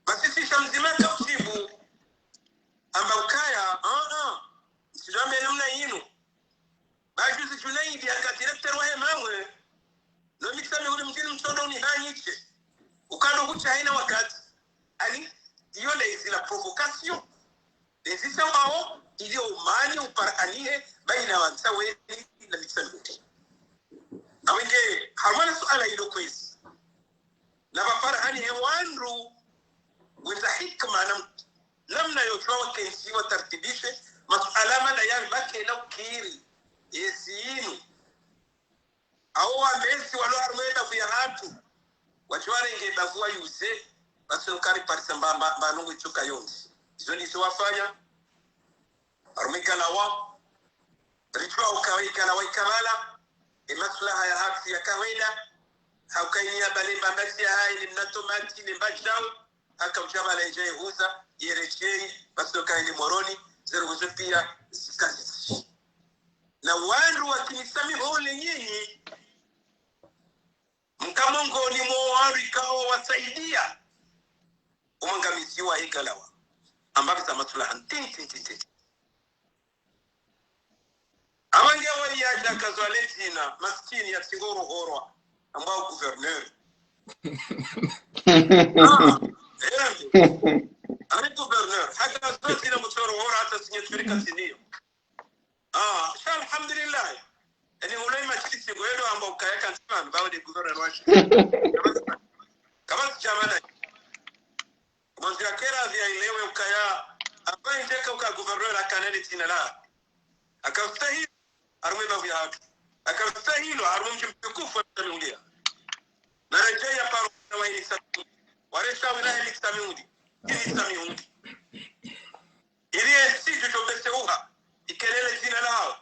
basi sisha mzima kausibu amba ukaya sijame namna yinu baju sichunaidi akadirektor wa hemamwe no mikisame ule mjini mtondo ni hanyiche ukando kucha haina wakati ani hiyo lezi la provocation lezi wao ilio umani uparanie baina wansa weni na mikisame ule awenge harwana suala hilo kwezi na waparahani hewanru weza hikma namna yochwa wakensi watartibishe masualama na yawe bake na ukiri yesiyinu au amesi walo armeda vya hatu wachware ngebavua yuze basokari parisamba manungu chuka yonzi izo ni wafanya armeka lawa ritual ukaweka na waikabala maslaha ya haki ya kawaida haukainia bale mbambasi hai ni mnatomati ni mbajao akamjaba la eje huza yerechei basoka ni moroni zeruzo pia sikasi na wandu wa kimisami hole nyinyi mkamongo ni mwari kao wasaidia umangamisiwa hikalawa ambapo za maslaha tintintintin amange wali ya jaka zwaletina maskini ya Singoro Horwa ambao gouverneur ani gouverneur hata zote na msoro Horwa hata sinyeturika sinio alhamdulillah yani ulai machisi goedo ambao kayaka sana baada ya gouverneur washi kama jamana mwanzakera vya ilewe ukaya ambaye ndeka uka gouverneur akaneni tinala akastahili arme babu ya haki akastahili arme mtukufu atamulia na rejea paro na waini sabu waresha wilaya ni Samiuli ili sisi tubeseuha ikelele jina lao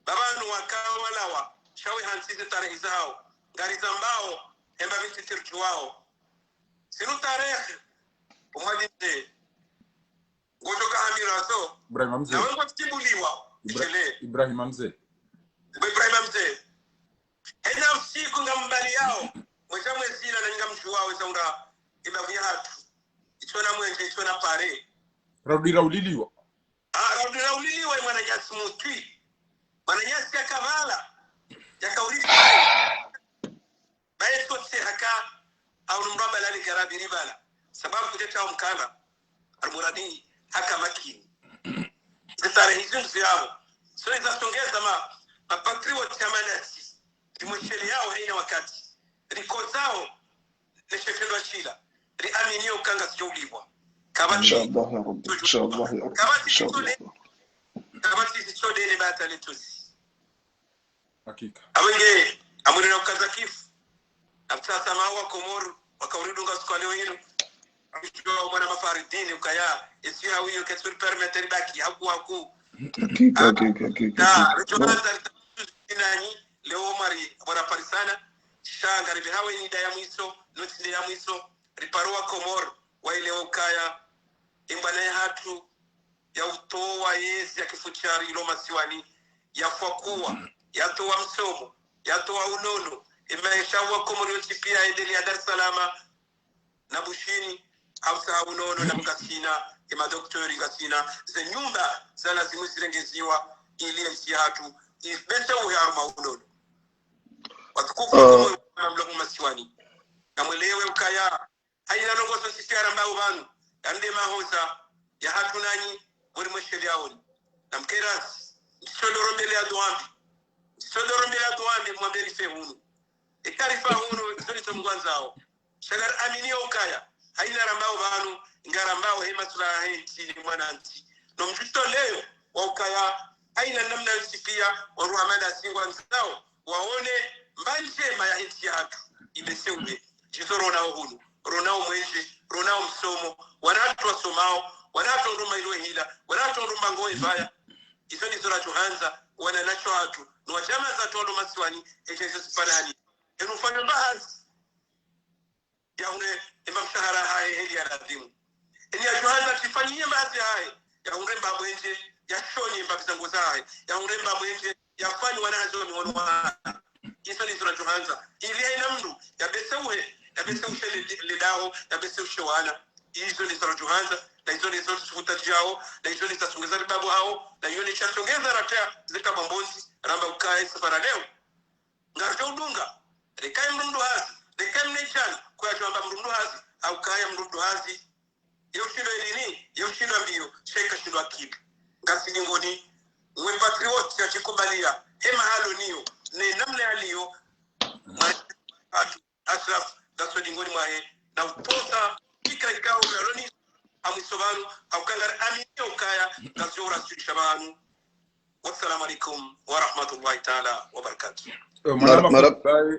babanu wakawa lawa shawi hansisi tarehe zao ngari zambao emba binti tirki wao sinu tarehe umwadinde gojoka hamira so Ibrahim Mzee na wengo tibuliwa Ibrahim Mzee hena usiku ngambali yao mweshamwe zina na ngamshu wao saunda ibavya hatu ichona mwenje ichona pare Raudira uliliwa mwana nyasi mutwi mwana nyasi ya kavala ya kaulisi bae sote haka au numramba lali garabi ribala sababu kuteta mkana almuradi haka makini zitare hizo ziyao so izasongeza mapatriot kama nasi timosheli yao haina wakati riko zao nishefendwa shila riaminio kanga sijauliwa inshallah ya rabbi inshallah ya rabbi kabati sichode ile bata letusi hakika awenge amurina ukazakifu afisa mawa komor wakaurudunga skole wenu amishwa mwana mafaridini ukaya isi hawiyo kesul permettre baki haku hakika ritual nani leo mari bora parisana shanga ribe hawe ni daya mwiso notinde ya mwiso riparua komor wa ile ukaya imbana hatu ya utoa yesi ya kifuchari ilo masiwani yafuakua yatoa msomo yatoa unono imaishawa komori pia endelea Dar es Salaam na Bushini hausa unono na mkasina ima doktori kasina ze nyumba za lazimu zirengeziwa ili hatu ibeta uharma unono watukufu komori mamlaku masiwani na mwelewe ukaya haina longoso sisiara mbao banu yande mahoza ya hatu nanyi wali mwesheli yaoni na mkerasi nishodoro mbele ya duambi mwambeli fehunu ikarifa hunu zolito mgwanzao shagar aminia ukaya haina rambao banu ingarambao hema sula henti mwananti no mjuto leo wa ukaya haina namna yusipia waruhamana singwa nzao waone mbanjema ya henti hatu ibeseule jizoro nao hunu ronao mwenje ronao msomo wanatu wasomao wanatu nduma ilo hila wanatu nduma ngoe vaya izo ni zora tuhanza wana nacho watu ni wajama za tolo masiwani ejezo sipanani enufanya baadhi ya une imam shahara hae heli ya nadhimu eni ya tuhanza kifanyie baadhi hae ya uremba mwenje ya shonye mbabizangu zae ya uremba mwenje ya fani wanazo ni wanuwa izo ni zora tuhanza ili ya ina mdu ya beseuhe lidao ya beseuhe wana izo ni zora tuhanza na hizo ni zote tukutajao na hizo ni tasongeza ribabu hao na hiyo ni chasongeza ratea zika mambozi ramba ukae safara leo ngarjo udunga rekai mrundu hazi rekai mnechana kwa tuamba mrundu hazi au kaya mrundu hazi yoshindo elini yoshindo mbio sheka shindo akili ngasi ngoni mwe patriot ya chikubalia hema halo niyo ne namle aliyo asraf daso dingoni mwae na uposa kika ikao meloni amusobanu aukangar aminio ukaya kasura shabanu. Wassalamu alaikum wa rahmatullahi ta'ala wa barakatuh.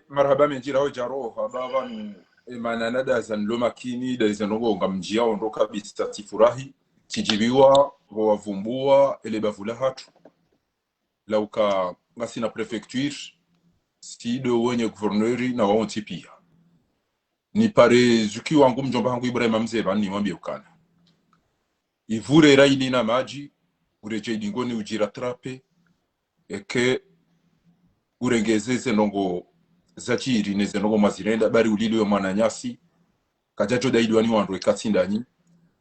Marhaba menjira ho jaro baba nu imana nada zan lo makini da zanongo ngamjia ondo kabisa tifurahi tijibiwa wavumbua ele bavula hatu lauka ngasi na prefecture si do wenye gouverneur na waonti pia ni pare zuki wangu mjomba wangu Ibrahim Mzeba ni mwambie ukana ivure raini na maji ureje dingoni ujira trape eke urengezeze nongo zachiri neze nongo mazirenda bari ulilo yo mwananyasi kajajo daidwani wandu ekatindani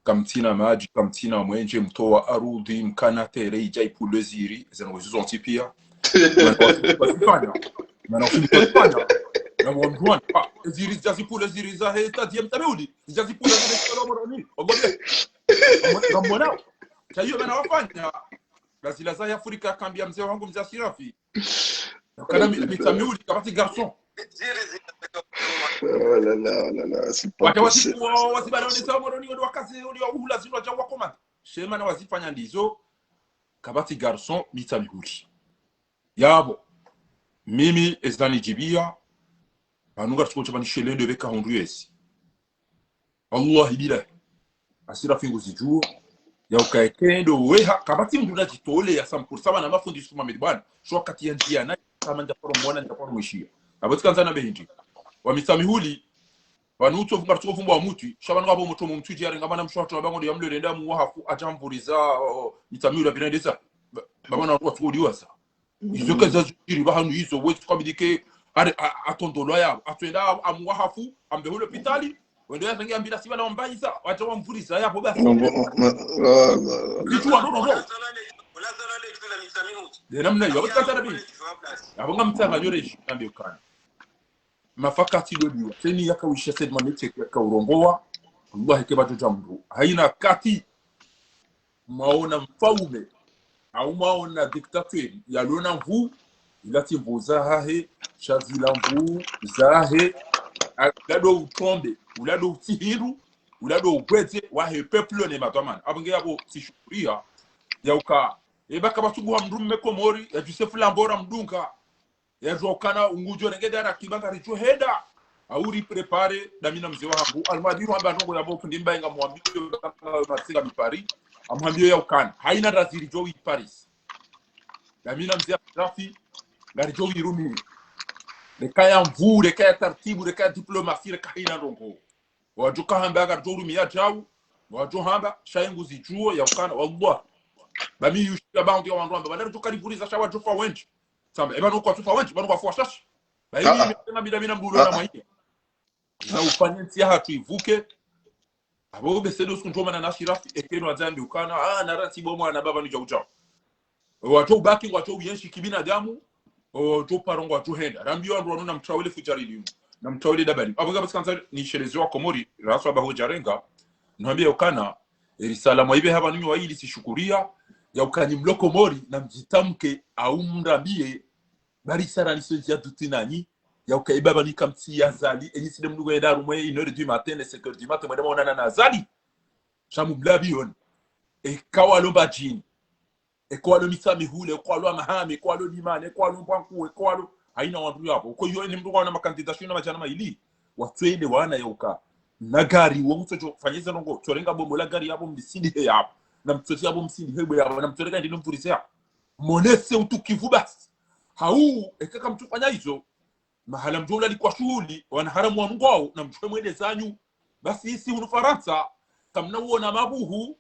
kamtina maji kamtina mwenje mtoa arudi mkana tere ijai puleziri zenongo zizonti pia mana ofimfanya na mwamduan ziri jazi puleziri za hesta diem tabeudi jazi puleziri kolomoroni ogobe Mbona chayo bana wafanya lazila za Afrika kambia mzee wangu mzee Sirafi kana mitamiuli kabati garçon la c'est pas possible wasibana ni sawa moroni ndo wakazi ndo uhula zino jangwa komanda shema na wazifanya ndizo kabati garçon mitamiuli yabo mimi ezani jibia banunga tuko chobani shelendo beka hunduyesi wallahi bila asira fingu zijua ya ukaekendo weha kabati mdu na jitole ya sampursa na mafundi suma medibana shwa kati ya njia na kama ndaporo mwana ndaporo mwishia abati kanzana behindi wa misamihuli banuto vunga tuko vumba wa mutu shabana ngabo muto mu mtuji yarenga bana mshwato bango ya mlele ndamu wahafu ajamvuriza misamihuli birendesa babana watu odiwasa izo kaza jiri bahanu izo wetu kabidike atondolo ya atwenda amwahafu ambeho hospitali wendo yasangia mbira siba na mbanyiza wacha wamvuriza yapo basi kitu ndo de namna yo bakatana bi abonga mtanga nyoreji ambe ukana mafakati lodiwa teni yakawisha sedma nete ka urongoa Allah ke batu jambu haina kati maona mfaume au maona dictateur ya lona mvu ilati mbuza hahe shazila mvu zahe lado utombe ulado utihiru ulado ubwete wahe peuple ne matomana abonge yabo tishukuria yauka ebaka batugu mdume komori ya Joseph Lambora mdunga ya jokana ungujo ngeda na kibanga richo heda auri prepare damina mzee wangu almadiru amba ndongo ya bofu ndimba inga mwambio masinga mipari amwambio ya ukana haina raziri jowi Paris damina mzee Rafi ngari jowi Rumi lekaya mvu lekaya tartibu lekaya diplomasi lekaya ndongo wajuka hamba ngari jowi Rumi ya jawu wajo hamba shayengu zijuo ya ukana wallah bami yushia bounty wa ndwamba bandari tukalipuliza shawa tufa wenchi samba eba nuko tufa wenchi banu kwa fuashashi baimi tena bidamina mbulona mwaike na ufanyensi hatu ivuke abo besedo skuntoma na nashirafi ekeno azambi ukana na ratibo mwana baba ni chauchao watu baki watu yenshi kibina damu to parongo watu henda rambio ndo wanuna mtrawele fujarili na mtrawele dabali abaga basikanza ni shelezi wa Komori raswa baho jarenga nwambia ukana risala mwaibe haba nini wa ili sishukuria ya ukani mloko Mori na mjitamke au mrambie bari sara nisoji ya dutinani ya ukaibaba ni kamti ya zali enyisi de mnugo edaru mwe 1h du matin les 5h du matin mwedema onana na zali shamu blabi on e kawalo bajini e kwalo misami hule kwalo mahame kwalo limane kwalo mpanku kwalo haina wandu yapo uko yo ni mndugo na makandidation na majana maili watwende wana yoka nagari wo mutso fanyiza nongo torenga bombo la gari yabo msindi he yapo na mtsotia yabo msindi hebo yabo na mtoreka ndi mfurisi ya monese utukivu basi hau ekaka mtufanya hizo mahala mjola li kwa shughuli wana haramu wa ngwao na mchwe mwende zanyu basi hisi unufaransa kamna uona mabuhu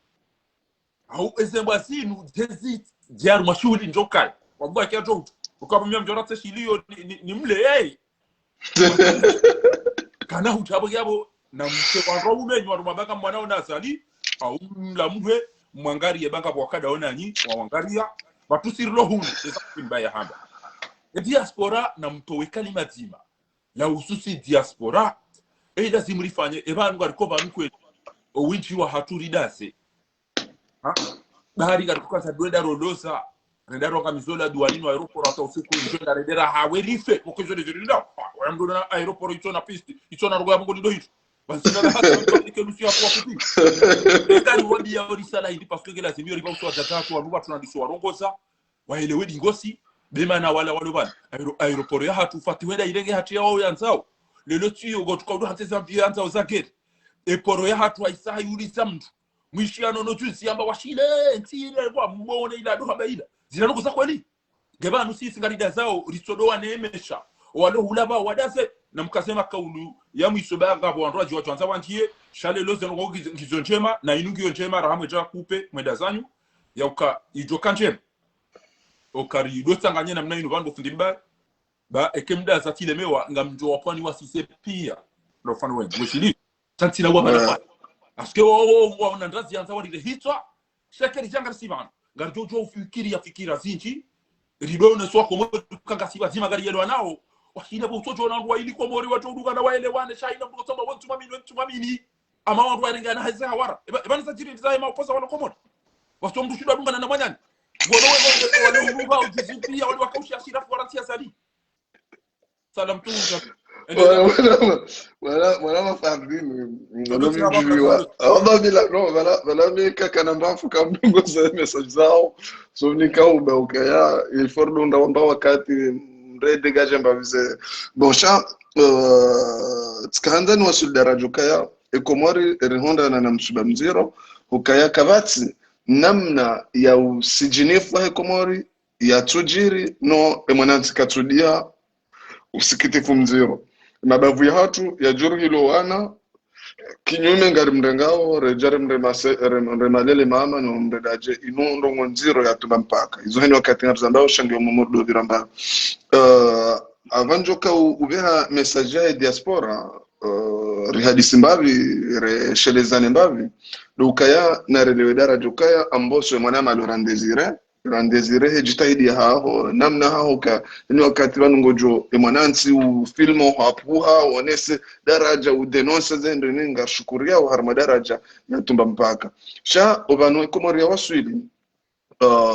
au ezemba sinu dezi diaru mashughuli njokai wabwa kia jout ukapamia mjorate shilio ni mle hey kana hutabo yabo na mche kwa roho menyu wa rumabaka mwanao nazali au mla mwe mwangari yebanga kwa kada onanyi wa wangaria batusirilo hunu eza kumbaya hamba diaspora na mtowekali mazima ya ususi diaspora lazima lifanye ebantu alikoba nkwe owinchi wa haturi dase bahari kalikuwa doenda rolosa rendaro kamizola dualino aeroport ata usiku ndio rendera hawerife mkozo ndio wamdo na aeroport itona piste itona rogo yabo ndo hito basi na hata mtokike lusia kwa kupi ndani wodi ya risala hindi parce que lazima yori kwa zakatu wa tunandiswa warongoza waelewe dingosi bema na wala bana aeroport ya hatu fatiwenda irege hatu yao yanzao lelo tiyo gotukodo hateza vyanza uzagere eporo ya hatu aisaha yulisa mtu mwishiano no tuzi amba washile ntile kwa mbone ila do habaida zinanuko kweli gebanu sisi ngarida zao risodoa neemesha walo hulaba wadaze na mkasema kaulu ya mwisoba ngabo androji watu anza wantie shale loze ngo ngizonjema na inungi onjema rahamwe ja kupe mwenda zanyu ya uka ijokanjema okari dotanganye namna ino vandu fundimba ba ekemda zatile mewa ngamjo wapani wasise pia no fano wengi mwishili tantila wa bana aske wo na ndazi anza wali hitwa shekeri janga sibana ngarjojo ufikiri ya fikira zinji ribone swa komo kanga siba zima gari yelo nao washida bo tojo na ndwa ili kwa Mori watu duka na waelewane shaina mbo soma wantu mamini ama wantu warenga na haza hawara ebana sajiri za ma oposa wala komo watu mdu shida dunga na manyani wale uruba ujizipia wale wakaushi ashira Faransa zali salam tunza wala mafardini ngalo mjiliwa aba bila no wala meka kana mbafu kamdungo za message zao so nikauba ukaya ilfordo ndawamba wakati mrede gaje mbavize bosha tskanda ni wasul darajo kaya ekomori rihonda na mshiba mziro ukaya kabati namna ya usijinifu wa Komori ya tujiri no emananti katudia usikitifu mziro mabavu ya hatu ya juru hilo wana kinyume ngari mrengao rejare mremalele mama no mredaje inu ndongo nziro ya tuba mpaka izo heni wakati ngabzambao shangi omumudu viramba avanjoka ubeha message ya diaspora rihadisi mbavi re shelezane mbavi dukaya na relewe daraja ukaya amboso mwanama Randesire hejitahidi hao namna hao ka ni wakati wanungojo mwanansi ufilmo hapuha onese daraja udenonse zendo ninga shukuria wa harma daraja ya tumba mpaka sha obanu Komori ya waswili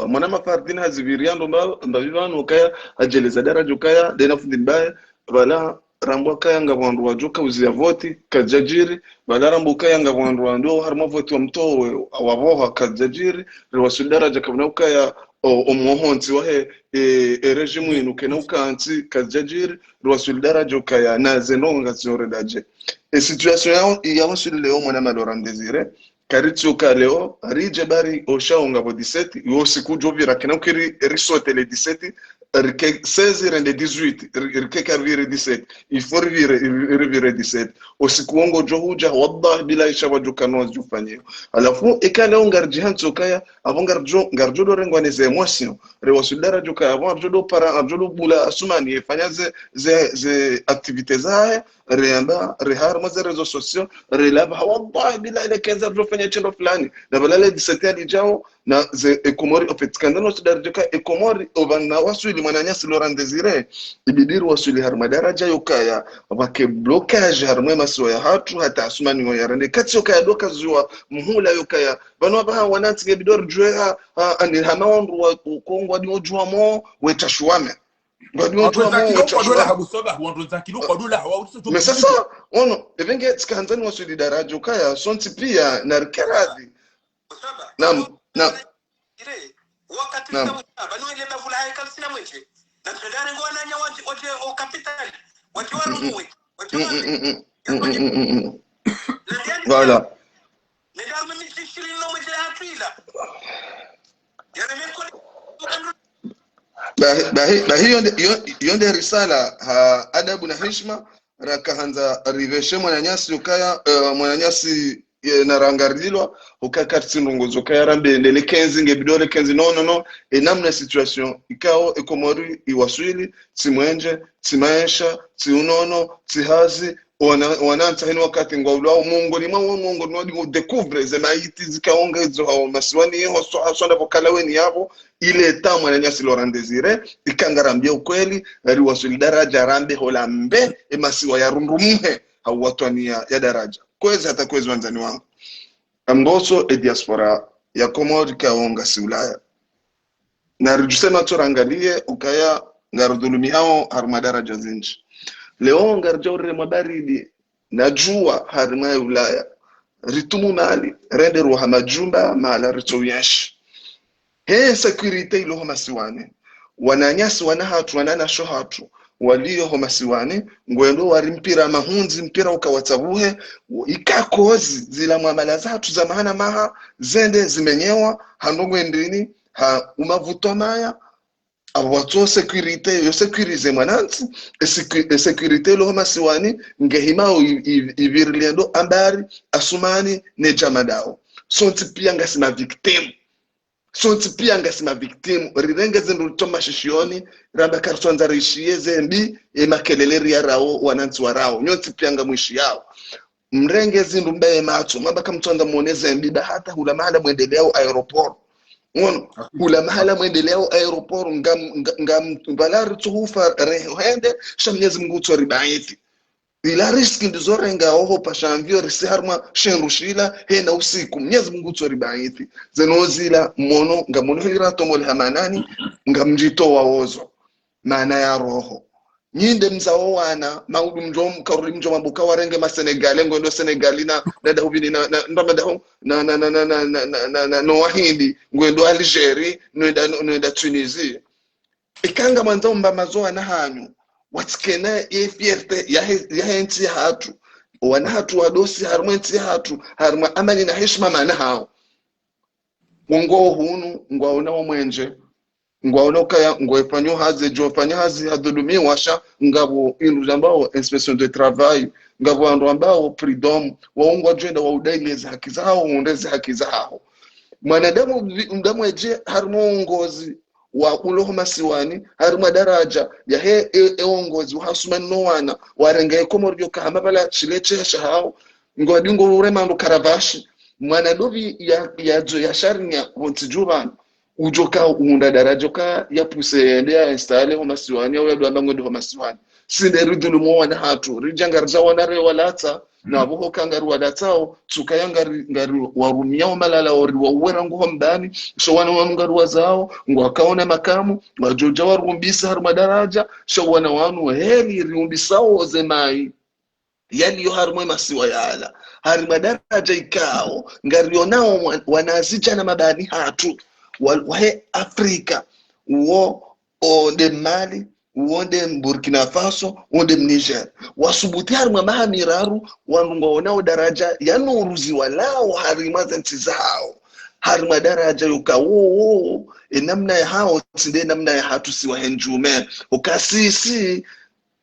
mwanama fardina haziviriando mbavivano ukaya ajeleza daraja ukaya dena fundi mbaye wala rambo kaya ngabwandu wajuka uzia voti kajajiri badarambo kaya ngabwandu ndo harma voti wa mtowe awaboha kajajiri riwasudara jakabnauka ya omuhonzi wahe regime inuke naukanzi kajajiri riwasudara joka ya nazenonga zoredaje situation ya wasuleo mwana Laurent Désiré karitio kaleo rije bari oshaonga bo 17 yo sikujovira kenaukiri risote le 17 rike 16 rende 18 rike karvire 17 ifor vire 17 osikuongo johuja wallahi bila ishawa jukano jufanyio alafu ikale ongarji hanso kaya avongarjo do rengwa ne emotion rewasudara jukaya avongarjo para arjo bula asumani efanya ze activités zae reamba rehar maze rezo sociaux relaba wallahi bila ile kenza jofanya chendo fulani na balale 17 alijao na ze ekomori ofetskandano sudarjika ekomori ovana wasuli mwananyasi Laurent Desire ibidiri wasuli har madaraja yokaya wake blocage har mwema so ya hatu hata asumani ngo yarande kati yokaya doka zuwa muhula yokaya bano baha wanatike bidor juea ani hamaondu wa Kongo adi ojua mo wetashuame ngadi ojua mo wetashuame mais ça ono evenge tkanzani wasuli daraja yokaya sonti pia na rikeradhi nam wakati sawa banu ile bavula haikal sina mwenje na tsadare ngona nya waje o capital waje warumwe voilà ndio mimi sishili no mwenje hatwila yale meko hiyo ndio risala adabu na heshima rakaanza riveshe mwananyasi ukaya mwananyasi narangarilwa ukakati ndongozo kayarambe ndele 15 ngebidole 15 no namna situation ikao ekomori iwaswili simwenje timaisha tiunono tihazi wananta hino wakati ngwaulwa mungu ni mungu no découvre zemaiti zikaonga hizo hao masiwani ho sonda vokala weni yabo ile tamu na nyasi Laurent Desire ikangarambia ukweli riwaswili daraja rambe holambe emasiwa ya rundumuhe hawatwania ya daraja kwezi hata kwezi wanzani wangu amboso diaspora ya Komori kaonga si Ulaya na rujusema turangalie ukaya ngarudulumi hao harmadaraja zinji leo ngarjore mabaridi najua harma Ulaya ritumu mali rende ruha majumba mala ritoyash he security ilo masiwane wananyasi wanahatu wanana shohatu walio homasiwane ngwendo warimpira mahunzi mpira ukawatabuhe ikakozi zila muamala zatu za mahana maha zende zimenyewa handongwendini ha umavuto maya awato security yo securize mwananti security lo homasiwane ngehimao ivirliendo ambari asumani ne jamadao sonti pia ngasima victim sonti pia ngasima victim rirenge zindu toma shishioni ramba karsonza rishie zembi makelele ya rao wananti warao nyoti pia ngamwishi yao mrenge zindu mbaye macho mabaka mtonda muone zembi hata hula mahala mwendeleo aeroport hula mahala mwendeleo aeroport ngam balari tuhufa rehende shamnyezi mgutu ribaiti ila riski ndizorenga oho pashanvio risiharma shenrushila hena usiku mnyezi Mungu tsoribaiti zenozila mono ngamono hira tomole hamanani ngamjito waozo maana ya roho nyinde mzao wana maudu mjom karuli mjom mabuka warenge ma Senegal ngondo Senegalina dada hubini na ndamada ho na no wahindi ngondo Algeria noenda Tunisia ikanga mwanzo mbamazo na hanyu watskena fierté ya henti hatu wana hatu wadosi harmenti hatu harma amani na heshima maana hao ngo hunu ngwaona omwenje ngwaona kaya ngwefanyo haze jofanya hazi hadulumi washa ngabo inu ambao inspection de travail ngabo ando ambao freedom waungwa jenda wa udaileza haki zao undeze haki zao mwanadamu ndamweje harmo ngozi wa uloho masiwani haruma daraja ya he eongozi uhasumani no wana warenge Komori kahama bala chileche shahao ngodingo urema ndo karavashi mwana dovi ya sharnya wontijubana ujoka unda daraja ka ya puse ndia installe ho masiwani au yado ambango ho masiwani sinde ridulu mo wana hatu rijangarza wana re walata na buho kangaru wadatao tukayangari warumia malala ori wawera ngo mbani so wana wangaru wazao ngo akaona makamu wajoja warumbisa haruma daraja so wana wanu heri rumbisao zemai yani yo haruma masiwa yala haruma daraja ikao ngarionao wanazija na mabani hatu wahe Afrika wo onde Mali wonde Burkina Faso wonde Niger wasubuti haruma mahamiraru wanungaona daraja yanuruzi walao harima zanti zao har madaraja yuka wo namna ya hao tsinde namna ya hatu siwa henjume ukasisi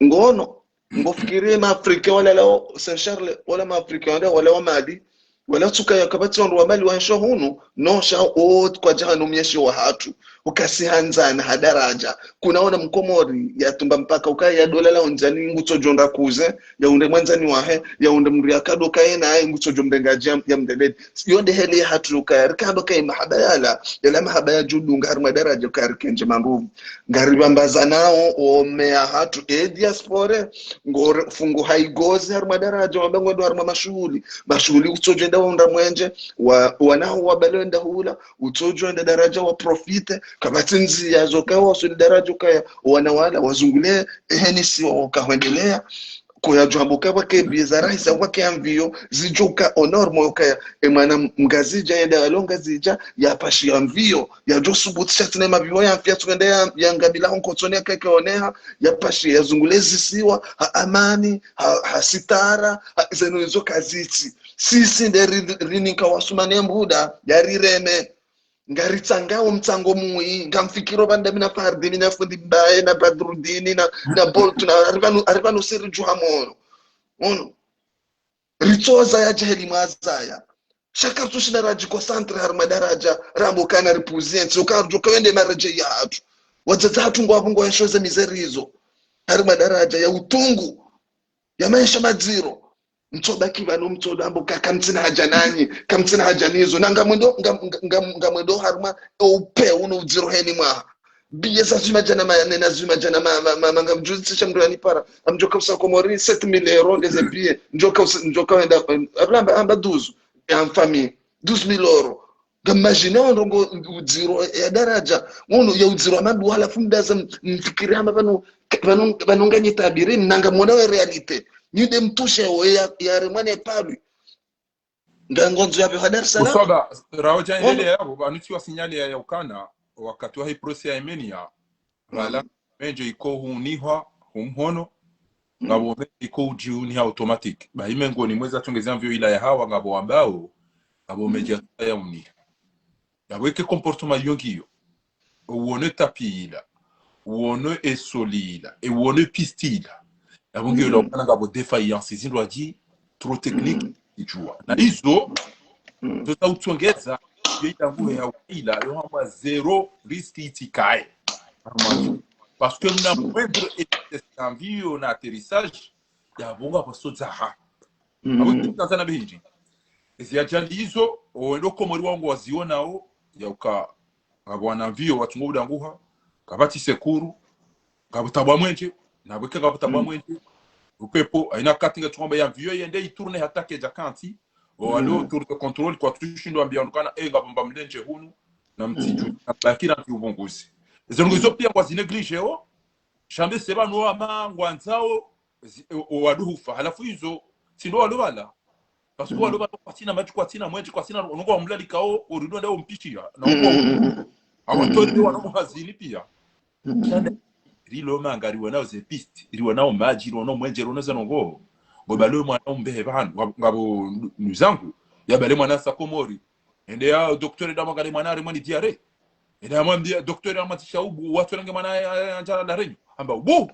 ngono ngofikirie maafrika wala lao Saint Charles wala maafrika wala wa mali wala tukaya kabati wa mali wa hunu no sha kwa jahanu myeshi wa hatu ukasihanzana hadaraja kunaona mkomori ya tumba mpaka ukaya dola la onjani ngutojonda kuze ya unde mwanzani wahe ya unde mriakado kaena ngutojo mbengaji ya mdebed yonde hele hatu ukaya rikado kai mahabayala yala mahabaya judu ngar madaraja ukaya kenje mangu ngaribambaza nao omea hatu diaspora ngore fungu haigozi har madaraja wabango ndo har mashughuli utojenda unda mwenje wanao wabalenda hula utojenda daraja wa profite kabatinzi yazo kawa so daraja kaya wanawala wazungule henisi wakaendelea kwa jambo wake bizarahisa wake amvio zijoka honor kaya emana mgazija yenda alonga zija ya pashi amvio ya josubutisha tena mabio ya mfia tuendea ya ngabila honkotonia kake oneha ya pashi ya zungulezi siwa amani sitara zeno hizo kaziti sisi nderinika wasumane mbuda yarireme ngaritangao mtango mui ngamfikiro banda mina Fardini na fundi bae na Badrudini na Bolt na arivano siri juhamoro ono ritoza ya jahili mazaya shaka tushina raji kwa santre har madaraja rambo kana represent ukarjo kawende maraje ya hatu wazaza hatu ngwabungu ya shoza mizerizo har madaraja ya utungu ya maisha madziro mtoba kibano mtoba ambo kamtina hajanani kamtina hajanizo nanga mwendo harma upe uno zero heni mwa biye sa zuma jana manena zuma jana manga mjuzi chamdani para amjoka usakomori 7000 euros des biye njoka enda amba 12 en famille 12000 euros gamajina ndongo uziro ya daraja uno ya uziro amadu hala fundaza mfikiria bano nganye tabiri nanga mwana wa realite nyude mtushe ya remane palu ngangonzo ya Dar es Salaam usoba raoja ile yabo banutiwa sinyali ya ukana wakati wa hii process ya Emenia wala menje iko hunihwa humhono ngabo iko jiuni automatic ba imengo ni mweza tongezea mvyo ila ya hawa ngabo ambao ngabo meja ya uni ngabo ke comportement yongiyo uone tapila uone esolila e uone pistila abongi lo kana ngabo défaillance zindwa di trop technique ijua na hizo tutautsongeza yetangu ya ila yo hamba zero risque itikae parce que na moindre envio na atterrissage ya bonga paso zaha abo tutazana bihiji ezi ajalizo oendo komori wangu wazionao ya uka ngabwana vio watungo udanguha kabati sekuru kabutabwa mwenje na bweke kabutabwa mwenje upepo aina katinga tuomba ya vio yende itourne hatake jakanti o alo tour de contrôle kwa tushindo ambia kana ngabamba mlenje hunu na mtiju lakini antubongozi zongozo pia kwa zineglige o shambe seba no ama ngwanzao o wadufa halafu hizo sindo walobala parce que walobala kwa tina maji kwa tina mwenje kwa tina ongo mlali kao orido ndio mpishia na ongo awatori wanamuhazini pia rilo mangari wana ze piste ri wana maji ri wana mwenje ri wana zanongo ngobalo mwana umbehe banu ngabo nuzangu ya bale mwana sakomori ende ya docteur da magari mwana ri mwana diare ende amwambia docteur amatisha ubu watu wange mwana njala la renyo amba ubu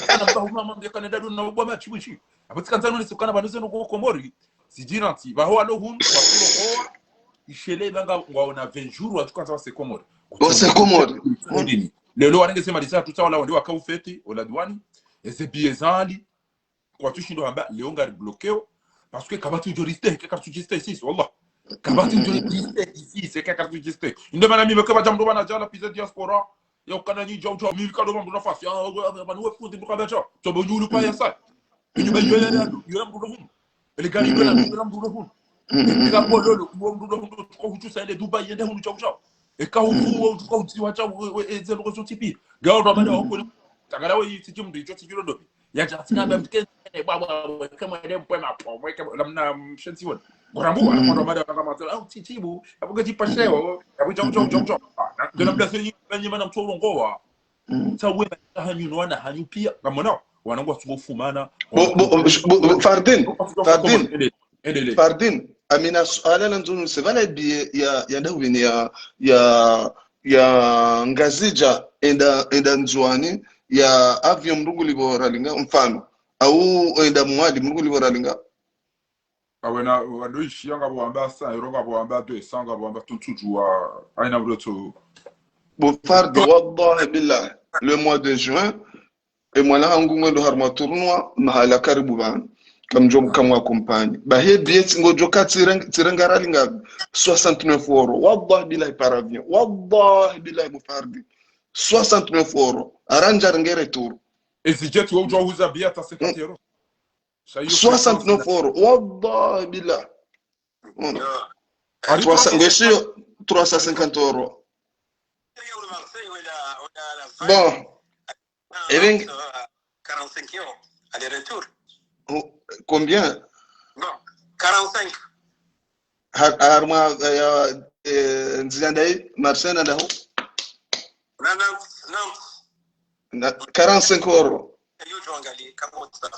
ana mba mama mbe kana dadu na ubu machi mwishi apatika nzano ni sukana banuze no komori sijiranti baho alo hun kwa kuro kwa ishele banga ngwaona 20 jours atukanza se komori se komori lelo wangesema lisa tutawala ndio akaufeti ola douane ese biezali kwa tushindo amba leo ngari bloqueo parce que kabatu juriste que kartu juriste ici wallah kabatu juriste ici c'est que kartu juriste inde mana mi mekaba jamdo bana jala pizza diaspora yo kana ni jaw mi kado mando na fasi bana we fundi buka beto to bo nyulu pa yasa ñu ba yoyala yoram du dohum ele gari yoram du dohum ila bo lolo bo du dohum ko hutu sa de dubai yende hunu jaw jaw e ka hutu ko hutu wa jaw e zelo ko tipi gaw do bana ko tagala we tijum do joti julo ya jatina ba mke baba kama ile mpema po mweke lamna mshenzi wona ngorambu anakondo mada kama au titibu abuga tipasheo abuja jonjo de la place ni mana mtoro ngowa tawe hanyu no wana hanyu pia kama no wanangwa tugofumana Fardin Endelea. Fardin amina suala la nzunu sevala bi ya dawini ya ngazija enda nzwani ya avion mrugu liboralinga mfano au enda mwadi mrugu liboralinga Awena wadoishi yanga boamba sa yoronga boamba 200 boamba tutujua aina mroto. Bon fardi wallahi billah le mois de juin et moi là hangu ndo harma tournoi mahala karibu ban kam jom kam wa compagnie ba he biet ngo joka tiranga linga 69 euros wallahi billahi par avion wallahi billahi mufardi 69 euros arranjar ngere tour Ezijet wa ujwa uza bia ta 50 euros. 69 euros wallahi billahi 350 euros bon et 45 euros aller-retour. Combien? Non, 45. Harma nzindai Marseille nda ho? Non. 45 euros. Yo joangali kamota.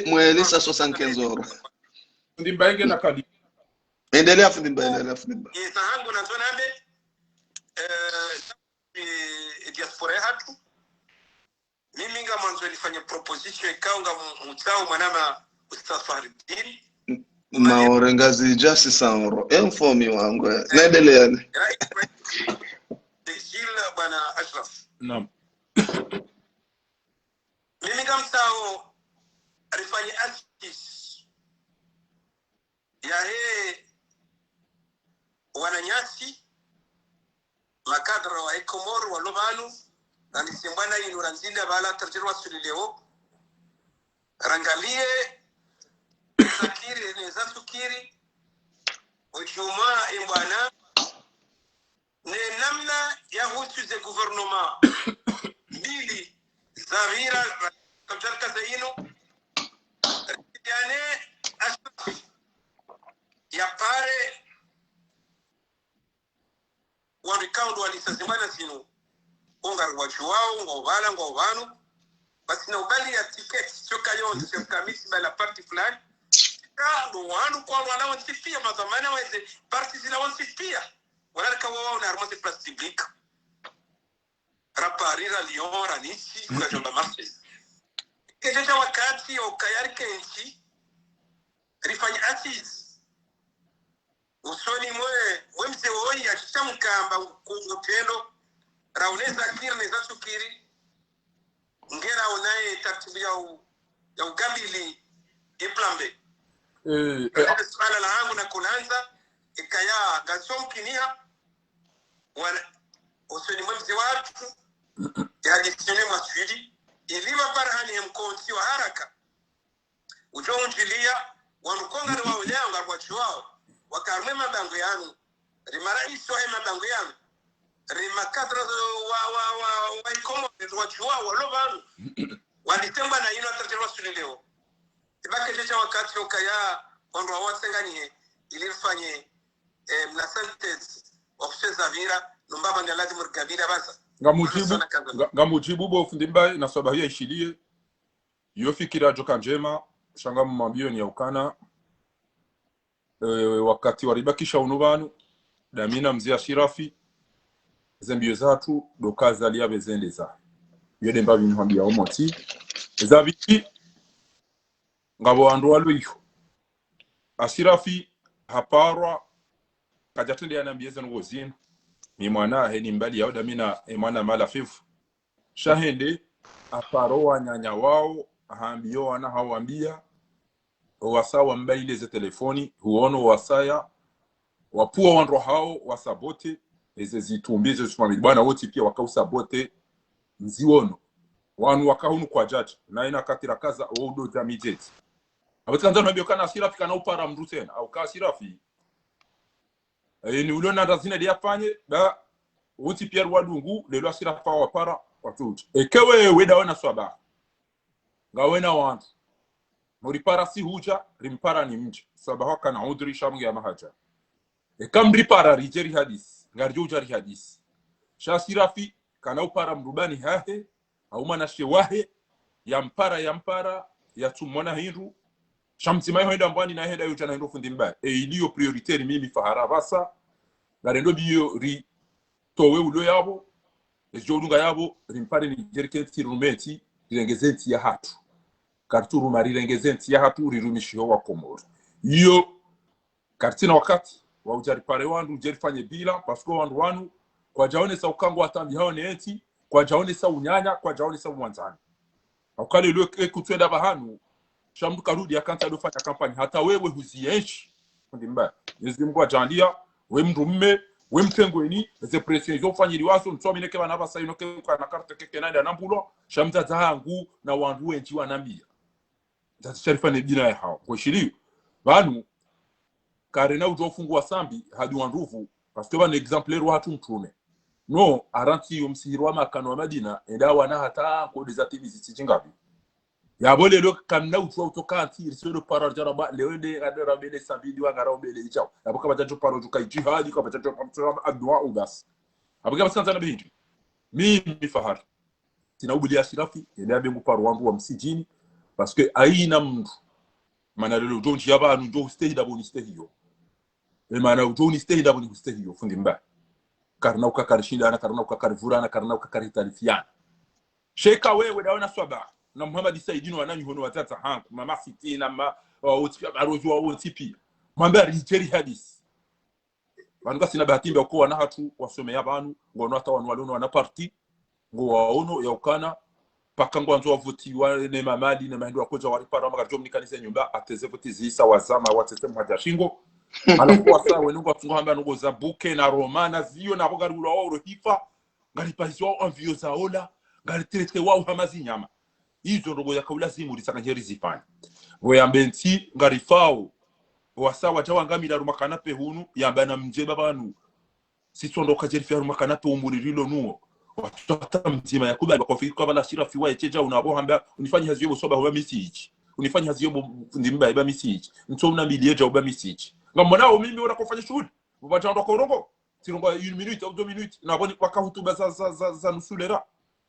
Mweli sa 75 euros. Ndimba inge na kadi. Endelea fundimba. Isahangu na tonambe diaspora hatu. Mimi nga mwanzo nilifanya proposition ikaunga mutao mwanama Ustaz Fahreddin maorenga zija 600 euros. Informi wangu. Naendelea ni. Jila bwana Ashraf. Naam. Mimi nga mtao alifanya artist ya he wananyasi makadra wa Ekomoro wa Lobanu na nisimbana inuranzile bala tarjirwa sulileo rangalie sakiri neza sukiri ujuma imbana ne namna ya hutu ze gouvernement mbili zavira kajarka zaino yani ya pare warikaundo walisazimana sino ongar wachuao ngobala ngobanu basi na ubali ya ticket choka yote sio kamisi bala party fulani ndo wanu kwa wana wansifia mazamana weze party zina wansifia wala kawa na armate plastique raparira Lyon ranisi kwa jomba Marseille kejeja wakati okayari kenchi rifanya artist usoni mwe mzee woi akishamkamba kungotendo rauneza kirne za sukiri ngera unaye taratibu ya ugambili iplambe swala la hangu na kunanza ikaya gasom kinia wana usoni mwe mzee watu ya disione maswidi iliwa barhani mkonti wa haraka ujonjilia wanukonga ni waulea ngarwachi wao wakarme mabango yanu rimara isoe mabango yanu rimakadra wa ikomo wachua walobanu walitemba na ino atarjelwa sulileo ibake jecha wakati okaya ondo awasenganie ilifanye mnasentes ofse zavira numbaba ni lazima rikabila basa ngamujibu bo fundimba na sababu ya ishilie yofikira joka njema shangamu mambio ni ya ukana wakati waribakisha unubanu damina mzia Shirafi zembio zatu dokaza liya bezendeza yede mbabi nhambia omoti zabiki ngabo andu alwiyo Ashirafi haparwa kajatende ya nambieza ngozinu ni mwana heni mbali yao damina mwana mala fifu shahende aparoa nyanya wao hambio wana hawambia wasawa mbaile ze telefoni huono wasaya wapua wanro hao wasabote eze zitumbize zifamili bwana wote pia wakausabote mziwono wanu wakahunu kwa jaji na ina katira kaza odo za mijeti abatanza nabyo kana Ashirafi kana upara mrutena au ka Ashirafi ni ulona ndazina dia fanye ba wote pia wadungu lelo Ashirafi wapara watuti ekewe weda wana swaba ngawena wantu muripara si huja rimpara ni mji sabaha kana udri shamu ya mahaja kam ripara rijeri hadis ngarjo ujari hadis Ashirafi kana upara mrubani hahe au manashe wahe ya mpara ya tumona hindu shamtima yoenda mbwani na henda yote na hindo fundi mbaya iliyo prioritaire mimi fahara basa garendo biyo ri towe ulo yabo ejolunga yabo rimpare ni jerikenti rumeti rirengezenti ya hatu karturu marirengezenti ya hatu rirumishiho wa Komoro iyo kartina wakati wa ujaripare wandu ujerifanye bila pasko wandu kwa jaone sa ukango atambi hao ni eti kwa jaone sa unyanya kwa jaone sa mwanzani ukale lwe kutwenda bahanu shamdu karudi akanta dofanya kampani hata wewe huzienshi ndi mbaya Mwenyezi Mungu ajalia we mrumme we mtengweni ze pression zo fanyiri waso nsomine ke bana basa inoke kwa na carte keke nanda nambulo shamza zangu na wandu wenji wanambia ndati sharifa ne bina hao kwa shiriyo banu karena ujofungwa sambi hadi wanduvu parce que ban exemplaire wa hatu mtume no aranti yomsihirwa makano Madina enda wana hata ko desactivities chingabi yabole lo kamna utwa utokanti risolo para jaraba leonde adora bele sabidi wa ngara obele ichao abuka batacho paro tukai jihadi kwa batacho pamtwa adwa ubas abuka basanza na bihindi mimi fahari sina ubuli ashirafi enda bengu paro wangu wa msijini parce que aina mtu mana lelo jonji yaba ndo stay da boni stay hiyo mana ujoni stay da boni stay hiyo fundi mbaya karna ukakarishindana karna ukakarivurana karna ukakarithalifiana sheka wewe daona swaba na Muhammad Saidino wananyu hono watata hanku mama siti na ma otipia barozi wa otipi mwambia rijeri hadis banuka sina bahati mbaya kwa na hatu wasomea banu ngono hata wanwalono wana parti ngo waono ya ukana paka ngwanzo wavuti wa ne mamadi na mahendo akoja waripara magajo mnikanisa nyumba ateze vuti zisa wazama watete mwajashingo alakuwa sawa nungu atungamba nungu za buke na romana zio na bogarula wa hifa ngalipazwa envio za ola ngalitrete wa hamazi nyama hizo ndogo ya kaula zimu lisakanyeri zifanya boyambenti ngarifao wasawa tawangamira rumakanape hunu yambana mjeba banu sitsondoka jerifia rumakanape umuririlo nuo watata mzima yakubali bakofika bala shirafi wa echeja unabohamba unifanya haziyo soba hoba misichi unifanya haziyo ndimba iba misichi nsomna milieja uba misichi ngamona mimi ora kufanya shughuli ubatanda kwa urongo sirongo 1 minute au 2 minutes naboni wakahutuba za nusulera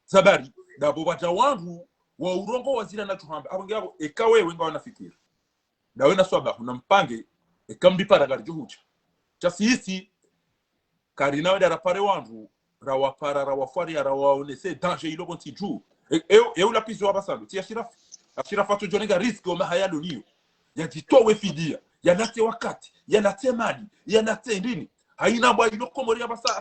zabari dabo bata wangu wa urongo wazira na tuhamba abangabo ekawe wenga wanafikira dawe na swaba kuna mpange ekambipa ragari juhucha chasisi karina wada rapare wangu rawapara rawafari rawaonese danger ilo bonti ju eu la pizo abasalo ti ashirafa to jonega risk o mahayalo niyo yajitowe fidia yanate wakati yanate mali yanate ndini haina bwa ilo komori abasa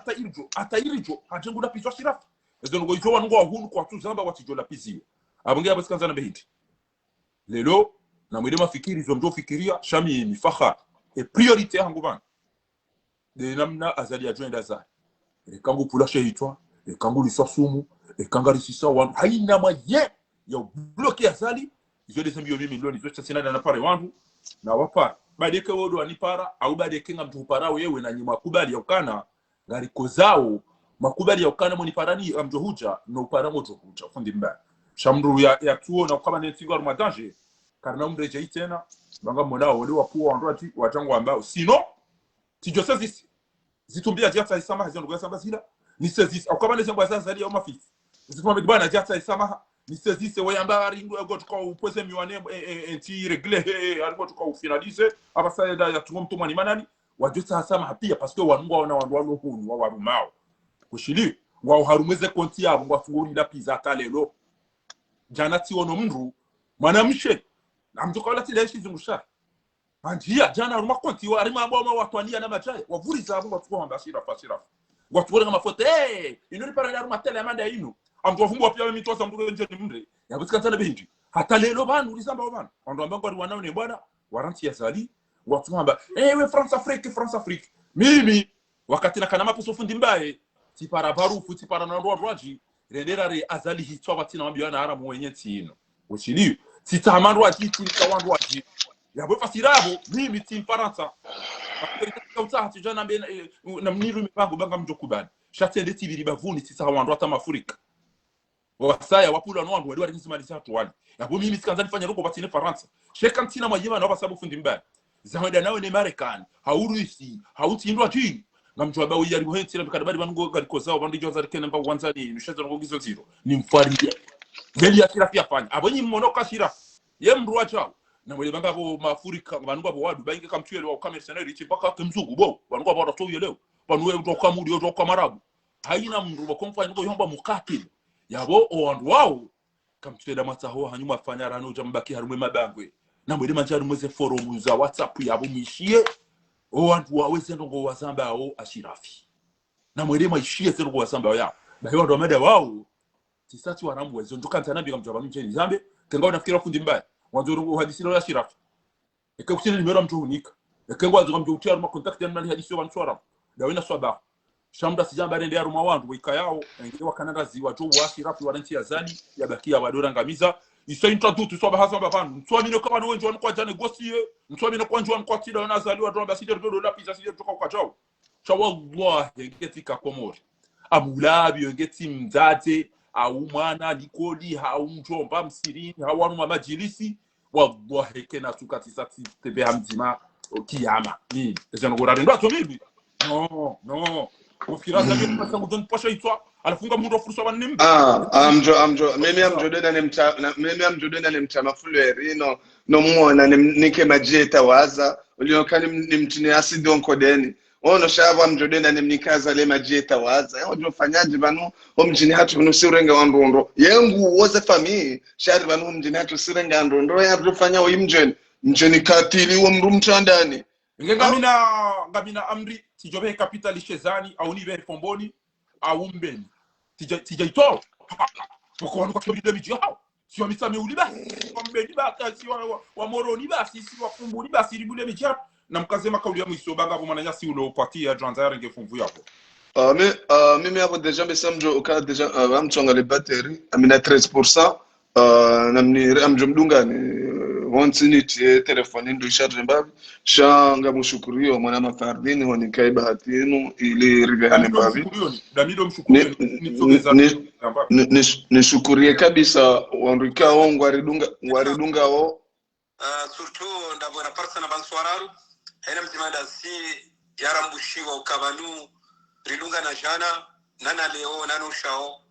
ata irijo hajengu la pizo ashirafa ezo ngo ijo wangu ahunu kwa tuzamba watijo la pizio abonge abasikanza na behindi lelo na mwede mafikiri zomjo fikiria shami ni faha e priorité hangu bana de namna azali ajenda za kangu pula shehitwa kangu lisasumu kangari sisa wangu haina maye ya bloquer azali izo de 100 milioni zo tsina na pare wangu na wapa badeke wodo anipara au badeke ngamtu para wewe na nyima kubali ya ukana ngari kozao makubali ya ukana moni parani amjo huja no para mojo huja fundi mbaya shamru ya tuo na kama netigo armadanje karna mreje itena banga mona wale wapuo andoti watangu ambao sino tijosezisi zitumbia jata isama hazo ngo samba zila ni sezisi au kama nesembo azali au mafisi zitumba bana jata isama ni sezisi wayamba ringo got kwa upose miwane enti regle algo tukao finalize abasa ya tungo mtu mani manani wajota asama pia parce que wanungu wana wandu hunu wa warumao kushili wa harumeze konti yabo ngwafunguri la pizza kalelo janati wono mndu mwanamshe namtokola tileshi zimusha anjia jana ruma konti wa arima ambao watwania na machaye wavuri zabo watuko ambashira fasira watu wale kama fote inuri para na ruma tele amanda ino amtofumbu pia mimi tosa mndu nje mndre yabusika sana bindi hata lelo banu ulisamba bana ndo ambango ali wanao ne bwana waranti ya zali watu amba we France Afrique mimi wakati na kana mapuso fundi mbaye ti para barufu ti para na rwaji rendera re azali hitwa batina wambia na haramu wenye tino ushili titamandu ajiti kawandu aji yabo fasirabo mimi tim Faransa akauta hatijana na mniru mipango banga mjokubani shatende tibiri bavuni titawandu hata Afrika wasaya wapula no wandu wali nisimaliza watu wali yabo mimi sikanza nifanya roko batine Faransa shekantina majima na basabu fundi mbaya zahenda nawe ne Marekani haurusi hautindwa jini ngamjwa bawo yari buhentira bikadabari bango galiko zao bandi joza rikene mba wanzani nishaza ngo gizo zero ni mfaride Yeli ya Shirafi afanya abonyi mmonoka Shirafi ye mruwa chao na mwele banga bo mafurika banugwa bo wadu bainge kamchwele wa commercenary chipaka kemzungu bo banugwa bo ratoyo leo banuwe utoka mudi utoka marabu haina mruwa komfanya ngo yomba mukatili yabo owandu wao kamchwele mataho hanyuma afanya rano jambaki harumwe mabangwe na mwele manjari mweze forum za WhatsApp yabo mishie owandu wawe sendo ngo wazamba ao Ashirafi na mwele maishie sendo ngo wazamba yao na hiyo ndo ameda wao tisati wanamu wezo njoka mtanabi kamjaba mcheni zambe tenga unafikira fundi mbaya wanzo uhadisi la Shirafi ekakusina nimero mtu unika ekengwa zo kamjo utia ruma contact ya nani hadisi wa mswara dawina swaba shamda sijamba rende ya ruma wandu wika yao ngewa Canada ziwa jo wa Shirafi waranti ya zani yabakia badora ngamiza isa introduce swaba hasamba banu mswami no kama wenjo kwa jane gosie mswami no kwa njwa kwa tida wanazaliwa ndo basije ndo la pizza sije toka kwa chao cha wallahi ngetika komori amulabi ngeti mzate au mwana likoli hau mjomba msirini hau wanu mamajilisi wallahi kena tukatisa tebe hamzima kiyama ni ezano gorare ndo atomibi no ufira zaje pasa ngudon pasha itwa alafunga mundo fursa banimbi amjo mimi amjodena nemtama fulleri no muona nike majeta waza uliokani nimtini asidi onkodeni ono shaba mjodena nemnikaza le majeta waza ojo fanyaje banu omjini hatu nusirenga wandondo yengu woze fami shari banu omjini hatu sirenga wandondo ya rufanya mjeni katili wo mrumtandani ngamina amri tijobe capital shezani au nibe fomboni au mbeni tijaito poko wanu kwa kibide miji hao si wa misame uliba mbeni ba kasi wa moroni ba sisi wa fomboni ba siribule miji na mkazema kauli ya mwiso banga mwananya si ulopatia janzara ngefumvu yapo mimi hapo deja mesamjo ukala deja amchonga le batterie amina 13% namni amjomdunga ni wonsiniti telefoni ndo charge mbavi shanga mushukurio mwana mafardini woni kai bahatinu ili rigane mbavi damido mshukurio ni shukurie kabisa wanrika wangu waridunga o surtout ndabona persona banswararu hena mzimada si yarambushiwa ukabanu ridunga na jana nana leo nano shao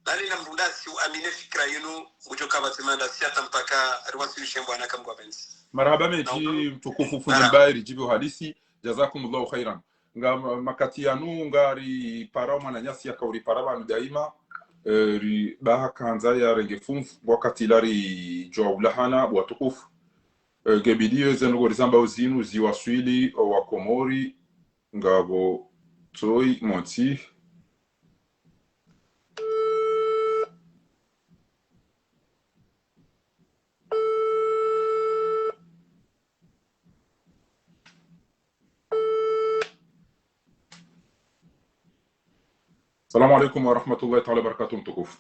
nani na mrunda si amine fikra yenu kutoka bazimanda si atampaka riwasilishe bwana kamgwa benzi marhaba meji mtukufu fundi mbairi jibu hadisi jazakumullahu khairan nga makati yanu ngari parama na nyasi ya kauri parama daima ri baha kanza ya rengefunfu wakati lari jawlahana watukufu gebidio zenu zamba uzinu ziwaswili wa Komori ngabo toi monti Assalamu alaikum wa rahmatullahi ta'ala barakatuh mtukufu.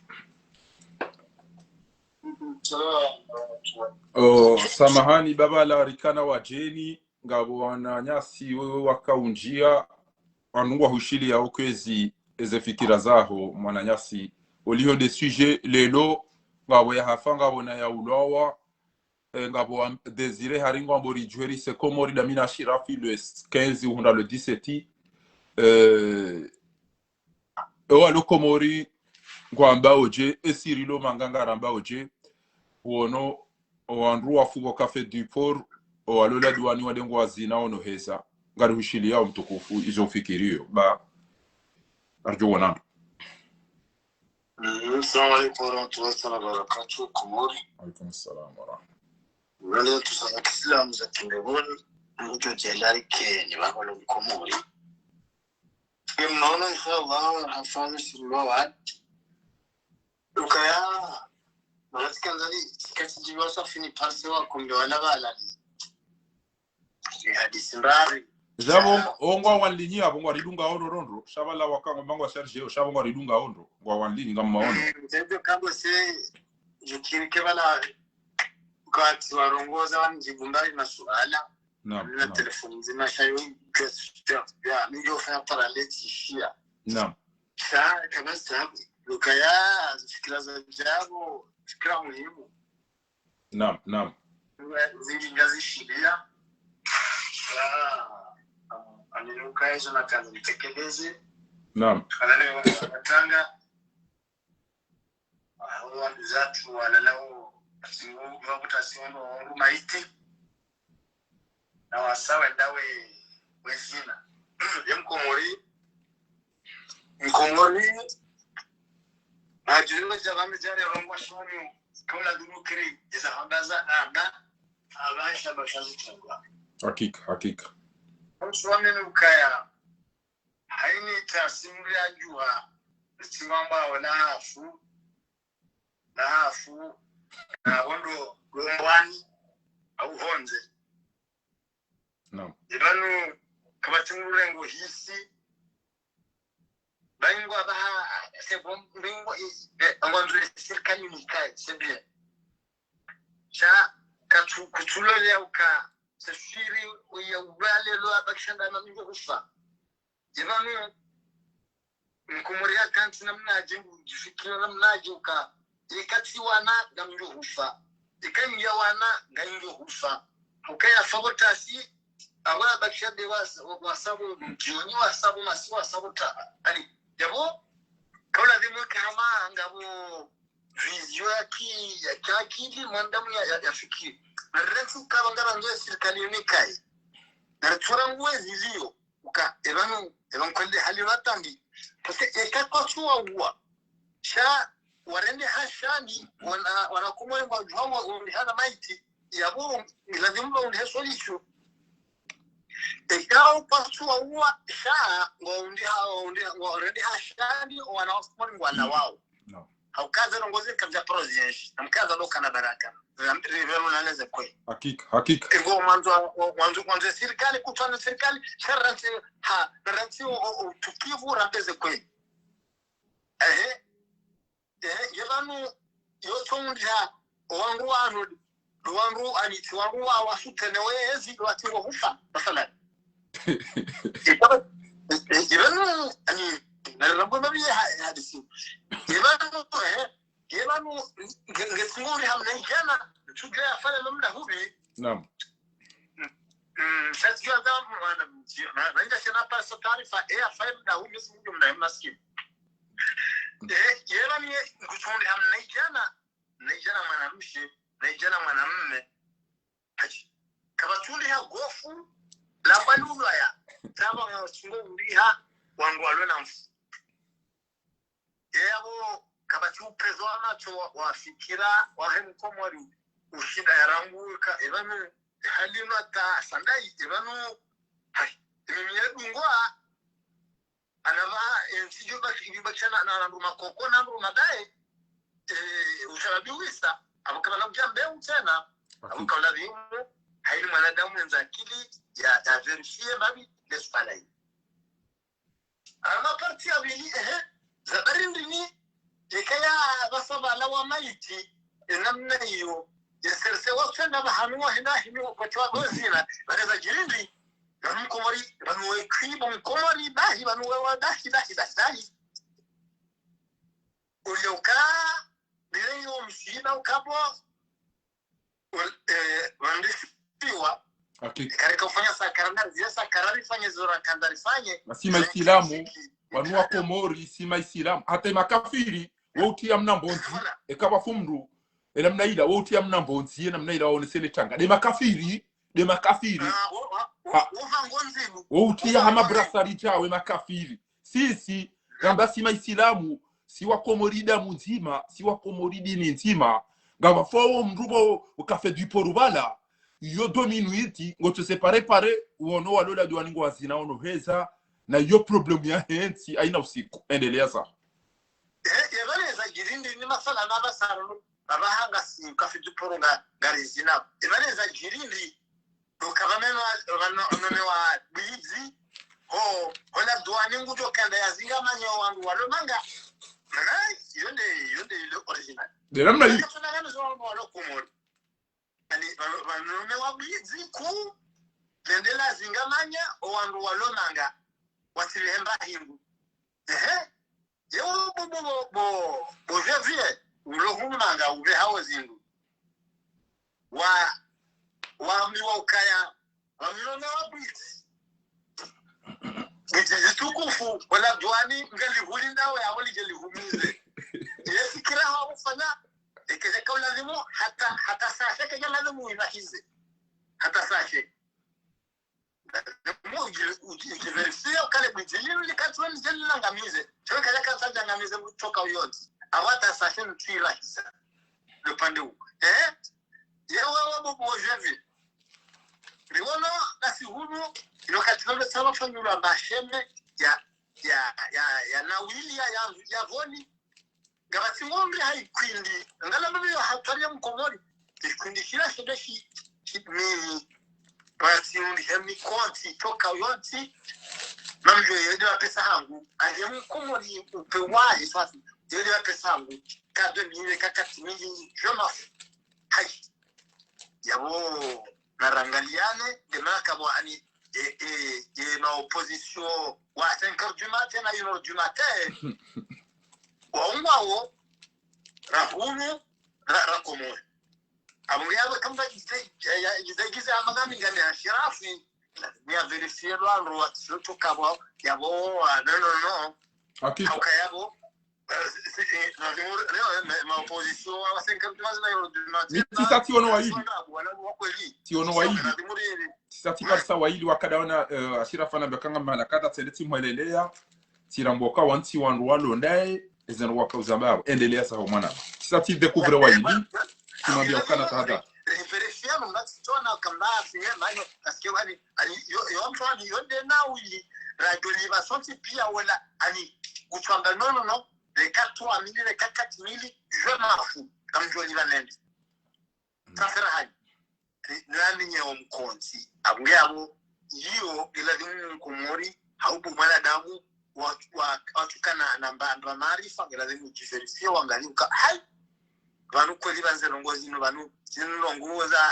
Samahani baba la rikana wa jeni ngabo wananyasi wewe wakaunjia wanungwa hushili ya okwezi eze fikira zaho mwananyasi olio de sujet lelo ngabo ya hafanga bona ya ulawa ngabo désiré haringo ambori jueri se Komori damina Shirafi le 15 ou le 17 alo Komori ngwamba oje esirilo manganga ramba oje wono wandu wafugo cafe du port o alola duani wadengo wazina ono hesa ngari hushili yao mtukufu izo fikirio ba arjo wana Assalamu alaikum warahmatullahi wabarakatuh Komori. Alaikum assalam warahmatullahi. Wale tusanga Kiislamu za Kindeboni mtu jelari Kenya bako Komori. Kimnaona inshallah hafanya sirwa watu. Ukaya Malatika ndani kati jiwasa fini parse wa kumbe wana bala ni hadisi mbari zabo ongwa wanlinyi abongwa ridunga ondo rondo shabala wakango mangwa Sergio shabongwa ridunga ondo ngwa wanlinyi ngam maondo ndio kabo se jikirike bala kati warongoza wanjibumbari na suala na telefoni nzima shayo ya ndio fanya paraleti shia saa kama sababu Lukaya fikira za jabo fikira muhimu naam zili ngazi shilia aniluka hizo na kazi mtekeleze naam kanale wanatanga wandu zatu walalao singu mabuta singo maiti na wasawa ndawe wezina mkomori ajunga jabame jare rongo shoni kula duru kiri iza hambaza ada abasha bashazi tangwa hakika shoni ukaya haini tasimri ajua simamba wala hafu na wondo gombani au honze no ibanu kabatumure ngo hisi bango abaha sebom bingo angondre serikali nikai sebie cha kutulo leo ka safiri ya ubale lo abakshanda na mingo kufa ibanu mkomoria kanti namna jengu jifikira namna joka ikati wana ngamjo hufa ikanya wana ngamjo hufa ukaya sabotasi abana bakshade wasabu jioni wasabu masi wasabu ta ali jabo kaula dimu kama ngabo vizio ya kakili mandamu ya fikiri na renfu kama ngara ndio serikali nikai na turangu zilio uka ebanu kwende hali watambi parce ekakwa suwa sha warende hashani wanakumwe kwa juhawa unihana maiti yabo lazima unihesolicho ekao pasua uwa sha warende hashani wanakumwe wala wao no haukaza rongozi kabja projesh namkaza loka na baraka rivero naleze kwe hakika ego mwanzo serikali kutana serikali sharati ranti tukivu rambeze kwe yevanu yotonja wangu aniti wangu wasutene ezi watingo hufa masala yevanu ani narambo mabi hadisi yevanu ngesinguri hamna jana tujaya fala namna hubi naam sasa jua damu na ndio sina pasa taarifa faida na hubi singo mna maskini yevanu ngutundi hamna jana mwanamshi na jana mwanamume kabatundi ha gofu la balulwa ya taba ngasingo uriha wangu alona mfu yebo kabatu prezo amacho wafikira wahemu komori ushida yarangu ka ebanu halina ta sandai ebanu mimiyedungwa anava ensijuba ibachana na nduma koko na nduma dai ushabiwisa abukala mjambe tena abukala vimu haili mwanadamu enza akili ya verifie mabi lesfalai ama parti abili zabarindini ikaya basaba lawa maiti namna hiyo yaserse wasana bahanwa hina kwa twagozina banaza jirindi mkomori banwe kribo mkomori bahi banwe wadahi dahi ulioka bilengo msina ukabo wandisiwa karika kufanya sakarana zisa karari fanye zora kandari fanye nasima islamu wanua komori sima islamu hata makafiri woti ya mnambonzi ekawa fumru namna ila woti ya mnambonzi namna ila waonesele changa de makafiri woti ya hama brasari chawe makafiri sisi gamba sima islamu siwa komorida muzima siwa komoridi ni nzima ngaba fo mrubo ukafe du porubala yo dominuiti ngoto separe uono walola duani ngwazina ono heza na yo problem ya hensi aina usiku endelea sa yebale jirindi ni masala na basaro abahanga si ukafe du poruga garizina yebale za jirindi ukabamema wa bizi hola duani ngujo kanda yazinga manyo wangu walomanga yonde ile original de namna hii ani banone wabizi ku lendela zingamanya owandu walonanga wasilihemba hingu yo bo jevie ulohumanga ube hawo zindu wa miwa ukaya wamilona wabizi Tukufu wala duani ngali hulinda wa awali jeli humize. Yesikira hawo fanya lazimu hata sashe ke lazimu inahize hata sashe mu ujiverifia kale bijili likatwa njeli ngamize chwe kale kanza ngamize kutoka yote awata sashe ntwila hisa le pande u yewe bobo jevi riwono nasi hunu lokatino sawa fanyula masheme ya nawilia ya voni gabati ngombe haikwindi ngala mbiyo hataria mkomori kwindi kila shedeshi mimi basi hemi konti toka yonti mamjo yede wa pesa hangu aje mkomori upewahi sasa yede wa pesa hangu kado niwe kakati mingi joma hai yabo narangaliane demaka bo ani ma opposition wa 5h du matin na 1h du matin wao rahunu rakomo amuyaba kamba giza amagami ngani ashirafi ni verifie lo watu kabo yabo no hakika ukayabo ma opposition wa 5h du matin na 1h du matin sasa tiono waili sasa kabisa waili wakadaona ashirafa na bakanga malakata tseleti mwelelea tiramboka wanti wanrualo ndaye ezero waka uzambaro endelea sawa mwana sasa ti découvre waili kimambia ukana tahada referencia mnatona kamba fiye manyo aske wani yo mtu ani yonde na wili radio livasonti pia wala ani kuchamba no les 4 les 4 je m'en fous comme je li vanende ça sera hai nani nyewo mkonzi abuyabo yiyo ilazimu kumori haupo mwanadamu watu kana namba maarifa lazima ujiverifie uangalie hai banu kweli banze longozi no banu zinongo za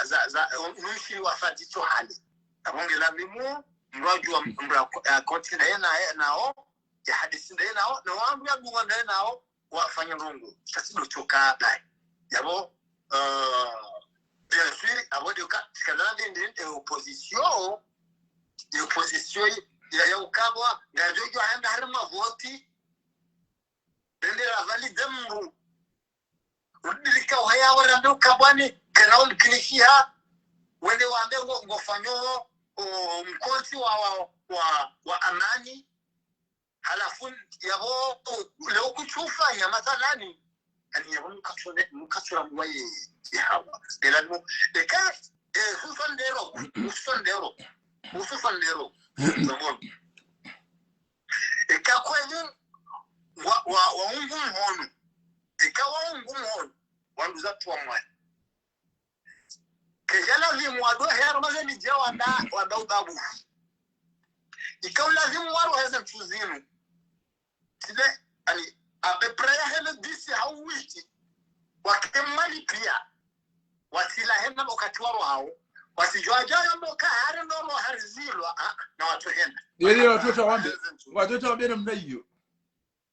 nushi wafati to hali abonge lazimu mraju mbra kontina nao ya hadithi nao na wangu ya bunga nao wafanya rongo sasa ndo choka dai yabo bien sûr avant de canada de opposition ya ukabwa ngajojo handa harma voti ndio valide mru udilika haya wala ndo kabwani kana ulikilishia wende waambe ngofanyo mkonzi wa amani halafu yabo leo kuchufanya mathalani ani yabo mkachora mwaye yawa elano eka usufandero zamon eka kweli wa ungu mhono eka wa ungu mhono wanduza tuwa mwana kejala vimwado hero mazeni jawa wanda ubabu ika ulazimu waru heza tuzinu tide ani abepreya hele disi hauwiti wakemali pia wasila hena wakati waro hao wasijoajayo mboka hari ndoro harizilwa na watu hena yele watoto wambe namna hiyo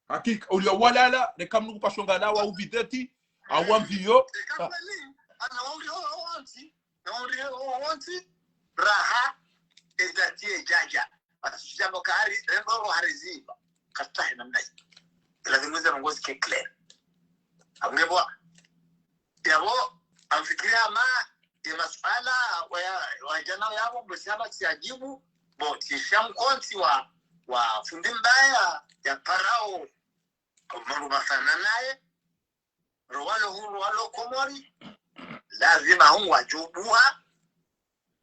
hakika uliowalala nekamnu kupashonga dawa ubideti awamvio wanti raha ezatie jaja asijambo kahari ndoro hariziba katahe namna hiyo lazima zongozi ke clear abungebo yabo amfikiria ma masuala wa jana yabo msema siajibu botisha mkonti wa fundi mbaya ya parao mambo mafana naye rwalo komori lazima hum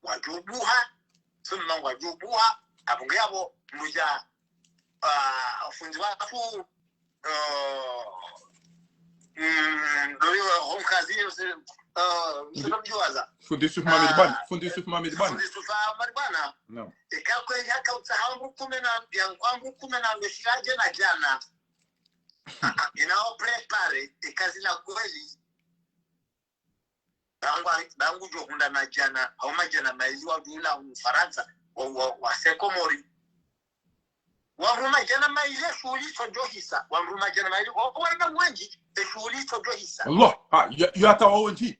wajubuha thumma wajubuha abungabo muja fundi watu ndio homkazi msomjuaza fundi Yusuf Mohamed Bana no ikakwe yaka utahangu kumena yankwangu kumena ngeshiraje na jana inao prepare ikazi la kweli bangu jokunda na jana au majana maizi wa dula Ufaransa wa Sekomori waruma jana maizi shuli sojohisa waruma jana maizi wanga mwenji shuli sojohisa Allah yata waonji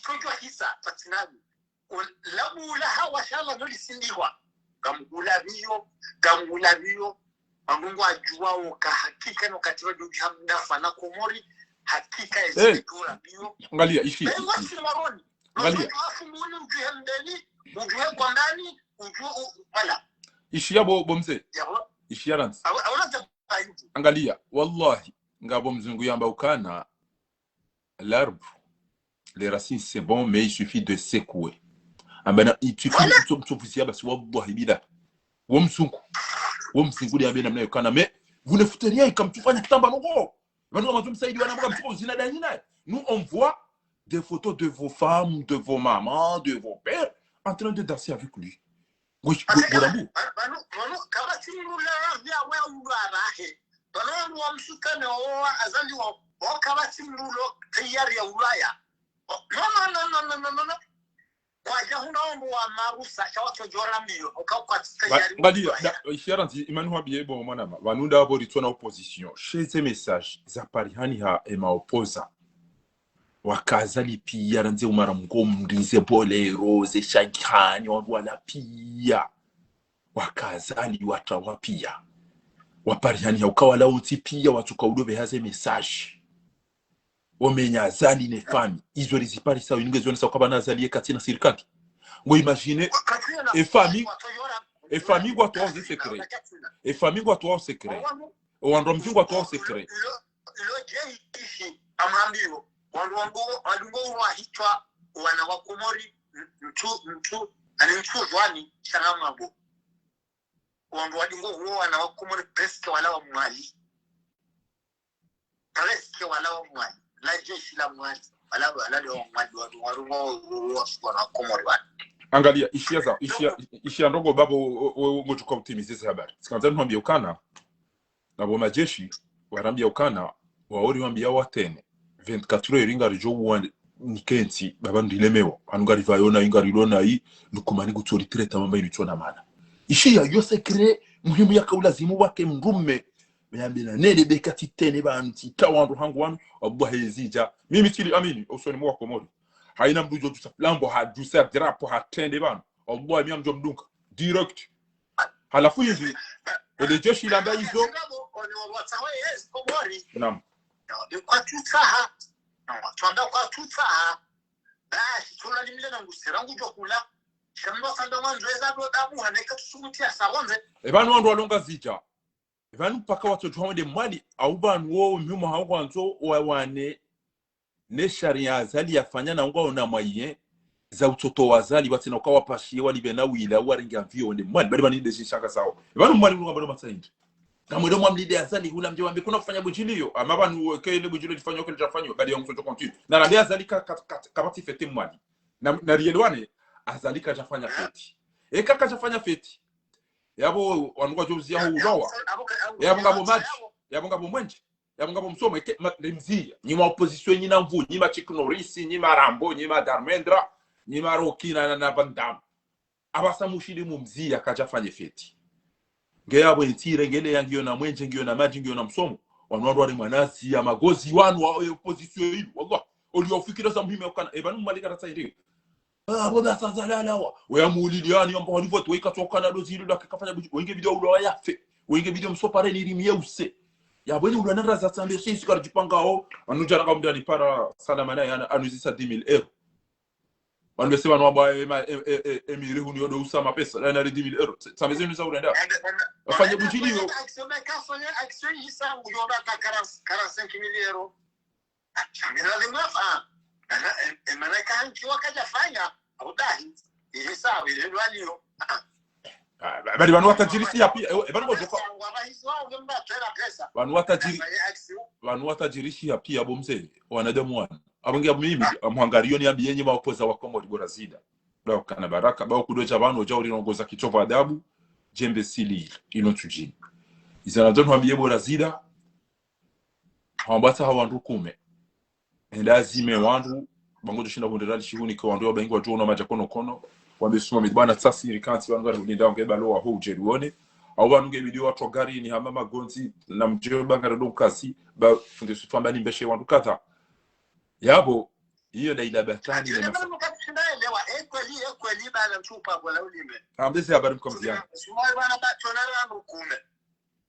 sojohisa patinabu labu laha washala nolisindiwa gamgula biyo Mungu ajua ka hakika no katiwa duji hamda fana komori hakika isikura bio angalia ishi angalia afu muone ujue mbele ujue kwa ndani ujue wala ishi yabo bomze ishi yaranzi angalia wallahi ngabo mzungu yamba ukana l'arbre les racines c'est bon mais il suffit de secouer ambana il suffit basi wallahi bila womsungu ya bena mnayo kana mais vous ne foutez rien comme tu fais kitamba noko maintenant on va msaidi wana mboka mtuko zina dani naye nous on voit des photos de vos femmes de vos mamans de vos pères en train de danser avec lui oui borambu kama timula ya wewe urahe bano wamsukane wa azali wa kama timulo tayari ya ulaya no kwa jahunaombo wa marusa chawacho jora mbio ukakwa tayari ngalia isharanzi imani habiye bo mwana banunda abo ritona opposition chez ces messages zapari hani ha ema opposa wakazali pia ranze umara mgomrize bolero ze shagihani wala pia wakazali watawa pia wapariani ukawala uti pia watuka udobe haze message omenya zali ne fami izo rizipari sawa ingezo nisa ukaba nazali katina sirikaki ngo imagine e famille gwa to ze secret e famille gwa to secret o ando mjungu to secret lo je ishi amambio walungo wa hitwa wana wa Komori mtu alimchuzwani changamabo wando wadingo huo wana wa Komori preske wala wa mwali la jeshi la mwali wala ndio mwali walungo wa Komori wana angalia ishia ndogo babo ngojuka utimize habari sikanza mwambia ukana na bo majeshi warambia ukana waori wambia watene 24 heures ingarijo wande nikensi baba ndilemewa anugari vayona ingarilona yi nukumani gutori treta mamba ilitona mana ishi ya yo secret muhimu ya kaulazimu wake mrume meambina nene bekati tene banti tawandu hangu wanu abwa hezija mimi tili amini osoni mwa Komori haina mdujo lambo hadusa drapo hatende bana abwa mimi amjo mdunka direct halafu hizi ele jeshi lamba hizo naam kwa tutaha twanda kwa tutaha basi tunalimile na ngusira ngujo kula shamba sanda manzweza do damu haneka tusumutia sawonze ebanu ndo alonga zija ebanu paka watu twamde mwali au banu wo myuma hawanzo wane ne sharia zali yafanya na ngo na mwaye za utoto wazali watina ukawa pashie wali bena wila waringa vyo ne mwali bali bani deshi shaka sawa ebanu mwali ngomba matsaindi kama ndo mwamlide azali hula mje wambe kuna kufanya bujilio amabanu kele bujilio lifanywa kile lifanywa bali yangu soto continue na rabia azali kabati fete mwali na rielwane azali kajafanya feti kaka kajafanya feti yabo wanugwa jozi ya ulowa yabo ngabo maji yabo ngabo mwenje yabo ngabo msoma lemzia nyima opposition nyina mvu nyima Chiknorisi nyima Rambo nyima Darmendra nyima Rokina na Bandam abasa mushili mumzia kajafanya feti ngeyabo intire ngele yangiyo na mwenje ngiyo na maji ngiyo na msomo wanwaro wale mwanazi ya magozi wanu wa opposition hilo wallah uliofikira za muhimu kana ebanu malika ratsairi boda sazalala wa yamuliliani ambao walivyotu ikatoka na dozi hilo akafanya wenge video ulo yafe wenge video msopare ni rimie use ya bweni ulo nara za sambe sisi kwa jipangao wanujana kama ndani para salama na yana anuzisa 10000 euros wanbese banu aba emiri huni yodo usama pesa na 10000 euros sameze ni sawa ndio afanye bujilio action yisangu yoda 45,000 euros chamira limafa maana kanki wakajafanya udahi ile sawa ile walio bali banu watajirisia pia banu bojoka banu watajirisia pia bomze wanadamu wana abonge mimi amwangario ni ambi yenye maopoza wa Komori bora zida bao kana baraka bao kudoja banu oja ulinongoza kichova adabu jembe sili inotujini izana don ambi bora zida hambata hawandu kume endazime wandu bango dushinda bonderali shihuni kwa wandu wabengi wa jona majakono kono wamesoma midbana tsasiri kanti wanga rulinda ngeba lo wa hoje ruone au bantu ngebidio watu gari ni hama magonzi na mjeo banga ndo kasi ba funde sutwamba ni mbeshe wandu kadha yabo hiyo na ila batani na nafasi ndaelewa kweli bala mchupa wala ulime amdese habari mkomzia sumai bana ba tonara mkume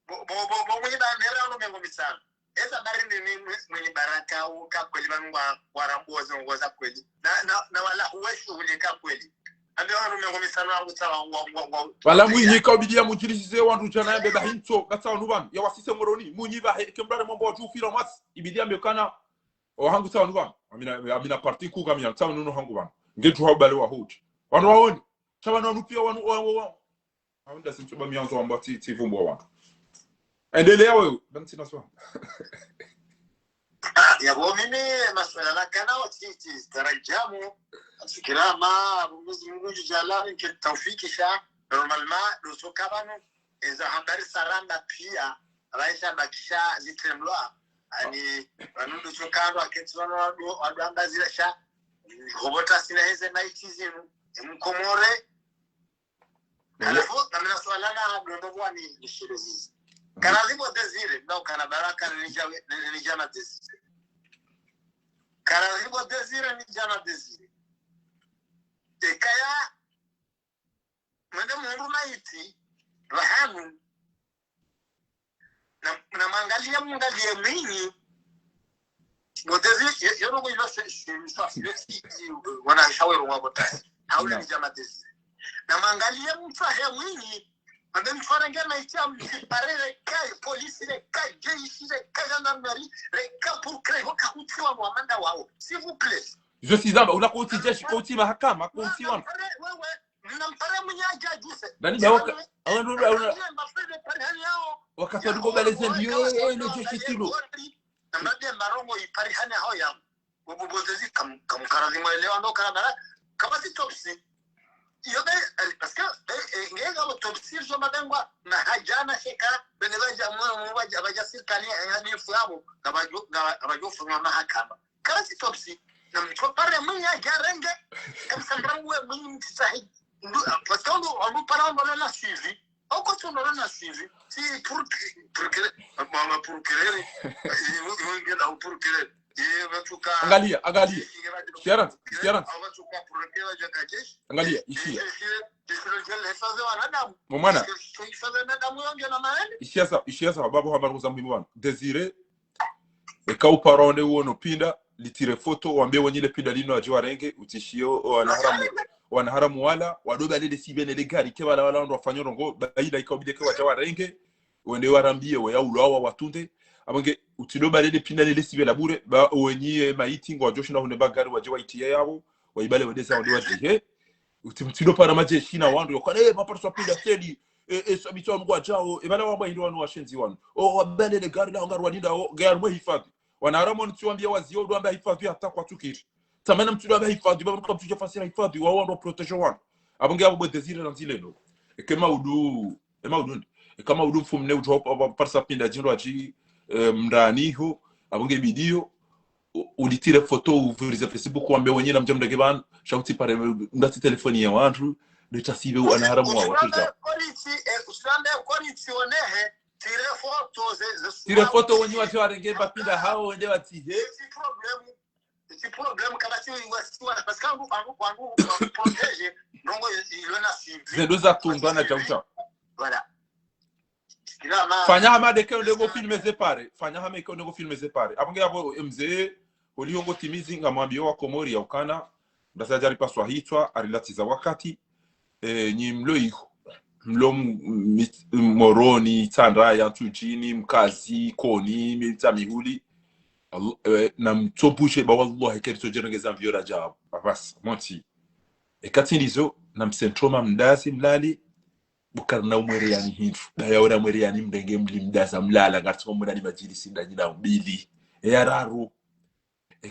bo mwiba nera no mengo misana eza bari ni mwenye baraka uka kweli bangwa waramboza ngoza kweli na wala uweshi ulika kweli ambe wanu mengomisano wangu tawa wala mwinyi ka obidia mukirisize wantu jana yambe bahintso gatsa wanu ban ya wasise ngoroni munyi ba kembrare mombo watu fira mas ibidia mbekana o hangu tawa wanu ban amina parti ku kamya tawa nuno hangu ban ngetu habale wa hoji wanu waoni tawa nanu pia wanu haunda sintuba mianzo wamba tivumbo wanu endelea wewe bantina swa ya mimi maswala la kanao titi tarajamu fikira ma Mungu jalla nke tawfikisha normalement doso kabano eza habari saranda pia raisha bakisha zitemloa ani anundo chokando aketswana wadanga zirasha robota sina heze maitizinu mkomore alafu namna swala na dondo ni shirezi kana libo desire ndo kana baraka ni jana desire kana libo desire ni jana desire ekaya mwende mungu maiti rahamu na mangalia mungalie mwinyi modezi yorogo wana shawero wabota haule ni jana desire na mangalia mfahe mwinyi ande mfaranga na itam parere kai polisi le kai jeshi le kai gendarmerie le kai pour créer au kautiwa mwamanda wao s'il vous plaît je suis zamba unakoti jeshi koti mahakama koti wana wewe mnampare mnyaja juse nani baoka awana wakati ndugo galeze ndio ile jeshi tilo nambia marongo ipari hana hoya ubobozezi kamkarazi mwelewa ndo kana kama si topsi yobe parce que ngega utopsir zo madengwa na hajana sheka benevaja mwaje abaja sirkali yani fuabo abajo funga mahakama kasi topsi na mtopare mnya jarenge kamsambangwe mnya sahi parce que on parle de la suivi au côté on a suivi si pour créer angalia Sharon angalia ishia mwana ishia sababu habari za muhimu wana Desire ekau parone uono pinda litire foto wambie wenyile pinda lino ajwa renge utishio wanaharamu wala wadoba lele sibene le gari ke wala ndo wafanyo rongo baida ikabide ke wajawa renge wende warambie we ya ulawa watunde abange utidoba lele pinda lele sibela bure ba wenye maiti ngo wajoshi na huneba gari wajewa itia yabo waibale wedesa wande wajihe utimtido para majeshi na wandu yokane mapata swapinda seli sabito mgwa jao ebala wamba hindo wanu washenzi wanu wabale le gari la ngaru walinda gari mwe hifadhi wanaharamu nituambia wazio ndo amba hifadhi hata kwa tukiri tamana mtudo amba hifadhi baba mtu mtuja fasira hifadhi wao ndo protection wanu abange abo Desire na zilelo ekema udu kama udu fumne utopa parsa pinda jindo aji mraniho abange bidio ulitire photo uvuriza Facebook wambe wenye na mjamda geban shauti pare ndati telefoni ya watu nditasibe anaharamu wa watu usirambe quality onehe tire photo wenye watu warenge bapinda hao wende watihe si problem kama si wasiwa parce que wangu protege ndongo ilona si zendo za tundana chaucha voilà fanya hama deke ndego filme separe abange abo mzee uliongo timizi ngamwambia wa Komori ya ukana ndasajari paswa hitwa arilatiza wakati nyi mlo moroni tandra ya tujini mkazi koni milita mihuli na mtopushe ba wallahi kerito jerengeza mvyora jabo bas monti ekatinizo na msentroma mdasi mlali bukarna umwere yani hindu dayawora mwere yani mdenge mlimdaza mlala ngatuma mudani majilisi ndanyina mbili yararu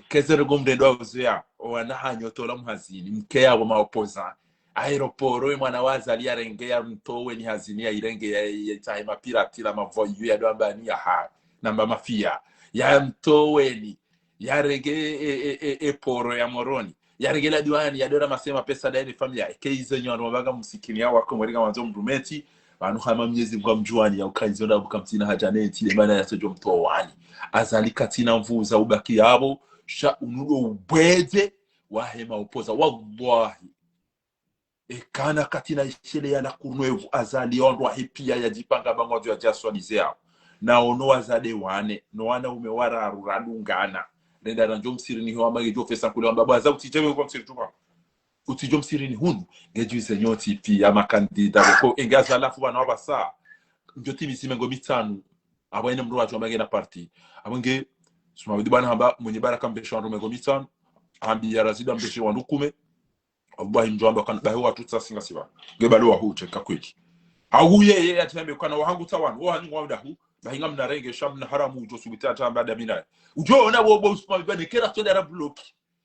kezere gomdendo awuzea wanahanyo tola mhazini mke yabo maopoza aeroporo mwana wazali yarengea mtowe ni hazini ya irenge ya taima pirati la mavoyu ya doamba ni ya namba mafia ya mtoweni yarenge poro ya moroni yarengela diwani ya dora masema pesa dai familia keizo nyo wabaga musikini yao wako mweringa wanzo mrumeti banu hama myezi ngwa mjuani ya ukaizo na bukamtina hajaneti le mana yasojo mtowani azali katina mvuza ubaki yabo sha unudo ubweze wahema upoza wallahi ekana katina ishele ya la kunwevu azali ondwa hipia ya jipanga bangwazo ya jaswalizea na ono wazade wane no wana umewara radungana nenda ranjo msirini ho amage jo fesa kule amba baza utijebe kwa msiri tupa utijo msirini hunu ngejuize nyoti pi ama kandida ko engaza alafu bana wabasa njoti misimengo mitanu abone mro wacho amage na party abonge suma bidi bana hamba mwenye baraka mbesho wandu mengo mitanu ambi ya razida mbesho wandu kume abahi mjomba kan bahi watu tsasinga siba gebalo wa huche kakweki awuye ye atembe kana wahangu tawan wo hanyu wanda hu bahinga mnarenge shamna haramu ujo subita tamba damina ujo ona wo bo usma bane kera to dara block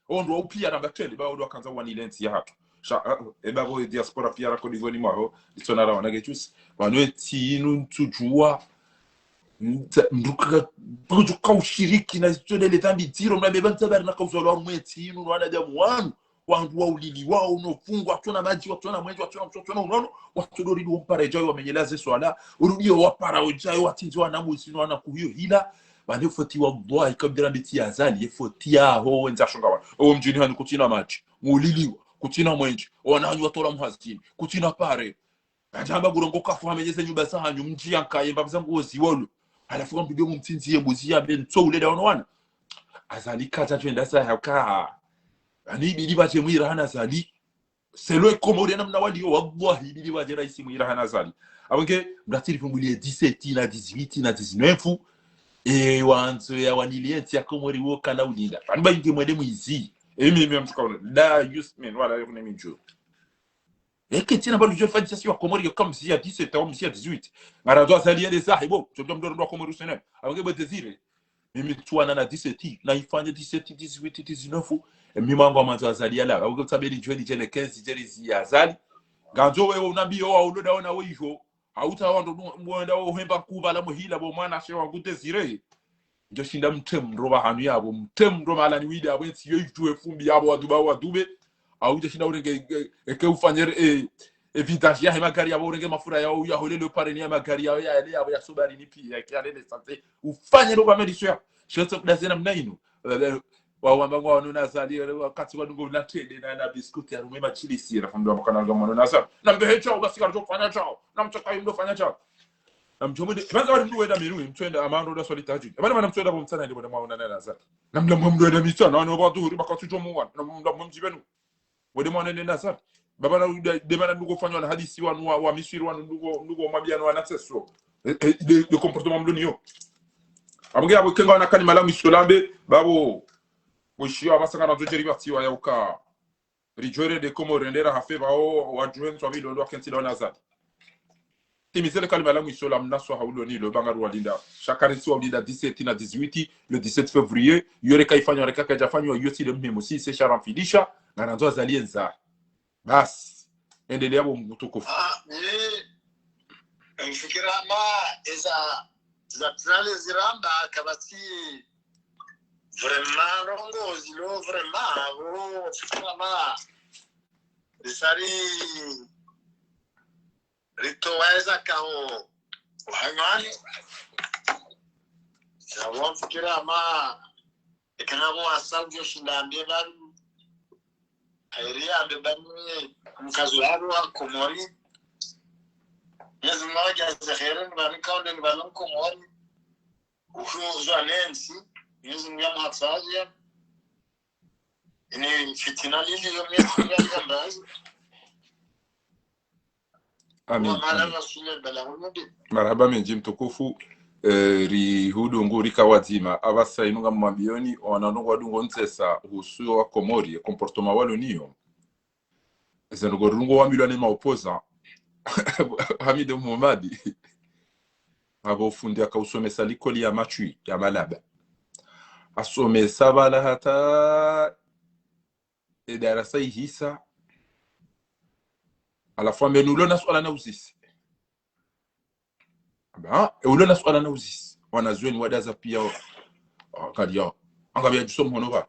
ondo upia namba 20 ba odo kanza wani lenti ya hatu sha eba bo diaspora pia ra kodivoni maro litona ra wanage chus banwe tinu tujua nduka bujuka ushiriki na zitode letambi tiro mnabe bantabari na kauzolo mweti inu wana jamu wanu wandu wa ulili wao unofungwa tuna maji watuna mwenzi watuna mtotona unono watudori umpare jayo wamenyelaze swala urudio wapara ujayo watinzi wanamuzi wana kuhiyo hila bane foti wa bwa ikabira biti azali foti aho wenza shongawa o mjini hani kutina maji mulili kutina mwenzi wananyu watora muhazini kutina pare ajamba gurongo kafu hamenyeze nyumba sahanyu mji yankayemba bizangu oziwolo alafu mbidio mtinzi yembuzi ya bento uleda wana azali kaza twenda sa haka ani bili baje mwira hana zali selo komori na mnawali wallahi bili baje raisi mwira hana zali abonge mdatiri fungulie 17 na 18 na 19 wanzo ya wanilienti ya komori wo kana ulinda aniba inge mwede mwizi mimi mtukaona da yusmen wala yone minjo tina balu je fadi sasi wa komori comme si ya 17 ou si ya 18 ngarazo zali ya sahibo chodo mdondo wa komori usene abonge betezire mimi tuana na 17 na ifanye 17 18 19 mimango amanzo azali ala awuko tabeli jweni jene 15 jeri ya azali ganzo wewe unambio wa uloda ona wejo hauta wando mwenda wo hemba kuba la muhila bo mwana shewa gutezire njo shinda mtem roba hanu yabo mtem roba ala ni wida abo nti yoytu efumbi yabo wa dube awuja shinda urenge eke ufanyere evidence ya magari yabo urenge mafura yao ya hole le pareni ya magari yao ya ele yabo ya sobari ni pia ya ale sante ufanye roba medisho shoto kudazena mnainu wawamba wanu nazali wakati wadungo na tende na biskuti ya rumema chili sira famdo bakana ga mwana nasa nambe chao basi ka fanya chao namchoka ndo fanya chao namjomode kwanza wali mdu wenda miru mtwenda amando da solitaji bana mtwenda bo mtsana ndi mwana na nasa namla mdu wenda mitsana na ba duri bakati jomo wan namla mumjibenu wede mwana nenda nasa baba na de bana ndugo fanywa na hadisi wanu wa misiri wanu ndugo mabiano na seso de comportement mlonio abuge abo kenga na kanima la misolambe babo Bushio abasanga na zojeri batiwa ya uka rijore de komo rendera hafeva o wajuen so video ndo kentila nazati timizele kalima la mwisho la mnaso haulo ni le bangaru walinda chakari si walinda 17 na 18 le 17 février yore kaifanywa reka kajafanywa yoti le memo si se sharamfidisha na nanzo azalienza bas endelea bo mtukufu mfikira ma za trale ziramba kabati vraiment rongozi lo vraiment vraiment risari ritoweza kao hangani sawa fikira ma ekana mo asabyo shindambye bari airia mbebani mkazo wao komori lazima wajaze khairan bani kaunde bani komori uhuzo anensi Yüzüm yan hatsazya. Ini fitina lili yomiyeti yan bazı. Amin. Marhaba menji mtukufu rihudu nguri kawazima abasa inunga mwabioni wananunga wadungo nsesa husuyo wa komori comportement walo niyo zenugo rungo wa milwane maopoza Hamide Muhammadi abo fundi akausomesa likoli ya machui ya malaba asome sabala hata darasa hisa alafu amenulona swala na uzisi ulona swala na uzisi wanazweni wadaza pia kadi yao angabia jusomo honova